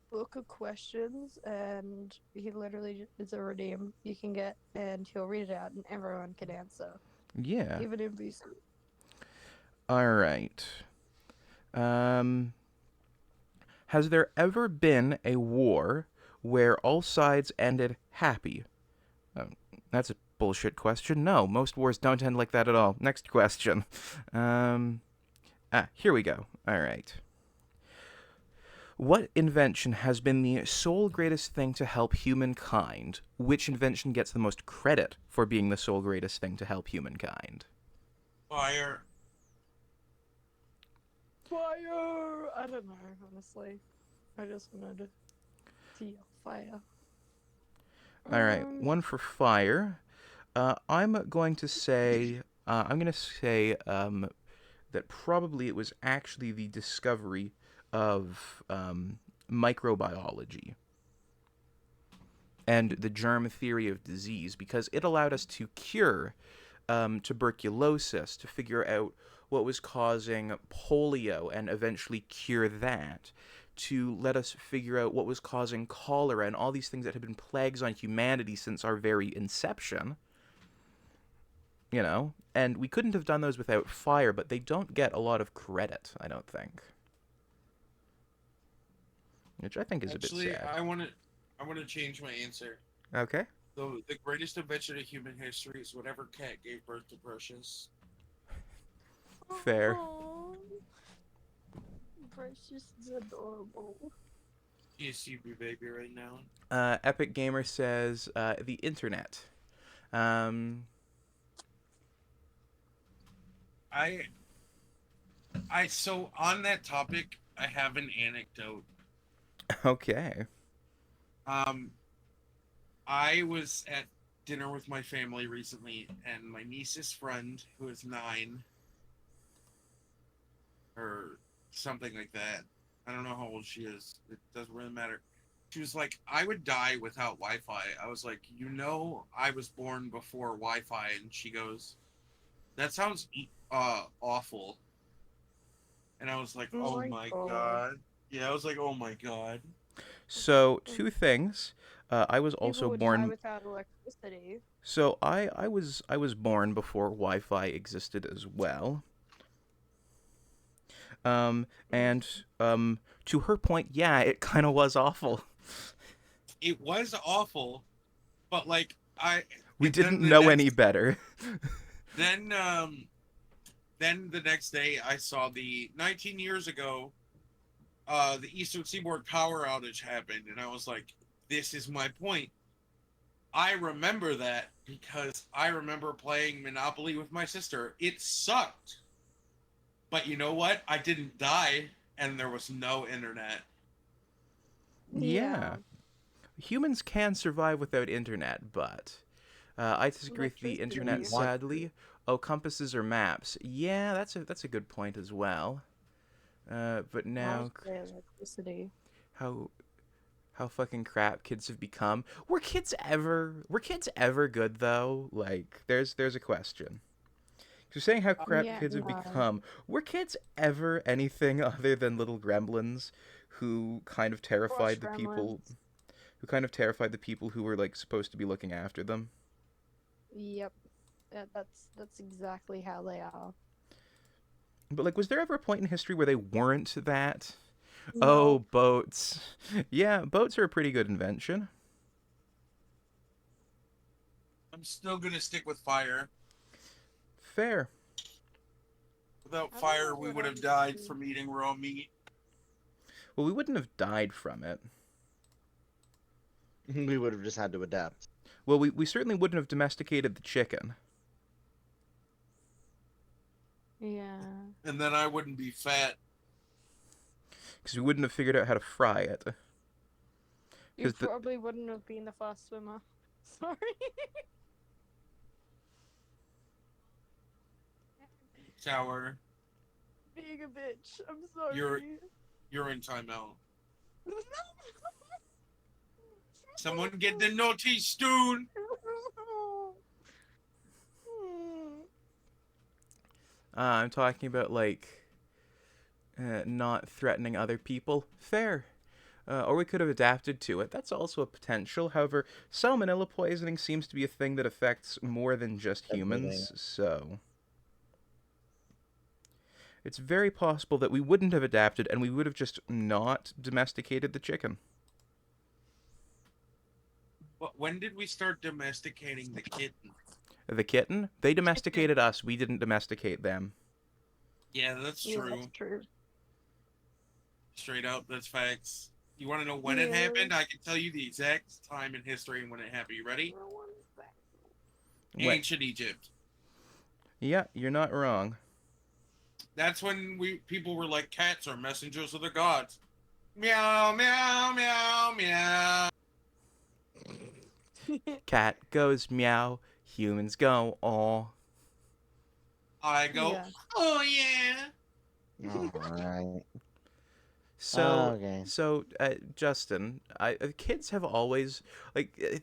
book of questions, and he literally it's a redeem you can get, and he'll read it out, and everyone can answer, Yeah. even NPC. All right. Has there ever been a war where all sides ended happy? That's a bullshit question. No, most wars don't end like that at all. Next question. Here we go. All right. What invention has been the sole greatest thing to help humankind? Which invention gets the most credit for being the sole greatest thing to help humankind? Fire. Fire! I don't know, honestly. I just wanted to yell fire. All right, one for fire. I'm going to say that probably it was actually the discovery of microbiology and the germ theory of disease, because it allowed us to cure tuberculosis, to figure out what was causing polio and eventually cure that, to let us figure out what was causing cholera and all these things that had been plagues on humanity since our very inception. You know, and we couldn't have done those without fire, but they don't get a lot of credit, I don't think. Which I think is Actually, a bit sad. I want to change my answer. Okay. The greatest invention of human history is whatever cat gave birth to Precious. Fair. Aw. Precious is adorable. She is CB baby right now. Epic Gamer says the internet. So on that topic, I have an anecdote. Okay. I was at dinner with my family recently, and my niece's friend, who is 9, or something like that. I don't know how old she is. It doesn't really matter. She was like, I would die without Wi-Fi. I was like, I was born before Wi-Fi. And she goes, that sounds awful. And I was like, oh my God. Yeah, I was like, oh my God. So, two things. I was People also would born. die without electricity. So I was born before Wi-Fi existed as well. And to her point, yeah, it kind of was awful. It was awful, but like we didn't know any better. Then the next day I saw the 19 years ago, the Eastern Seaboard power outage happened, and I was like, this is my point. I remember that because I remember playing Monopoly with my sister. It sucked. But you know what? I didn't die, and there was no internet. Yeah. Humans can survive without internet, but I disagree with the internet, sadly. Oh, compasses or maps. Yeah, that's a good point as well. But now, electricity. How fucking crap kids have become. Were kids ever good though? Like, there's a question. You're saying how crap kids have become. Were kids ever anything other than little gremlins who kind of terrified the people who were like supposed to be looking after them? Yep. That's exactly how they are. But like, was there ever a point in history where they weren't that? No. Oh, boats. Yeah, boats are a pretty good invention. I'm still gonna stick with fire. Fair. Without fire, we would have died from eating raw meat. Well, we wouldn't have died from it. We would have just had to adapt. Well, we certainly wouldn't have domesticated the chicken. Yeah. And then I wouldn't be fat. Because we wouldn't have figured out how to fry it. You probably wouldn't have been the fast swimmer. Sorry. Sour. Being a bitch. I'm sorry. You're in timeout. Someone get the naughty spoon. I'm talking about, like, not threatening other people. Fair. Or we could have adapted to it. That's also a potential. However, salmonella poisoning seems to be a thing that affects more than just humans, so it's very possible that we wouldn't have adapted and we would have just not domesticated the chicken. When did we start domesticating the kitten? The kitten? They domesticated us. We didn't domesticate them. Yeah, that's true. That's true. Straight up, that's facts. You want to know when it happened? I can tell you the exact time in history and when it happened. You ready? Ancient Egypt. Yeah, you're not wrong. That's when people were like, cats are messengers of the gods. Meow, meow, meow, meow. Cat goes meow, humans go aw. I go, Yeah. oh yeah. Alright. So, Okay. Justin, kids have always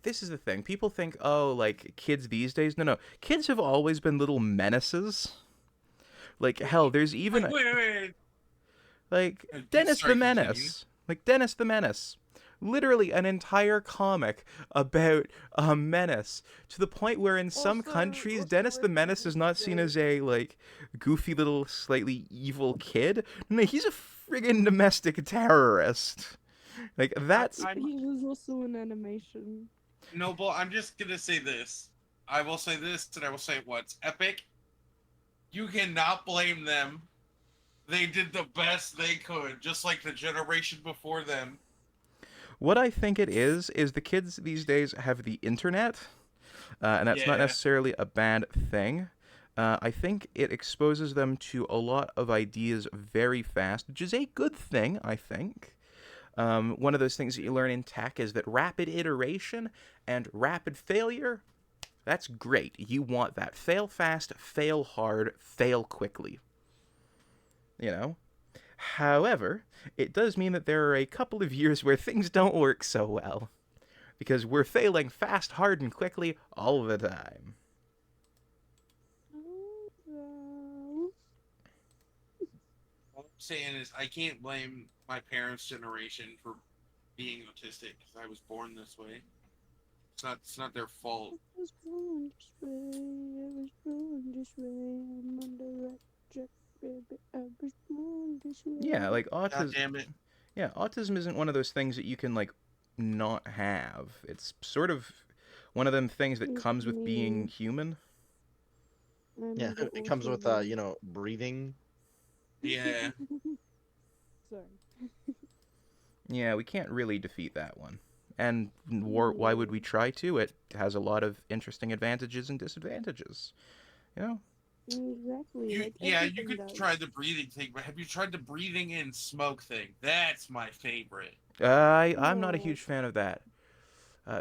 this is the thing. People think, oh, like kids these days. No, no, kids have always been little menaces. Like hell, there's even Wait. like Dennis the Sorry, continue. Menace. Like Dennis the Menace. Literally an entire comic about a menace to the point where in some countries Dennis the Menace is not seen as a like goofy little slightly evil kid. No, he's a friggin' domestic terrorist. Like that's He was also an animation. Noble, I'm just gonna say this. I will say this, and I will say it once. Epic, you cannot blame them. They did the best they could, just like the generation before them. what I think it is the kids these days have the internet, and that's not Yeah. necessarily a bad thing. I think it exposes them to a lot of ideas very fast, which is a good thing, I think. One of those things that you learn in tech is that rapid iteration and rapid failure, that's great. You want that. Fail fast, fail hard, fail quickly. You know? However, it does mean that there are a couple of years where things don't work so well. Because we're failing fast, hard, and quickly all the time. All I'm saying is, I can't blame my parents' generation for being autistic because I was born this way. It's not their fault. I was born this way. I was born this way. I'm on the right track, baby. I was born this way. Yeah, like God damn it. Yeah, autism isn't one of those things that you can like not have. It's sort of one of them things that It's comes with me. being human. I'm Yeah, the it comes with autism. breathing. Yeah. Sorry. Yeah, we can't really defeat that one. And why would we try to? It has a lot of interesting advantages and disadvantages. You know? Exactly. You, like yeah, you everything could does. try the breathing thing, but have you tried the breathing in smoke thing? That's my favorite. I'm not a No. huge fan of that.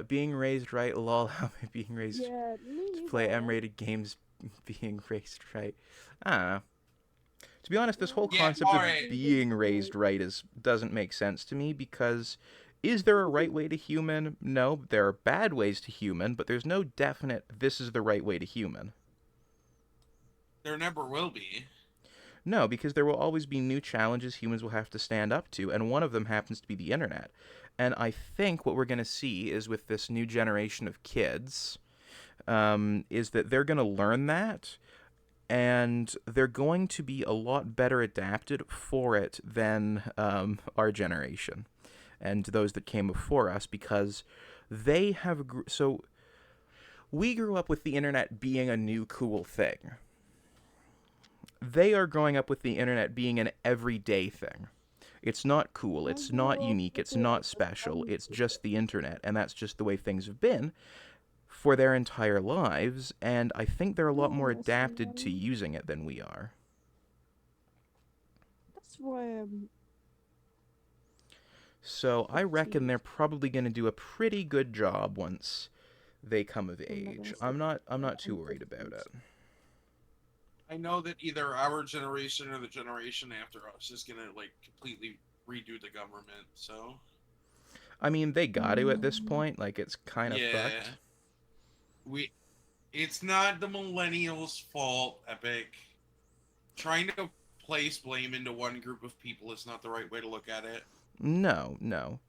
Being raised right, lol, how am I being raised Yeah, me to play neither. M-rated games being raised right? I don't know. To be honest, this whole Yeah, concept of alright. being raised right doesn't make sense to me because is there a right way to human? No, there are bad ways to human, but there's no definite this is the right way to human. There never will be. No, because there will always be new challenges humans will have to stand up to, and one of them happens to be the internet. And I think what we're going to see is with this new generation of kids, is that they're going to learn that, and they're going to be a lot better adapted for it than our generation and those that came before us, because they have so we grew up with the internet being a new cool thing. They are growing up with the internet being an everyday thing. It's not cool, it's not unique, it's not special, it's just the internet, and that's just the way things have been for their entire lives, and I think they're a lot more adapted to using it than we are. That's why I'm. So I reckon they're probably going to do a pretty good job once they come of age. I'm not too worried about it. I know that either our generation or the generation after us is gonna like completely redo the government, so I mean, they got to at this point. Like, it's kind of yeah. fucked. It's not the millennials' fault, Epic. Trying to place blame into one group of people is not the right way to look at it. No, no.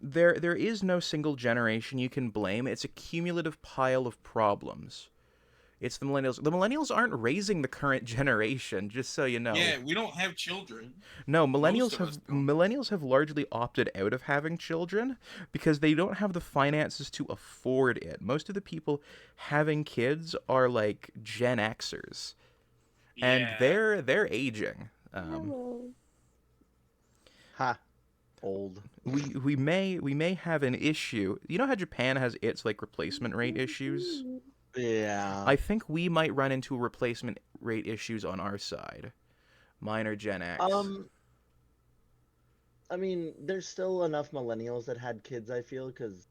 There is no single generation you can blame. It's a cumulative pile of problems. It's the millennials. The millennials aren't raising the current generation, just so you know. Yeah, we don't have children. No, Most of us don't. millennials have largely opted out of having children because they don't have the finances to afford it. Most of the people having kids are like Gen Xers, and Yeah. they're aging. Ha. Old. We may have an issue. You know how Japan has its like replacement rate issues? Yeah. I think we might run into replacement rate issues on our side. Mine are Gen X. I mean, there's still enough millennials that had kids, I feel, because...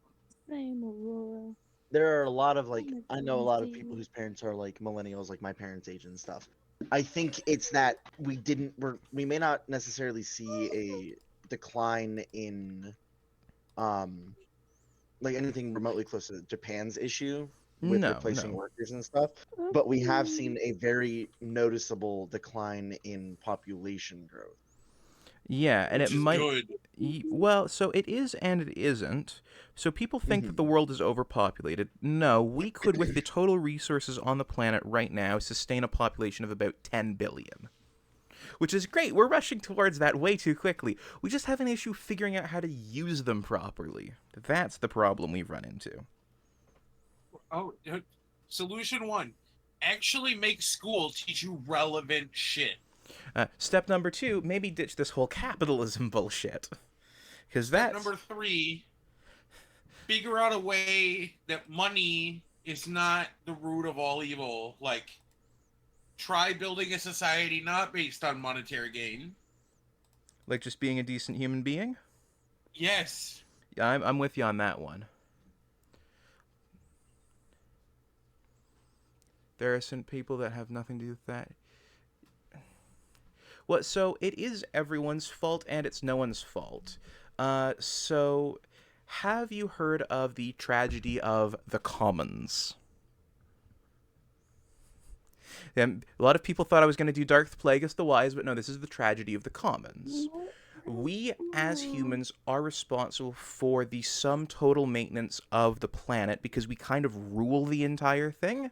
Same, Aurora. there are a lot of like my I know a lot of people goodness, whose parents are like millennials, like my parents' age and stuff. I think it's that we may not necessarily see a decline in um like anything remotely close to Japan's issue with No, replacing no. workers and stuff, but we have seen a very noticeable decline in population growth. Yeah, and it Which is might. good. Well, so it is and it isn't. So people think that the Mhm. world is overpopulated. No, we could, with the total resources on the planet right now, sustain a population of about 10 billion. Which is great. We're rushing towards that way too quickly. We just have an issue figuring out how to use them properly. That's the problem we've run into. Oh, solution one: actually make school teach you relevant shit. Step number 2, maybe ditch this whole capitalism bullshit. Because Step that's. number 3: figure out a way that money is not the root of all evil. Like, try building a society not based on monetary gain. Like just being a decent human being? Yes. Yeah, I'm with you on that one. There are some people that have nothing to do with that. Well, so it is everyone's fault and it's no one's fault. So have you heard of the tragedy of the commons? A lot of people thought I was going to do Dark Plagueis the Wise, but no, this is the tragedy of the commons. We, as humans, are responsible for the sum total maintenance of the planet because we kind of rule the entire thing.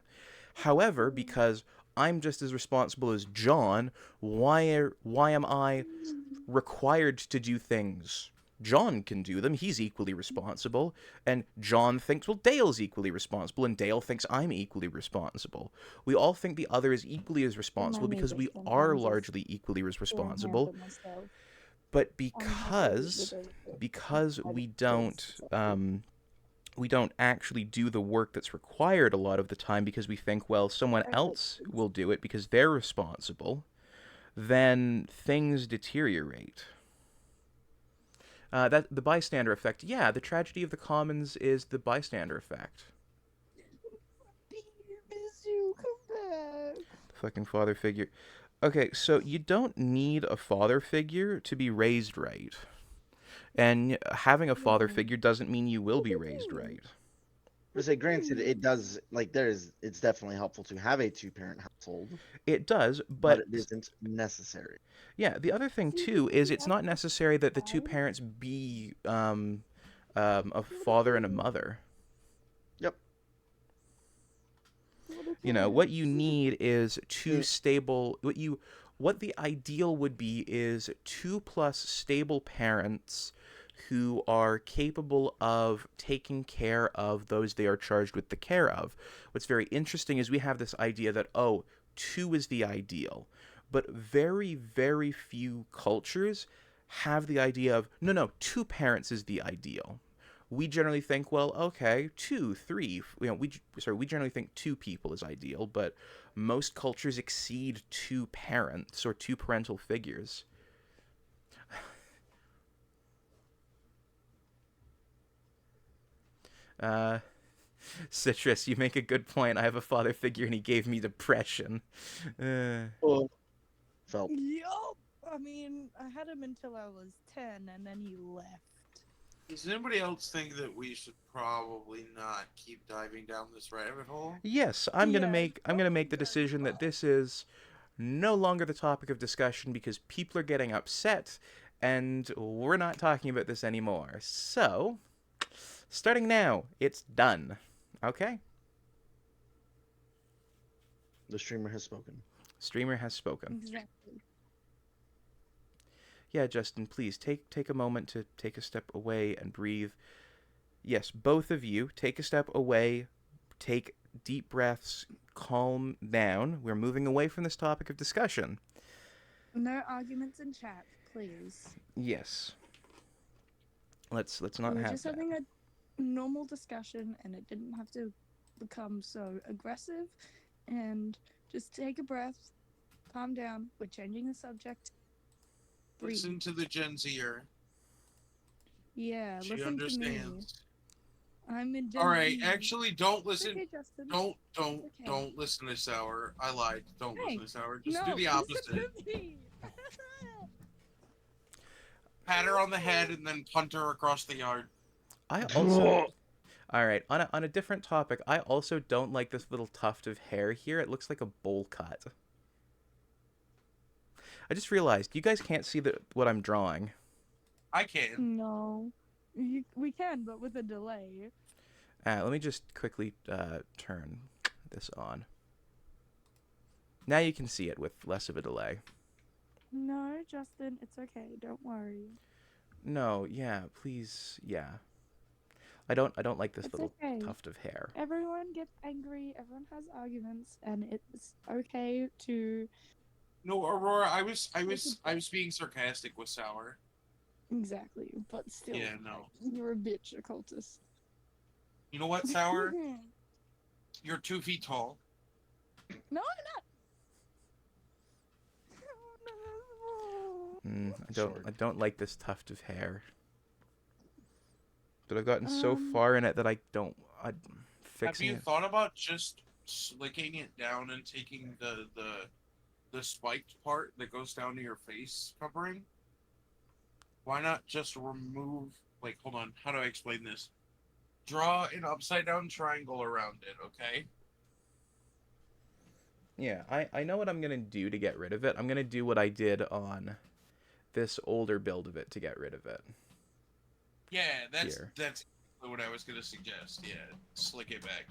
However, because I'm just as responsible as John, why am I required to do things? John can do them. He's equally responsible. And John thinks, well, Dale's equally responsible, and Dale thinks I'm equally responsible. We all think the other is equally as responsible because we are largely equally as responsible. But because we don't actually do the work that's required a lot of the time because we think, well, someone else will do it because they're responsible, then things deteriorate. That the bystander effect. Yeah, the tragedy of the commons is the bystander effect. miss you. Come back. Fucking father figure. Okay, so you don't need a father figure to be raised right. And having a father figure doesn't mean you will be raised right. But say, granted, it does like it's definitely helpful to have a two-parent household, It does, but but it isn't necessary. yeah, the other thing too is it's not necessary that the two parents be a father and a mother. Yep. You know, what you need is what the ideal would be is 2+ stable parents who are capable of taking care of those they are charged with the care of. What's very interesting is we have this idea that, oh, 2 is the ideal. But very, very few cultures have the idea of, no, 2 parents is the ideal. We generally think, well, okay, 2, 3, we generally think 2 people is ideal, but most cultures exceed 2 parents or 2 parental figures. Uh, Citrus, you make a good point. I have a father figure and he gave me depression. Well, felt. Yup. I mean, I had him until I was 10, and then he left. Does anybody else think that we should probably not keep diving down this rabbit hole? Yes, I'm gonna make the decision that this is no longer the topic of discussion because people are getting upset and we're not talking about this anymore. So, starting now, it's done. Okay? The streamer has spoken. Streamer has spoken. Exactly. Yeah, Justin, please take a moment to take a step away and breathe. Yes, both of you, take a step away, take deep breaths, calm down. We're moving away from this topic of discussion. No arguments in chat, please. Yes. Let's not We were have just that. having a normal discussion, and it didn't have to become so aggressive. And just take a breath, calm down. We're changing the subject. Breathe. Listen to the Gen Zer. Yeah, She listen to me. understands. I'm a Gen All right, Z. actually, don't It's listen. okay, Justin. Don't okay. don't listen to Sour. I lied. Don't Hey, listen to Sour. Just no, do the listen opposite. to me. Pat her on the head and then punt her across the yard. I also. All right, on a different topic, I also don't like this little tuft of hair here. It looks like a bowl cut. I just realized you guys can't see what I'm drawing. I can. No, we can, but with a delay. Let me just quickly turn this on. Now you can see it with less of a delay. No, Justin, it's okay. Don't worry. No, yeah, please, yeah. I don't like this It's little okay. tuft of hair. Everyone gets angry. Everyone has arguments, and it's okay to No, Aurora, I was being sarcastic with Sour. exactly. But still, Yeah, no. you're a bitch, occultist. You know what, Sour? You're 2 feet tall. No, I'm not. I don't like this tuft of hair. But I've gotten so Um, far in it that I'm Have fixing you it. thought about just slicking it down and taking the spiked part that goes down to your face covering? Why not just remove, like, hold on, how do I explain this? Draw an upside down triangle around it, okay? Yeah, I know what I'm gonna do to get rid of it. I'm gonna do what I did on this older build of it to get rid of it. Yeah, that's Here. that's what I was gonna suggest. Yeah, slick it back.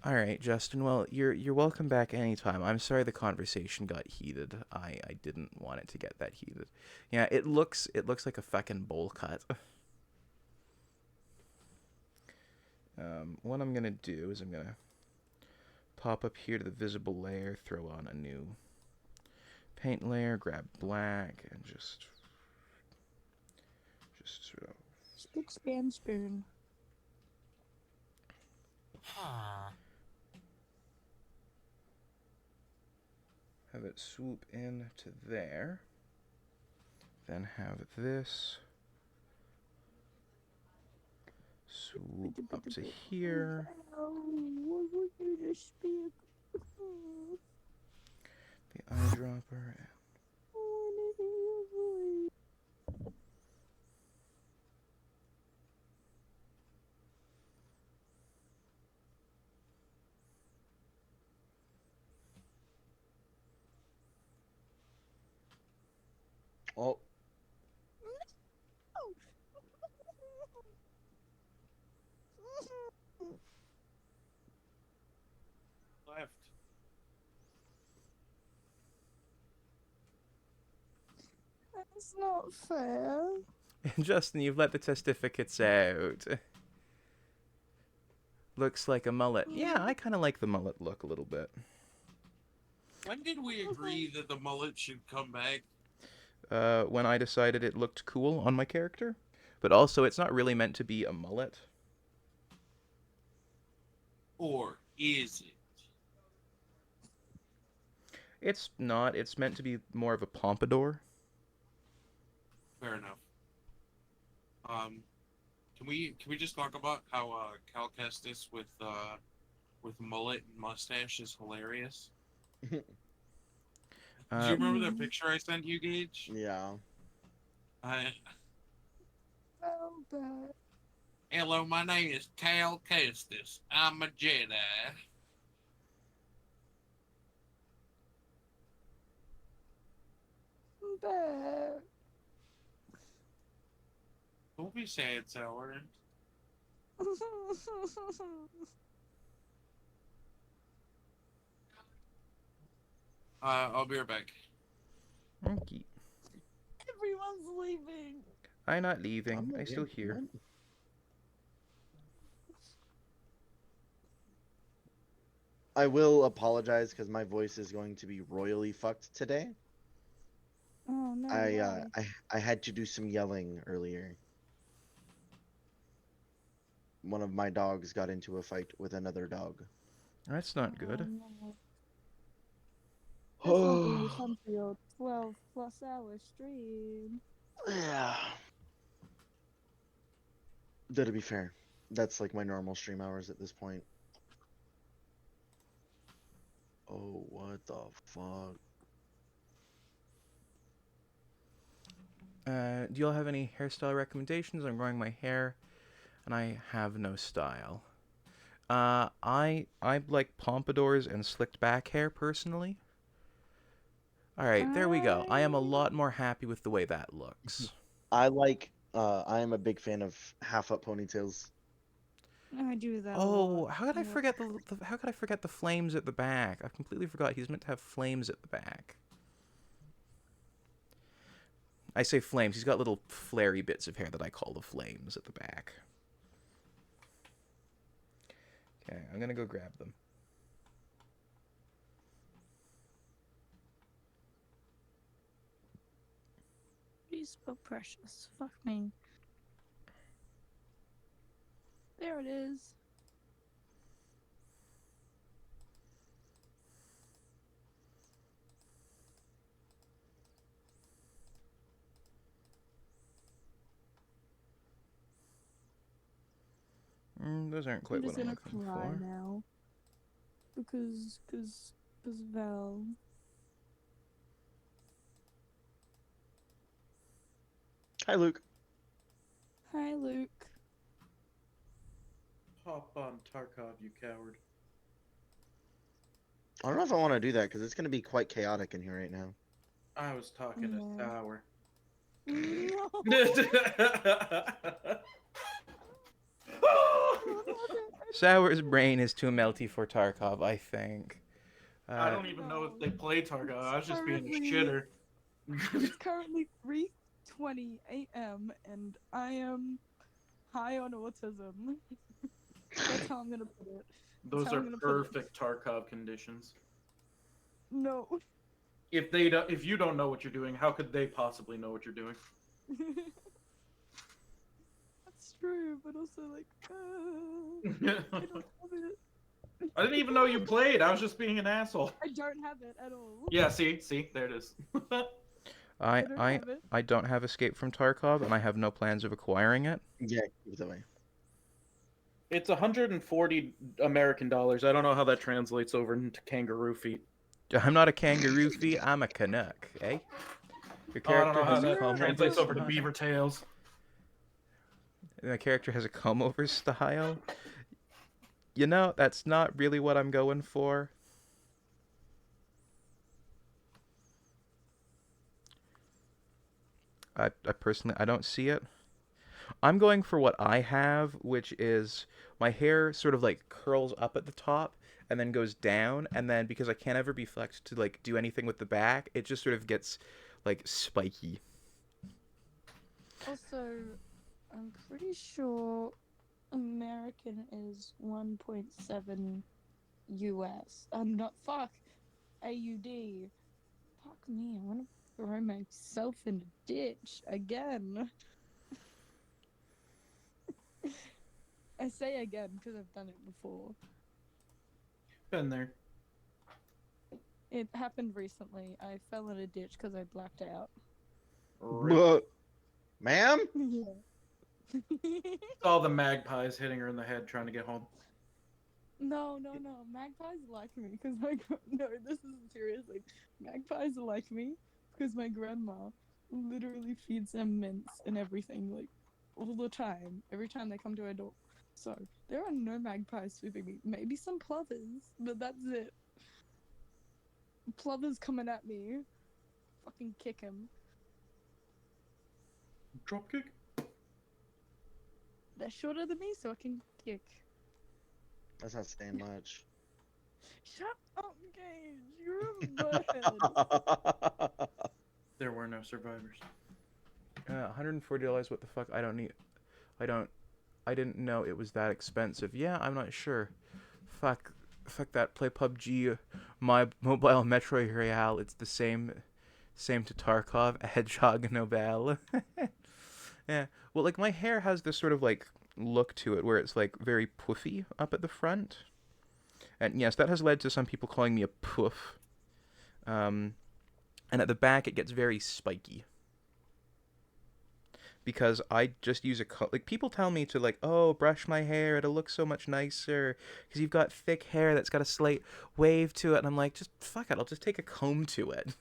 All right, Justin. Well, you're welcome back anytime. I'm sorry the conversation got heated. I didn't want it to get that heated. Yeah, it looks like a fucking bowl cut. What I'm gonna do is I'm gonna pop up here to the visible layer, throw on a new paint layer, grab black, and just Stick, span, spoon. have it swoop in to there. Then have this swoop up to here. The eyedropper. Oh, Left. That's not fair. Justin, you've let the testificates out. Looks like a mullet. Yeah, I kind of like the mullet look a little bit. When did we agree that the mullet should come back? When I decided it looked cool on my character. But also, it's not really meant to be a mullet. Or is it? It's not. It's meant to be more of a pompadour. Fair enough. Can we just talk about how Cal Kestis with mullet and mustache is hilarious? Do you remember that picture I sent you, Gage? yeah. Hello, my name is Cal Kestis. I'm a Jedi. Don't be sad, Sour. I'll be right back. Okay. Everyone's leaving. I'm not leaving. I'm still here. I will apologize because my voice is going to be royally fucked today. Oh no. I had to do some yelling earlier. One of my dogs got into a fight with another dog. That's not good. No. That's not gonna be fun for your 12+ hour stream. Yeah. Though to be fair, that's like my normal stream hours at this point. Oh, what the fuck? Do y'all have any hairstyle recommendations? I'm growing my hair, and I have no style. I like pompadours and slicked back hair personally. All right, there we go. I am a lot more happy with the way that looks. I am a big fan of half up ponytails. I do that a Oh, lot. how could I Yeah. forget how could I forget the flames at the back? I completely forgot he's meant to have flames at the back. I say flames. He's got little flary bits of hair that I call the flames at the back. Okay, I'm gonna go grab them. You spell precious. Fuck me. There it is. Those aren't I'm quite just what I'm gonna looking cry for. now. Because Val. Hi, Luke. Hi, Luke. Hop on Tarkov, you coward. I don't know if I want to do that because it's going to be quite chaotic in here right now. I was talking to Yeah. Sour. No. Sour's brain is too melty for Tarkov, I think. I don't even know if they play Tarkov. I was just being a Currently- shitter. It's currently 3:20 a.m. and I am high on autism. That's how I'm gonna put it. Those how are I'm gonna put it. perfect Tarkov conditions. No. If you don't know what you're doing, how could they possibly know what you're doing? That's true, but also like, I don't have it. I didn't even know you played. I was just being an asshole. I don't have it at all. Yeah, see, there it is. I don't I have it. I don't have Escape from Tarkov, and I have no plans of acquiring it. Yeah, keep it that way. It's 140 American dollars. I don't know how that translates over into kangaroo feet. I'm not a kangaroo feet. I'm a Canuck, eh? Your Oh, I don't character know how has a that comb translates over to style. beaver tails. My character has a comb over style. You know, that's not really what I'm going for. I personally, I don't see it. I'm going for what I have, which is my hair sort of like curls up at the top and then goes down, and then because I can't ever be flexed to like do anything with the back, it just sort of gets like spiky. Also, I'm pretty sure American is 1.7 US. I'm not fuck AUD. Fuck me, I wanna throw myself in the ditch again. I say again because I've done it before. Been there. It happened recently. I fell in a ditch because I blacked out. Ma'am? Yeah. All the magpies hitting her in the head trying to get home. No. Magpies like me because no, this isn't seriously. Magpies like me because my grandma literally feeds them mints and everything, like all the time. Every time they come to our door. So there are no magpies swooping me. Maybe some plovers, but that's it. Plovers coming at me. Fucking kick him. Dropkick? They're shorter than me, so I can kick. That's not saying much. Shut up, Gage. You're a bird. There were no survivors. $140. What the fuck? I don't need. I didn't know it was that expensive. Yeah, I'm not sure. Fuck that. Play PUBG. My mobile Metro Royale. It's the same to Tarkov. A Hedgehog Nobel. Yeah. Well, like my hair has this sort of like look to it where it's like very puffy up at the front. And yes, that has led to some people calling me a poof. And at the back it gets very spiky. because I just use a like people tell me to like, oh, brush my hair, it'll look so much nicer because you've got thick hair that's got a slight wave to it, and I'm like, just fuck it, I'll just take a comb to it.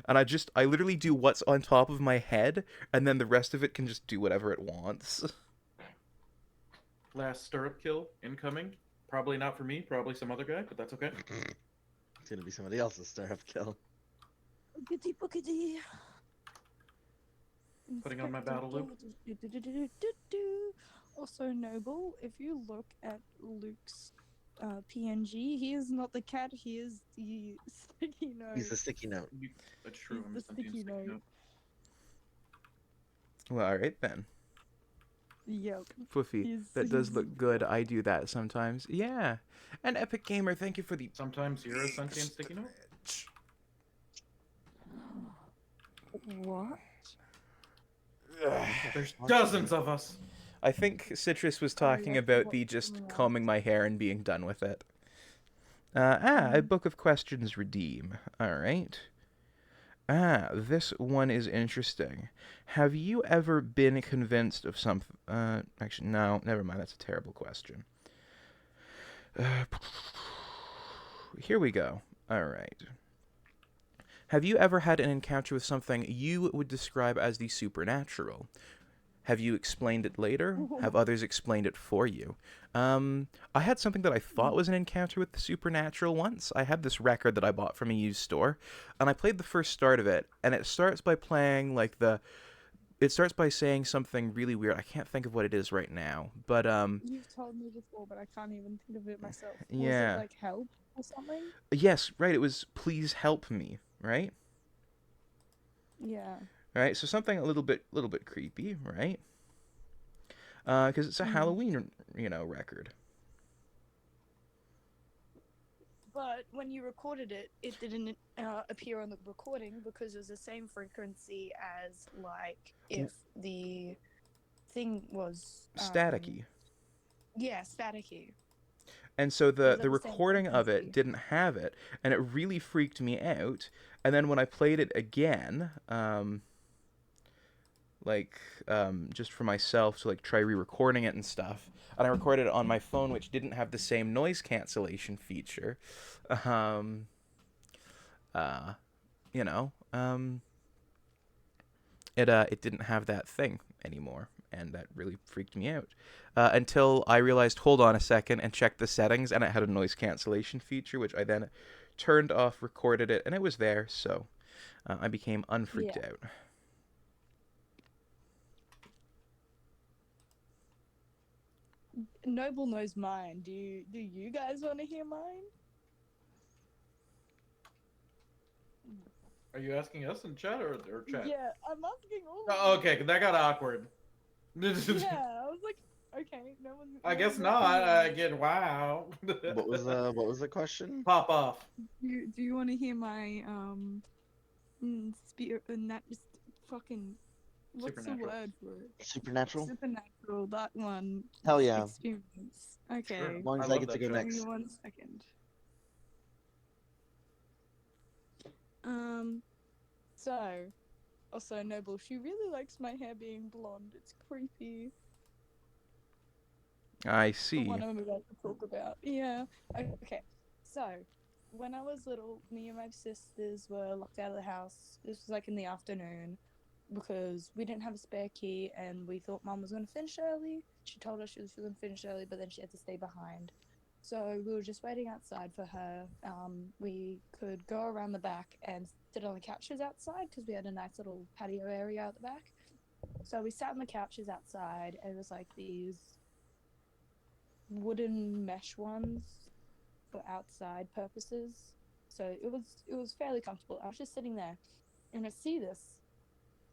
And I literally do what's on top of my head, and then the rest of it can just do whatever it wants. Last stirrup kill incoming. Probably not for me, probably some other guy, but that's okay. It's gonna be somebody else's stirrup kill. Bookity bookity. Putting on my battle loop. Also, Noble, if you look at Luke's PNG, he is not the cat, he is the sticky note. He's the sticky note. That's true. He's the sticky note. Well, all right then. Yep. Foofy, that does look good. I do that sometimes. Yeah. And Epic Gamer, thank you for the... Sometimes you're a sentient sticky note? What? There's dozens of us. I think Citrus was talking about the just combing my hair and being done with it. A book of questions redeem. All right. This one is interesting. Have you ever been convinced of something? Actually, no, never mind. That's a terrible question. Here we go. All right. Have you ever had an encounter with something you would describe as the supernatural? Have you explained it later? Have others explained it for you? I had something that I thought was an encounter with the supernatural once. I had this record that I bought from a used store, and I played the first start of it, and it starts by playing like it starts by saying something really weird. I can't think of what it is right now, but You've told me before, but I can't even think of it myself. Yeah. Was it like help or something? yes, right, it was please help me, right? Yeah. Right, so something a little bit creepy, right? Because it's a Halloween, record. But when you recorded it, it didn't appear on the recording because it was the same frequency as like if the thing was Staticky. Yeah, staticky. And so It was the at the same recording of it frequency. didn't have it, and it really freaked me out. And then when I played it again, just for myself to like try re-recording it and stuff, and I recorded it on my phone, which didn't have the same noise cancellation feature. You know, it didn't have that thing anymore, and that really freaked me out. Until I realized, hold on a second, and checked the settings, and it had a noise cancellation feature, which I then turned off, recorded it, and it was there, so I became unfreaked out. Noble knows mine. Do you guys want to hear mine? Are you asking us in chat or chat? Yeah, I'm asking all. Oh, okay, 'cause that got awkward. Yeah, I was like, okay, no one. I guess no not. one's I get wow. What was the question? Pop off. Do you want to hear my spirit and that just fucking what's the Supernatural. word for it? Supernatural? Supernatural, that one. Hell yeah. Experience. Okay. Sure. As long as I I love get to that go show. Give next. me 1 second. So, also Noble, she really likes my hair being blonde. It's creepy. I The see. one I'm about to talk about. Yeah. Okay. So, when I was little, me and my sisters were locked out of the house. This was like in the afternoon because we didn't have a spare key and we thought Mum was going to finish early. She told us she was going to finish early, but then she had to stay behind. So we were just waiting outside for her. We could go around the back and sit on the couches outside because we had a nice little patio area out the back. So we sat on the couches outside, and it was like these wooden mesh ones for outside purposes. So it was fairly comfortable. I was just sitting there, and I see this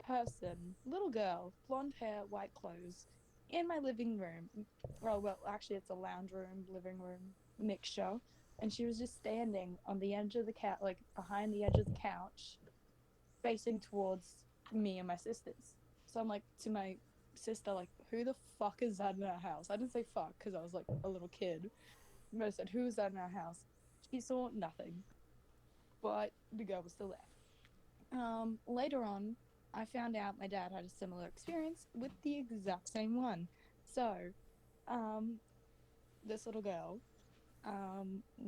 person, little girl, blonde hair, white clothes, in my living room. Well, actually, it's a lounge room, living room mixture. And she was just standing on the edge of the couch, like behind the edge of the couch, facing towards me and my sisters. So I'm like to my sister, like, who the fuck is that in our house? I didn't say fuck because I was like a little kid. But I said, who is that in our house? She saw nothing, but the girl was still there. Later on, I found out my dad had a similar experience with the exact same one. So, um, this little girl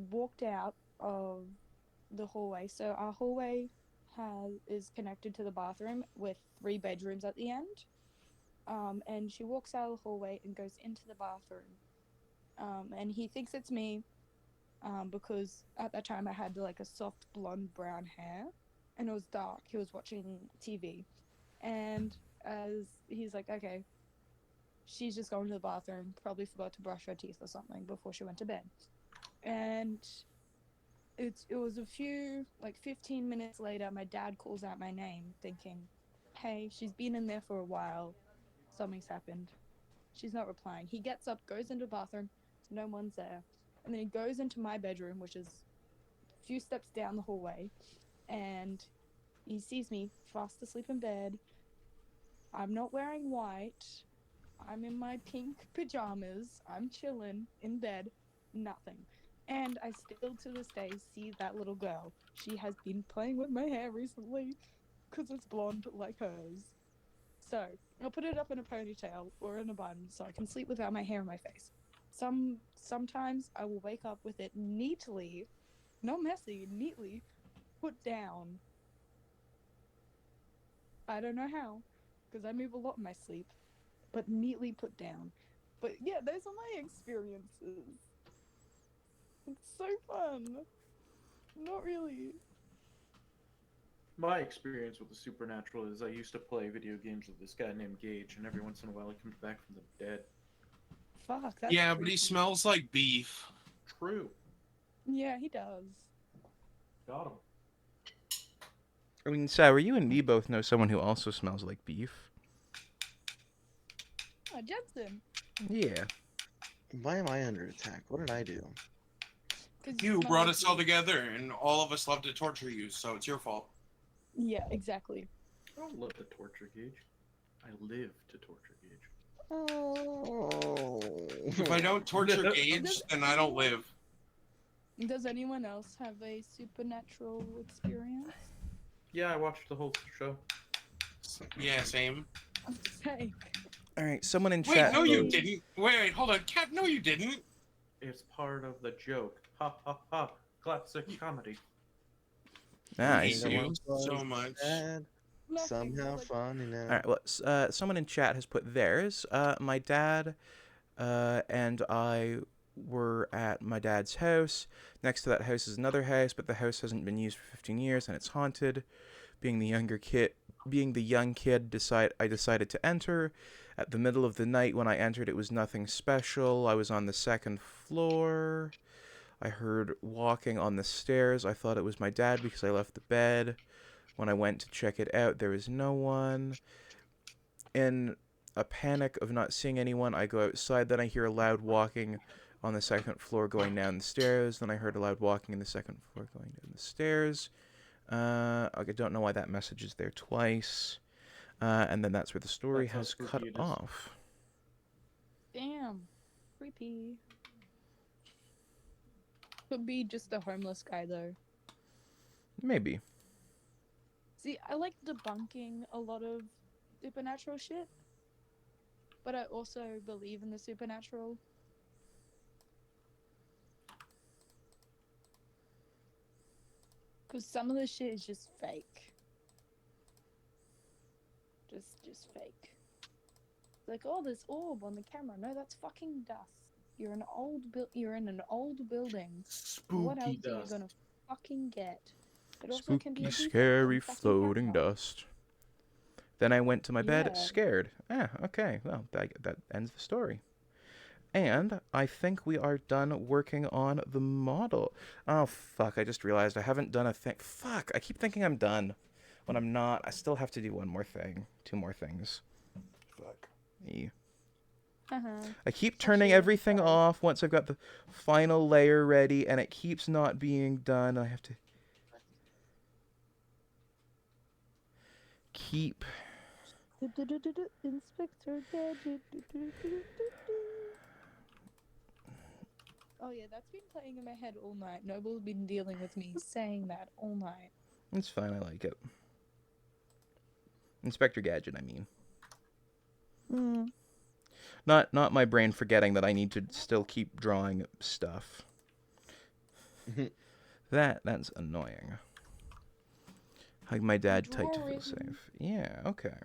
walked out of the hallway. So our hallway is connected to the bathroom with 3 bedrooms at the end. And she walks out of the hallway and goes into the bathroom. And he thinks it's me, because at that time I had like a soft blonde brown hair, and it was dark. He was watching TV, and as he's like, okay, she's just going to the bathroom, probably forgot to brush her teeth or something before she went to bed. And it was a few, like 15 minutes later, my dad calls out my name, thinking, hey, she's been in there for a while, something's happened. She's not replying. He gets up, goes into the bathroom, no one's there, and then he goes into my bedroom, which is a few steps down the hallway, and he sees me fast asleep in bed. I'm not wearing white. I'm in my pink pajamas. I'm chilling in bed. Nothing. And I still to this day see that little girl. She has been playing with my hair recently because it's blonde like hers. So I'll put it up in a ponytail or in a bun so I can sleep without my hair in my face. Sometimes I will wake up with it neatly, not messy, neatly put down. I don't know how, because I move a lot in my sleep, but neatly put down. But yeah, those are my experiences. It's so fun. Not really. My experience with the supernatural is I used to play video games with this guy named Gage, and every once in a while he comes back from the dead. Fuck, that's Yeah, but creepy. he smells like beef. True. Yeah, he does. Got him. I mean, Sarah, you and me both know someone who also smells like beef. Oh, Jensen. Yeah. Why am I under attack? What did I do? You brought us all together, and all of us love to torture you, so it's your fault. Yeah, exactly. I don't love to torture Gage. I live to torture Gage. Oh. If I don't torture Gage, then I don't live. Does anyone else have a supernatural experience? Yeah, I watched the whole show. Yeah, same. Same. All right, someone in Wait, chat. no, you didn't. Wait, hold on, Cat. No, you didn't. It's part of the joke. Ha ha ha. Classic comedy. Nice. Hate you so much. Somehow funny now. All right. Well, someone in chat has put theirs. My dad, and I were at my dad's house. Next to that house is another house, but the house hasn't been used for 15 years and it's haunted. Being the young kid, I decided to enter. At the middle of the night when I entered, it was nothing special. I was on the 2nd floor. I heard walking on the stairs. I thought it was my dad because I left the bed. When I went to check it out, there was no one. In a panic of not seeing anyone, I go outside. Then I hear a loud walking on the 2nd floor going down the stairs. Then I heard a loud walking in the 2nd floor going down the stairs. I don't know why that message is there twice. And then that's where the story has cut off. Damn. Creepy. Could be just a homeless guy, though. Maybe. See, I like debunking a lot of supernatural shit, but I also believe in the supernatural. Because some of the shit is just fake. Just fake. It's like, oh, there's orb on the camera. No, that's fucking dust. You're in an old building. Spooky what else dust. are you gonna fucking get? It also can be Spooky, a defect scary, on fucking floating camera. dust. Then I went to my bed, Yeah. scared. Okay. Well, that ends the story. And I think we are done working on the model. Oh, fuck. I just realized I haven't done a thing. Fuck. I keep thinking I'm done when I'm not. I still have to do one more thing. 2 more things. Fuck. Me. I keep turning everything off once I've got the final layer ready, and it keeps not being done. I have to keep... Inspector Gadget. Oh yeah, that's been playing in my head all night. Noble's been dealing with me saying that all night. It's fine, I like it. Inspector Gadget, I mean. Mm. Not my brain forgetting that I need to still keep drawing stuff. That's annoying. Like my dad typed to feel safe. Yeah, okay.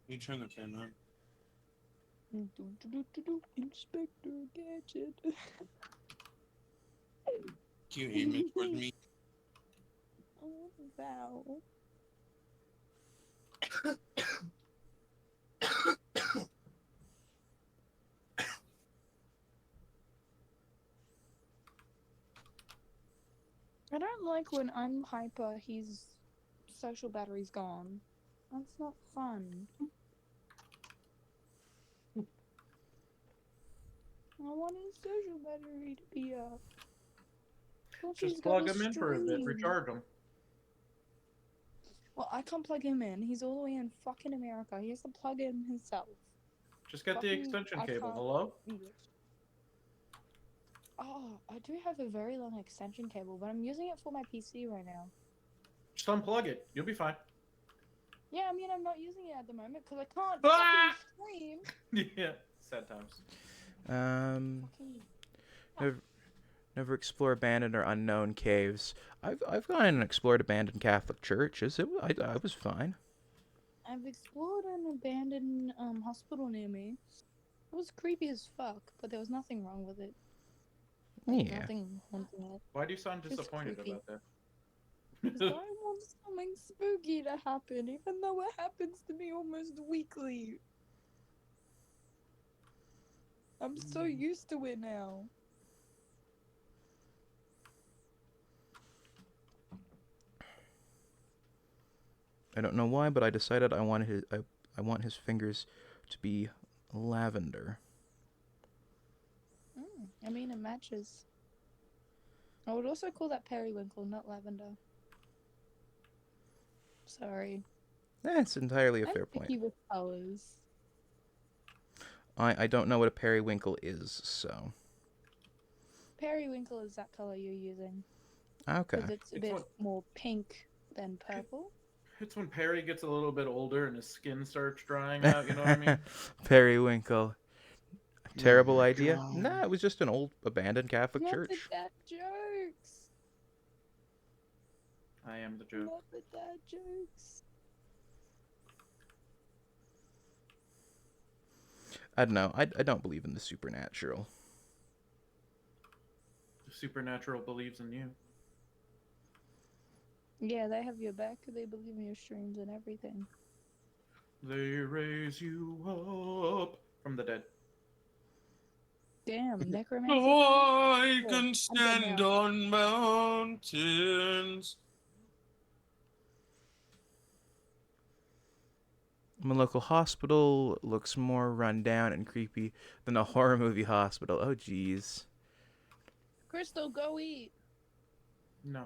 You turn the fan on. Inspector Gadget. Can you aim it towards me? Oh, wow. I don't like when I'm hyper, his social battery's gone. That's not fun. I want his social battery to be up. Plus Just he's got plug a him in for a bit, stream. recharge him. Well, I can't plug him in. He's all the way in fucking America. He has to plug in himself. Just get the Fucking- extension I cable. can't- Hello? Oh, I do have a very long extension cable, but I'm using it for my PC right now. Just unplug it. You'll be fine. Yeah, I mean, I'm not using it at the moment because I can't Ah! fucking stream. Yeah, sad times. Fucking... Never explore abandoned or unknown caves. I've gone in and explored abandoned Catholic churches. I was fine. I've explored an abandoned hospital near me. It was creepy as fuck, but there was nothing wrong with it. Like, Yeah. nothing haunting it. Why do you sound It's disappointed creepy. about that? 'Cause I want something spooky to happen, even though it happens to me almost weekly. I'm so used to it now. I don't know why, but I decided I want his fingers to be lavender. I mean, it matches. I would also call that periwinkle, not lavender. Sorry. That's entirely a I'm fair point. picky with colors. I don't know what a periwinkle is, so. Periwinkle is that color you're using. Okay. Because it's a bit more pink than purple. It's when Perry gets a little bit older and his skin starts drying out, you know what I mean? Periwinkle. Terrible idea? God. Nah, it was just an old abandoned Catholic Not church. the dad jokes. I am the joke. Not the dad jokes. I don't know. I don't believe in the supernatural. The supernatural believes in you. Yeah, they have your back. They believe in your streams and everything. They raise you up from the dead. Damn, necromancy. I Oh, can I'm dead stand now. on mountains. My local hospital looks more run down and creepy than a horror movie hospital. Oh, jeez. Crystal, go eat. No.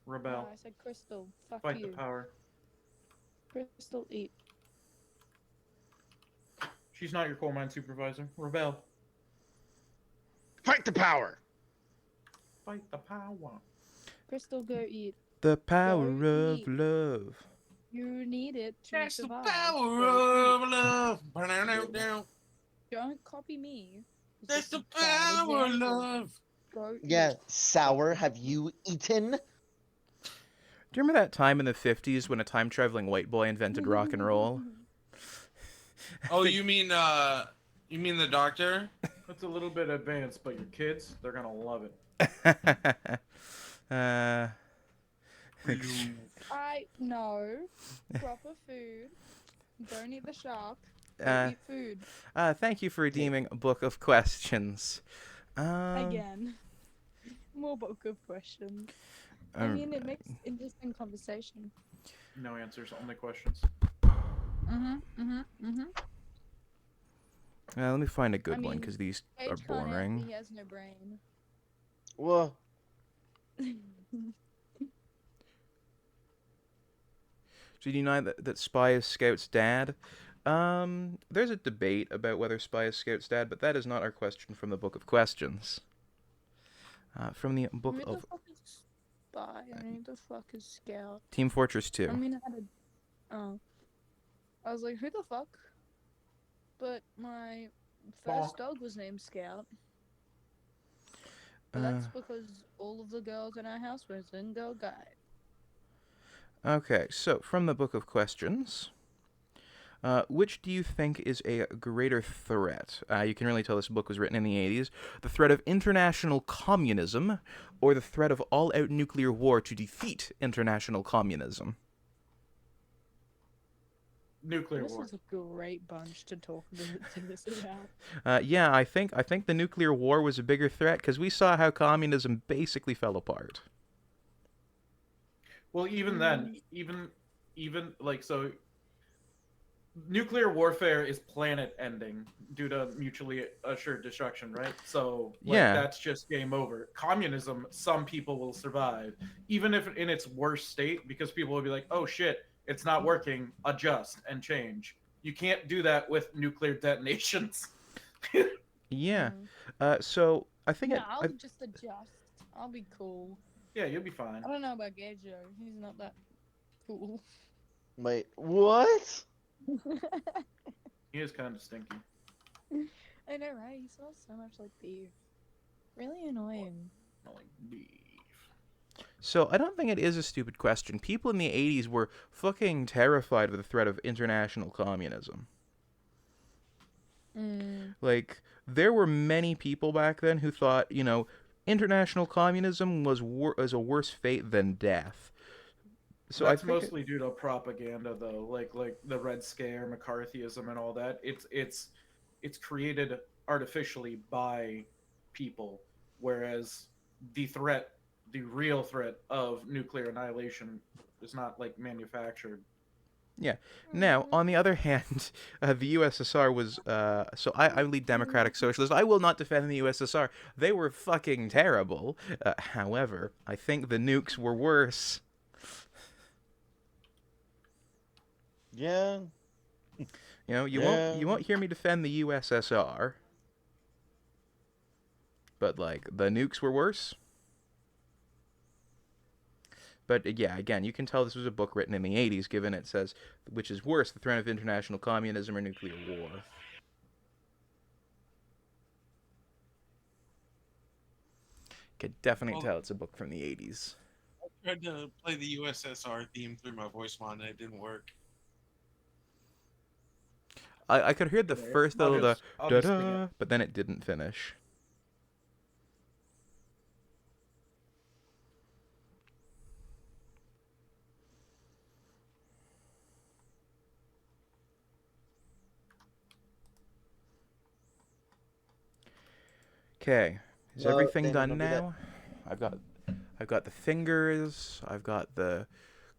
No, Rebel. I said Crystal. Fuck Fight you. the power. Crystal, eat. She's not your coal mine supervisor. Rebel. Fight the power. Fight the power. Crystal, go eat. The power Go of eat. love. You need it to That's the survive. power Go eat. of love. Ba-da-da-da. Don't copy me. It's That's just the a bad power of example. love. Go Yeah, eat. sour. Have you eaten? Do you remember that time in the 50s when a time-traveling white boy invented rock and roll? Oh, you mean the doctor? That's a little bit advanced, but your kids, they're gonna love it. No. Proper food. Don't eat the shark. Uh, Eat food. Thank you for redeeming a book of questions. Again. More book of questions. I mean, it makes interesting conversation. No answers, only questions. Let me find a good one mean, because these Paige are can't answer, boring. he has no brain. Well, Do you deny that Spy is Scout's dad? There's a debate about whether Spy is Scout's dad, but that is not our question from the Book of Questions. From the book Who the of fuck is Spy and who the fuck is Scout? Team Fortress 2. I mean, I had a. Oh. I was like, who the fuck? But my first Bonk. dog was named Scout. But Uh, that's because all of the girls in our house were in Girl Guide. okay, so from the book of questions, which do you think is a greater threat? You can really tell this book was written in the 80s. The threat of international communism or the threat of all-out nuclear war to defeat international communism? Nuclear This war. is a great bunch to talk to this about. Yeah, I think the nuclear war was a bigger threat because we saw how communism basically fell apart. Well, even then, even like so, nuclear warfare is planet ending due to mutually assured destruction, right? So like Yeah. that's just game over. Communism, some people will survive, even if in its worst state, because people will be like, "Oh shit, it's not working. Adjust and change." You can't do that with nuclear detonations. Yeah. So I think Yeah, I'll just adjust. I'll be cool. Yeah, you'll be fine. I don't know about Gajo. He's not that cool. Wait, what? He is kind of stinky. I know, right? He smells so much like beef. Really annoying. Like beef. So I don't think it is a stupid question. People in the 80s were fucking terrified of the threat of international communism. Like, there were many people back then who thought, you know, international communism was a worse fate than death. So That's I think mostly due to propaganda, though, like the Red Scare, McCarthyism, and all that. It's created artificially by people, whereas the real threat of nuclear annihilation is not like manufactured. Yeah. Now, on the other hand, the USSR was. So I lead Democratic Socialist. I will not defend the USSR. They were fucking terrible. However, I think the nukes were worse. Yeah. You know, you Yeah. won't hear me defend the USSR. But like the nukes were worse. But yeah, again, you can tell this was a book written in the 80s, given it says, which is worse, the threat of international communism or nuclear war. Could definitely tell it's a book from the 80s. I tried to play the USSR theme through my voice mod and it didn't work. I could hear the first little I'll da just sing da, it. but then it didn't finish. Okay, is everything Damon, done don't do that. now? I've got the fingers. I've got the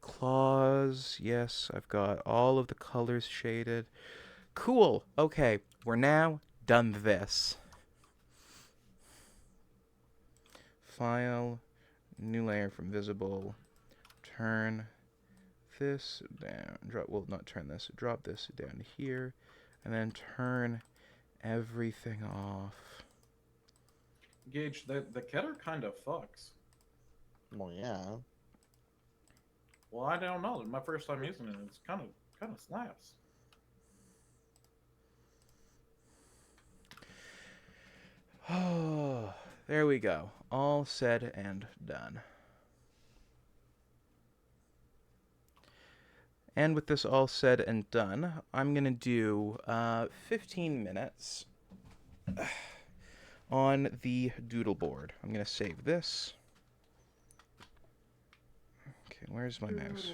claws. Yes, I've got all of the colors shaded. Cool. Okay, we're now done this. File, new layer from visible. Turn this down. Not turn this. Drop this down here, and then turn everything off. Gage, the Keter kind of fucks. Well, yeah. Well, I don't know. My first time using it, it's kind of slaps. Oh, there we go. All said and done. And with this all said and done, I'm going to do 15 minutes on the doodle board. I'm going to save this. Okay, where's my mouse?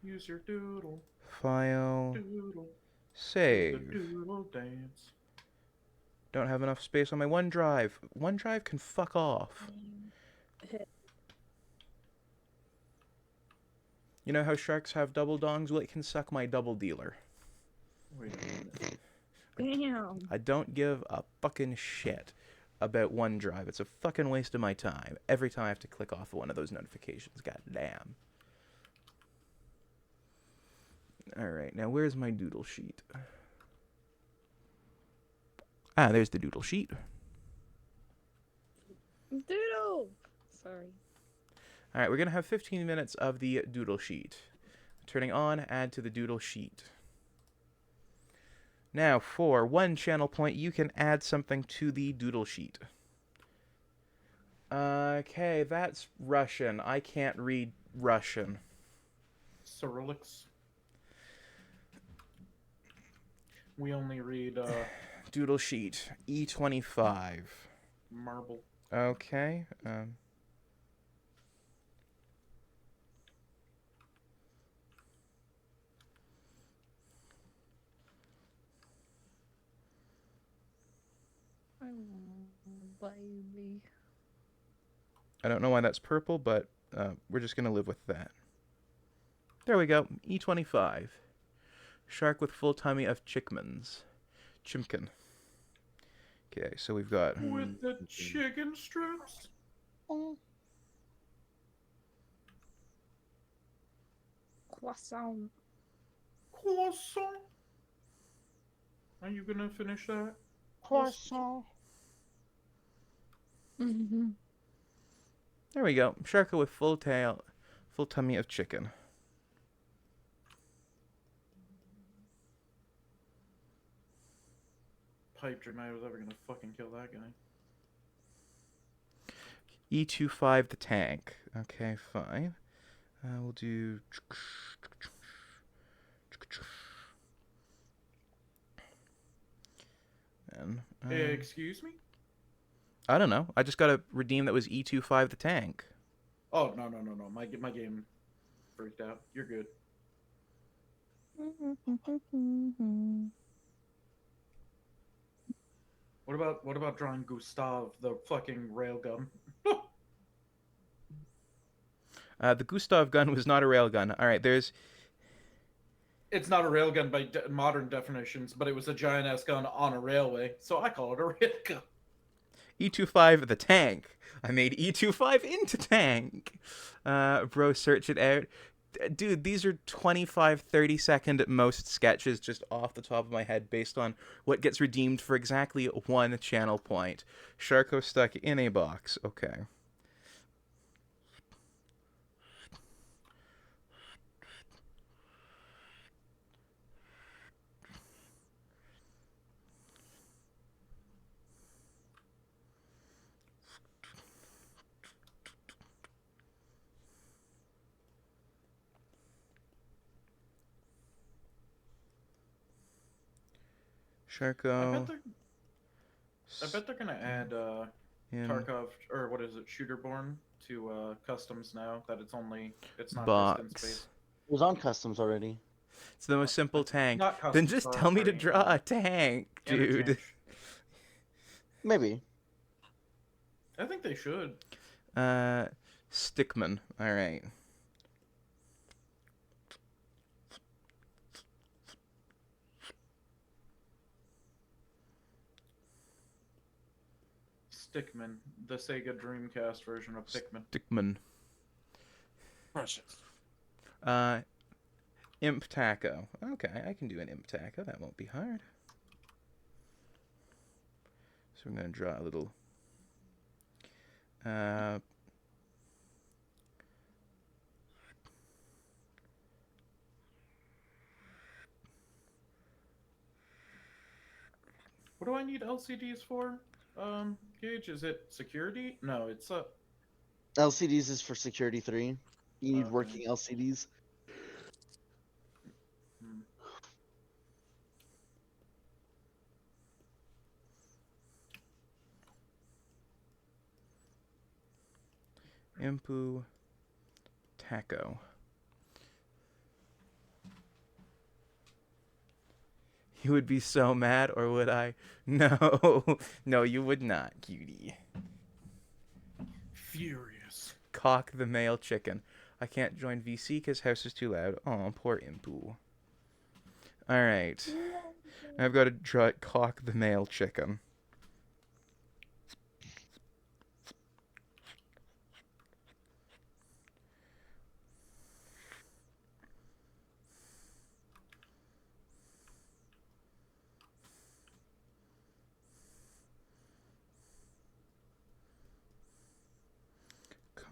Use your doodle. File. Doodle. Save. The doodle dance. Don't have enough space on my OneDrive. OneDrive can fuck off. You know how sharks have double dongs? Well, it can suck my double dealer. Wait a minute. Damn. I don't give a fucking shit about OneDrive. It's a fucking waste of my time. Every time I have to click off one of those notifications. God damn. Alright, now where's my doodle sheet? Ah, there's the doodle sheet. Doodle! Sorry. All right, we're going to have 15 minutes of the doodle sheet. Turning on, add to the doodle sheet. Now, for 1 channel point, you can add something to the doodle sheet. Okay, that's Russian. I can't read Russian. Cyrillics. We only read Doodle sheet, E25. marble. Okay. Baby. I don't know why that's purple, but we're just going to live with that. There we go. E25. Shark with full tummy of chickmans. Chimkin. Okay, so we've got... With the chicken strips? Croissant. Croissant. Are you gonna finish that? Croissant. Mm-hmm. There we go. Sharka with full tummy of chicken. Pipe dream I was ever gonna fucking kill that guy. E25 the tank. Okay, fine. We'll do... And, Excuse me? I don't know. I just got a redeem that was E25 the tank. Oh, no. My game freaked out. You're good. What about drawing Gustav, the fucking railgun? The Gustav gun was not a railgun. All right, there's... It's not a railgun by modern definitions, but it was a giant-ass gun on a railway, so I call it a railgun. E25 the tank. I made E25 into tank. Bro, search it out. Dude, these are 25, 30 second at most sketches just off the top of my head based on what gets redeemed for exactly 1 channel point. Sharko stuck in a box. Okay. Sharko. I bet they're gonna add Tarkov, or what is it, Shooterborn to customs now that it's not distance based. It was on customs already. It's the most simple tank. Not customs, Then just tell me to draw a tank, dude. Interchange. Maybe. I think they should. Stickman. All right. Stickman, the Sega Dreamcast version of Pikmin. Stickman. Precious. Imp Taco. Okay, I can do an Imp Taco. That won't be hard. So I'm going to draw a little... What do I need LCDs for? Gage, is it security? No, it's LCDs is for security 3. You need Okay. working LCDs. Impu Taco. You would be so mad, or would I? No. No, you would not, cutie. furious. Cock the male chicken. I can't join VC because house is too loud. Oh, poor Impu. Alright. I've got to draw Cock the male chicken.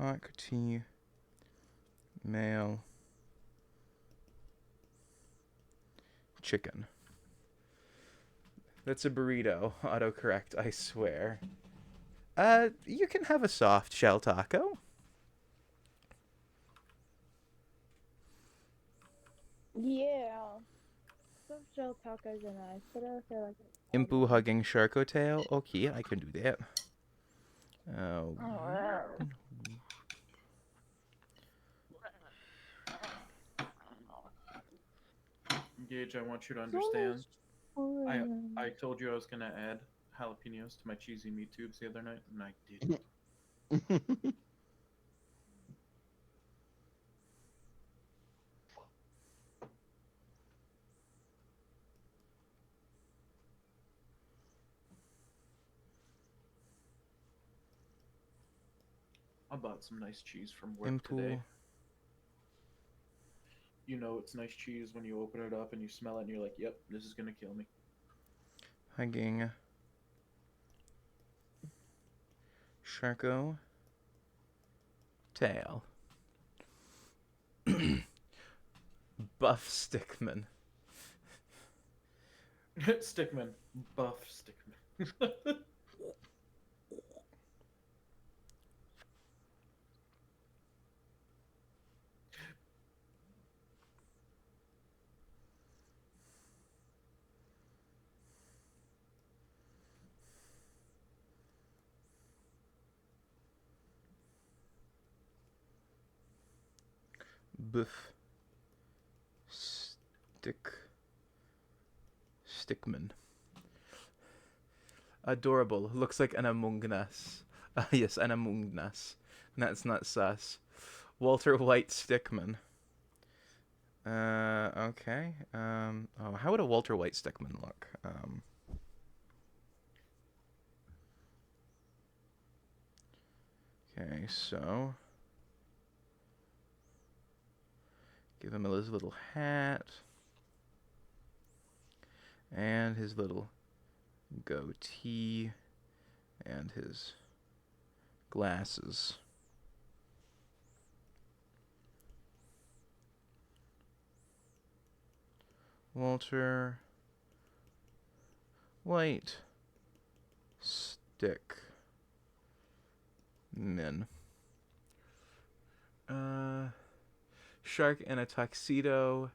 Hawk tea. Male. Chicken. That's a burrito. Autocorrect, I swear. You can have a soft shell taco. Yeah. Some shell tacos are nice, but I also like Impu hugging Sharko tail. Okay, I can do that. Gage, I want you to understand. I told you I was gonna add jalapenos to my cheesy meat tubes the other night, and I didn't. I bought some nice cheese from work today. Impu. You know it's nice cheese when you open it up and you smell it and you're like, yep, this is gonna kill me. Hugging Sharko tail. Buff Stickman. Stickman. Buff Stickman. Buff Stickman. Adorable. Looks like an Among Us. Yes, an Among Us. That's not sus. Walter White Stickman. Okay. Oh, how would a Walter White Stickman look? Okay, so give him his little hat and his little goatee and his glasses. Walter White Stickman. Shark in a tuxedo.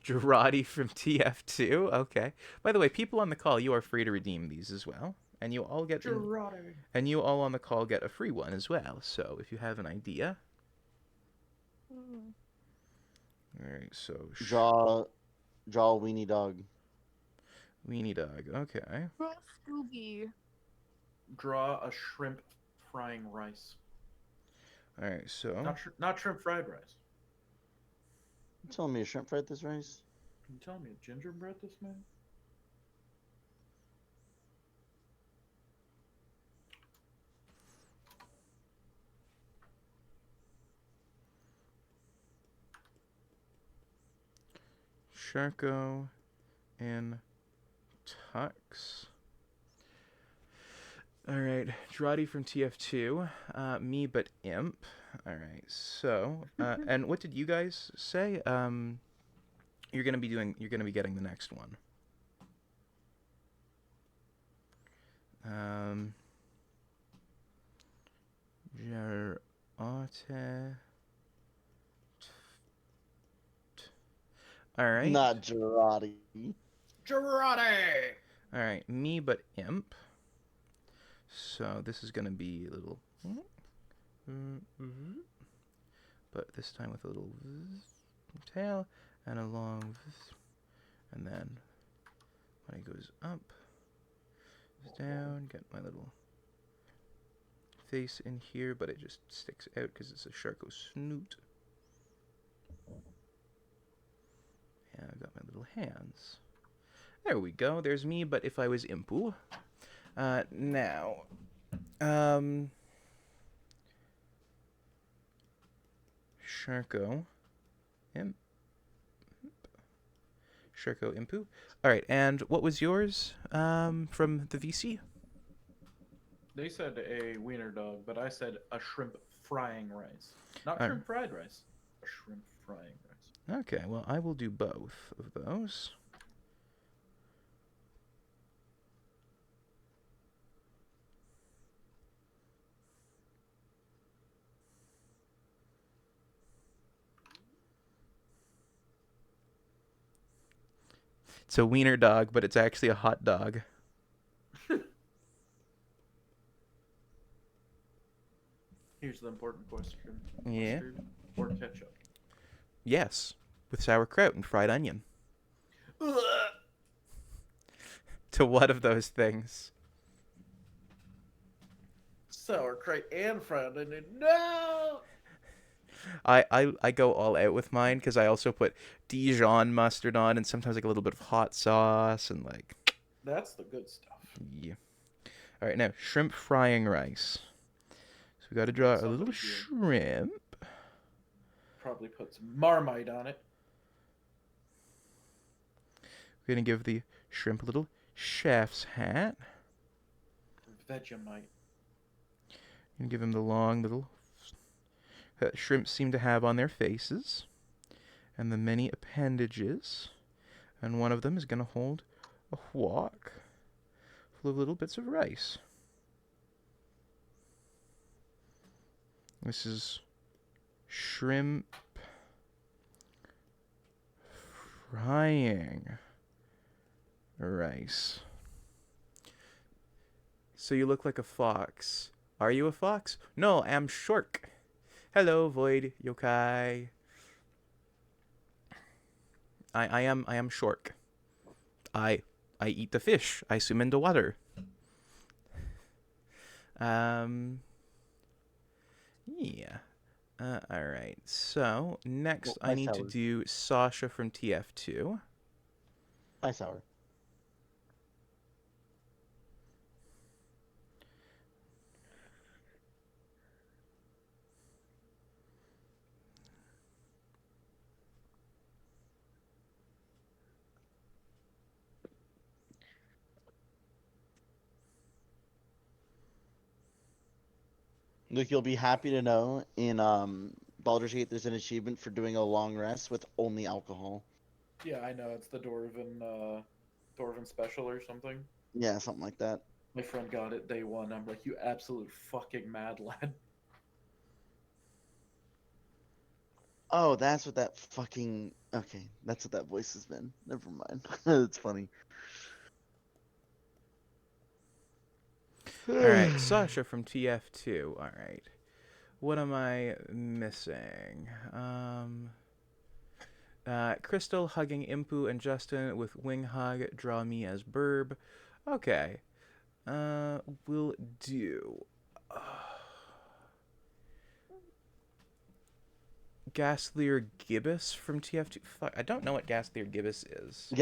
Girardi from TF2. Okay. By the way, people on the call, you are free to redeem these as well, and you all get and you all on the call get a free one as well. So if you have an idea. All right. So Draw a weenie dog. Weenie dog. Okay. Scooby. Draw a shrimp frying rice. All right. So Not shrimp fried rice. You telling me to shrimp fried this rice? You telling me to gingerbread this, man? Sharko in tux. All right, Drotty from TF2, me but imp. All right, so and what did you guys say? You're gonna be getting the next one. Gerate. All right. Not Girardi. Girardi! All right, me but imp. So this is gonna be a little, but this time with a little tail and a long, and then when it goes up, down, get my little face in here, but it just sticks out because it's a Sharko snoot. And I've got my little hands. There we go. There's me, but if I was Impu. Now, Sharko, Imp, Sharko, Impu. All right, and what was yours from the VC? They said a wiener dog, but I said a shrimp frying rice. Not Uh, shrimp fried rice. A shrimp frying rice. Okay, well, I will do both of those. It's a wiener dog, but it's actually a hot dog. Here's the important question. Yeah. Mustard or ketchup? Yes, with sauerkraut and fried onion. To what of those things? Sauerkraut and fried onion. No! I go all out with mine because I also put Dijon mustard on and sometimes like a little bit of hot sauce and like That's the good stuff. yeah. All right, now shrimp frying rice. So we got to draw a little Somebody here shrimp. probably put some Marmite on it. We're gonna give the shrimp a little chef's hat. Vegemite. And give him the long little that shrimps seem to have on their faces, and the many appendages. And one of them is gonna hold a wok full of little bits of rice. This is shrimp frying rice. So you look like a fox. Are you a fox? No, I'm Shork. Hello, Void Yokai. I am Shork. I eat the fish. I swim in the water. Yeah. Alright. So, next I need to do Sasha from TF2. Hi, Sour. Luke, you'll be happy to know in Baldur's Gate there's an achievement for doing a long rest with only alcohol. Yeah, I know. It's the Dwarven special or something. Yeah, something like that. My friend got it day one. I'm like, you absolute fucking mad lad. Oh, that's what that fucking... Okay, that's what that voice has been. Never mind. It's funny. Alright, Sasha from TF2. Alright. What am I missing? Crystal hugging Impu and Justin with wing hug. Draw me as Burb. Okay. We'll do... Gaslier Gibbous from TF2. Fuck, I don't know what Gaslier Gibbous is. The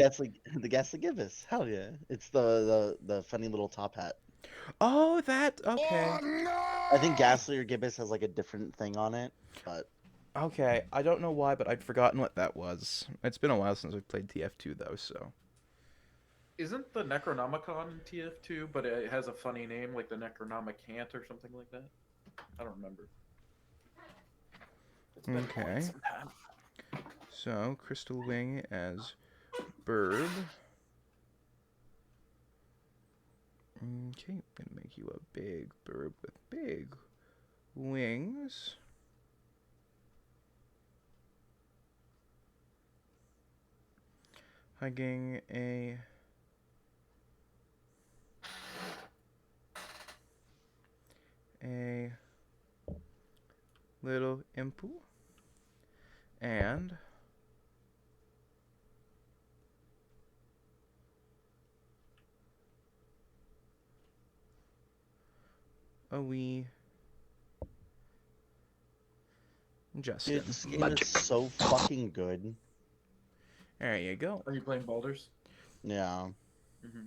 Ghastly Gibbous. Hell yeah. It's the funny little top hat. Oh, that... Okay. I think Ghastly or Gibbous has like a different thing on it, but... Okay, I don't know why, but I'd forgotten what that was. It's been a while since I've played TF2, though, so... Isn't the Necronomicon in TF2, but it has a funny name, like the Necronomicant or something like that? I don't remember. It's been Okay. quite some time. So, Crystal Wing as Bird. Okay, gonna make you a big bird with big wings. Hugging a little impu and a wee Justin. Dude, this game is so fucking good. There you go. Are you playing Baldur's? Yeah. Mm-hmm.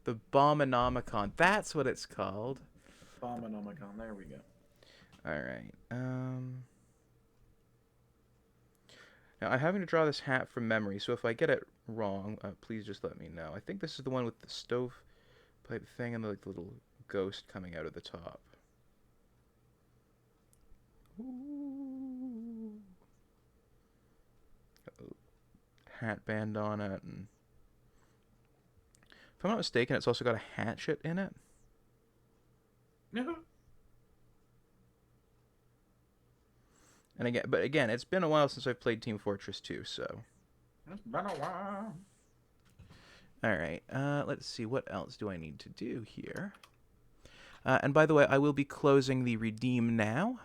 The Bombonomicon. That's what it's called. Bombonomicon. There we go. Alright. Now, I'm having to draw this hat from memory, so if I get it wrong, please just let me know. I think this is the one with the stove pipe thing and the like, little ghost coming out of the top. Ooh. Hat band on it, and if I'm not mistaken, it's also got a hatchet in it. And again, it's been a while since I've played Team Fortress 2, so. It's been a while. All right, let's see, what else do I need to do here? And by the way, I will be closing the redeem now,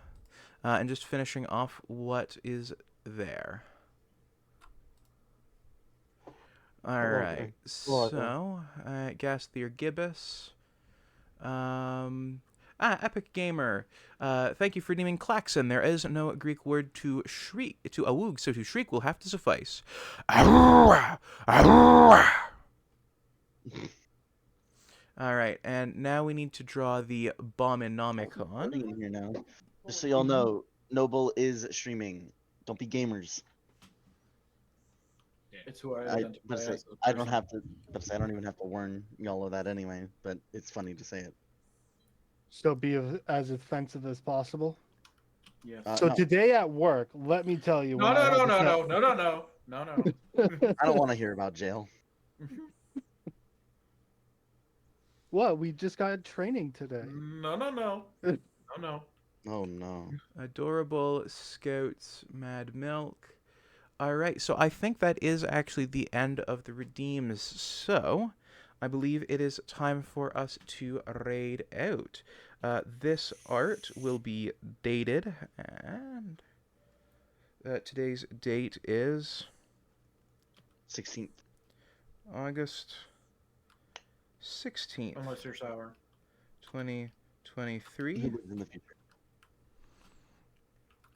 and just finishing off what is there. All right, so Ghastlier Gibbous. Epic Gamer. Thank you for naming Klaxon. There is no Greek word to shriek, to awoog, so to shriek will have to suffice. All right, and now we need to draw the Abominomicon. In here now. Just so y'all know, Noble is streaming. Don't be gamers. It's who I identify as. I don't have to. I don't even have to warn y'all of that anyway. But it's funny to say it. So be as offensive as possible. Yeah. So no. Today at work, let me tell you. No. I don't want to hear about jail. What? We just got training today. No. Oh no. Adorable Scouts Mad Milk. All right, so I think that is actually the end of the redeems. So I believe it is time for us to raid out. This art will be dated, and today's date is 16th. August 16th. Unless you're sour. 2023. He lives in the future.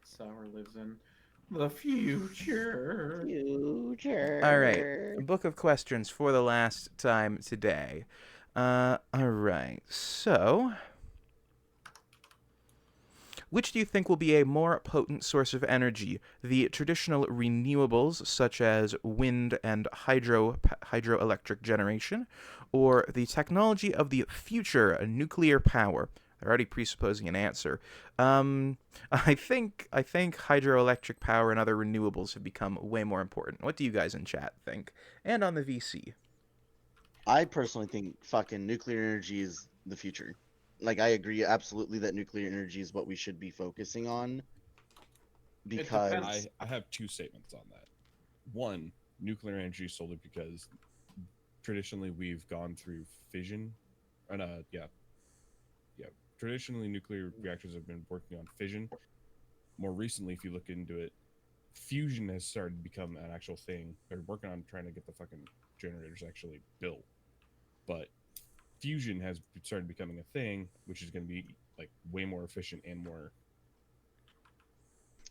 Sour lives in the future. All right, book of questions for the last time today. All right, so which do you think will be a more potent source of energy? The traditional renewables, such as wind and hydroelectric generation, or the technology of the future, nuclear power? They're already presupposing an answer. I think hydroelectric power and other renewables have become way more important. What do you guys in chat think? And on the VC? I personally think fucking nuclear energy is the future. Like, I agree absolutely that nuclear energy is what we should be focusing on. Because I have two statements on that. One, nuclear energy solely because traditionally we've gone through fission. Traditionally, nuclear reactors have been working on fission. More recently, if you look into it, fusion has started to become an actual thing. They're working on trying to get the fucking generators actually built. But fusion has started becoming a thing, which is going to be like way more efficient and more.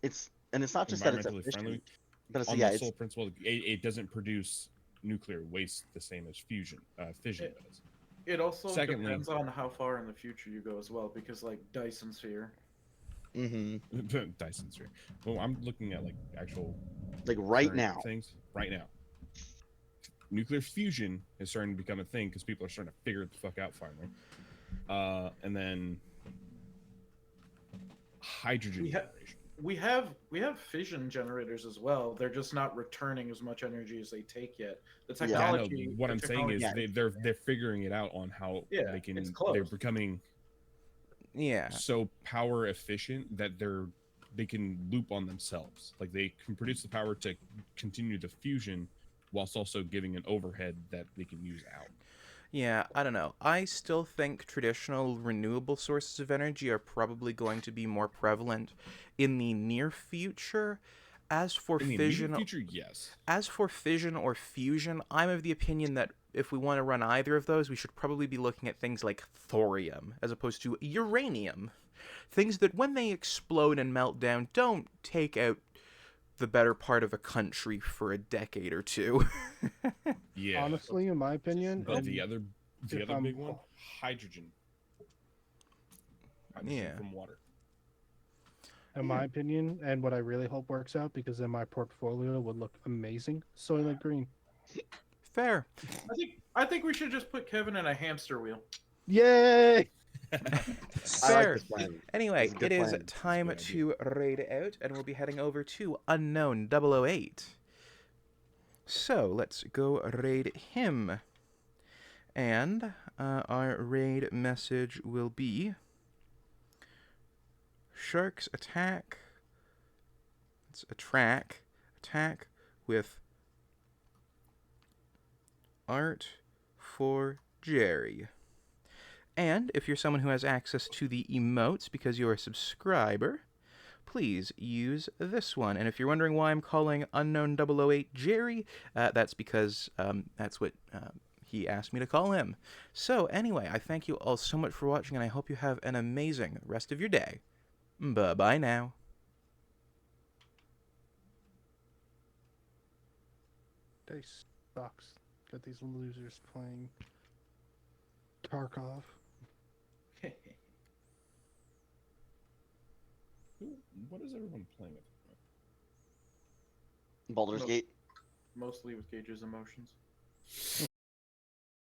It's not just that it's efficient, but it's, on the sole principle, it doesn't produce nuclear waste the same as fission does. It also depends on how far in the future you go as well, because like Dyson sphere. Dyson sphere. Well, I'm looking at like actual right now things right now. Nuclear fusion is starting to become a thing because people are starting to figure it the fuck out finally. And then hydrogen generation. We have fission generators as well. They're just not returning as much energy as they take yet. The technology. Yeah, what I'm saying is they're figuring it out on how they can. They're becoming so power efficient that they can loop on themselves. Like they can produce the power to continue the fusion whilst also giving an overhead that they can use out. Yeah, I don't know. I still think traditional renewable sources of energy are probably going to be more prevalent in the near future. As for fission, yes. As for fission or fusion, I'm of the opinion that if we want to run either of those, we should probably be looking at things like thorium as opposed to uranium. Things that when they explode and melt down don't take out the better part of a country for a decade or two. Yeah. Honestly, in my opinion. But the other big one, hydrogen. From water. In my opinion, and what I really hope works out, because then my portfolio would look amazing, Soylent Green. Fair. I think we should just put Kevin in a hamster wheel. Yay! I like Fair. this plan. Anyway, It's a good it is plan. time It's a to raid out, and we'll be heading over to Unknown 008. So let's go raid him. And our raid message will be Sharks attack. It's attack with art for Jerry. And if you're someone who has access to the emotes because you're a subscriber, please use this one. And if you're wondering why I'm calling Unknown 008 Jerry, that's because that's what he asked me to call him. So anyway, I thank you all so much for watching, and I hope you have an amazing rest of your day. Bye-bye now. Day sucks. Got these losers playing Tarkov. What is everyone playing with? Baldur's Gate. Mostly with Gage's emotions.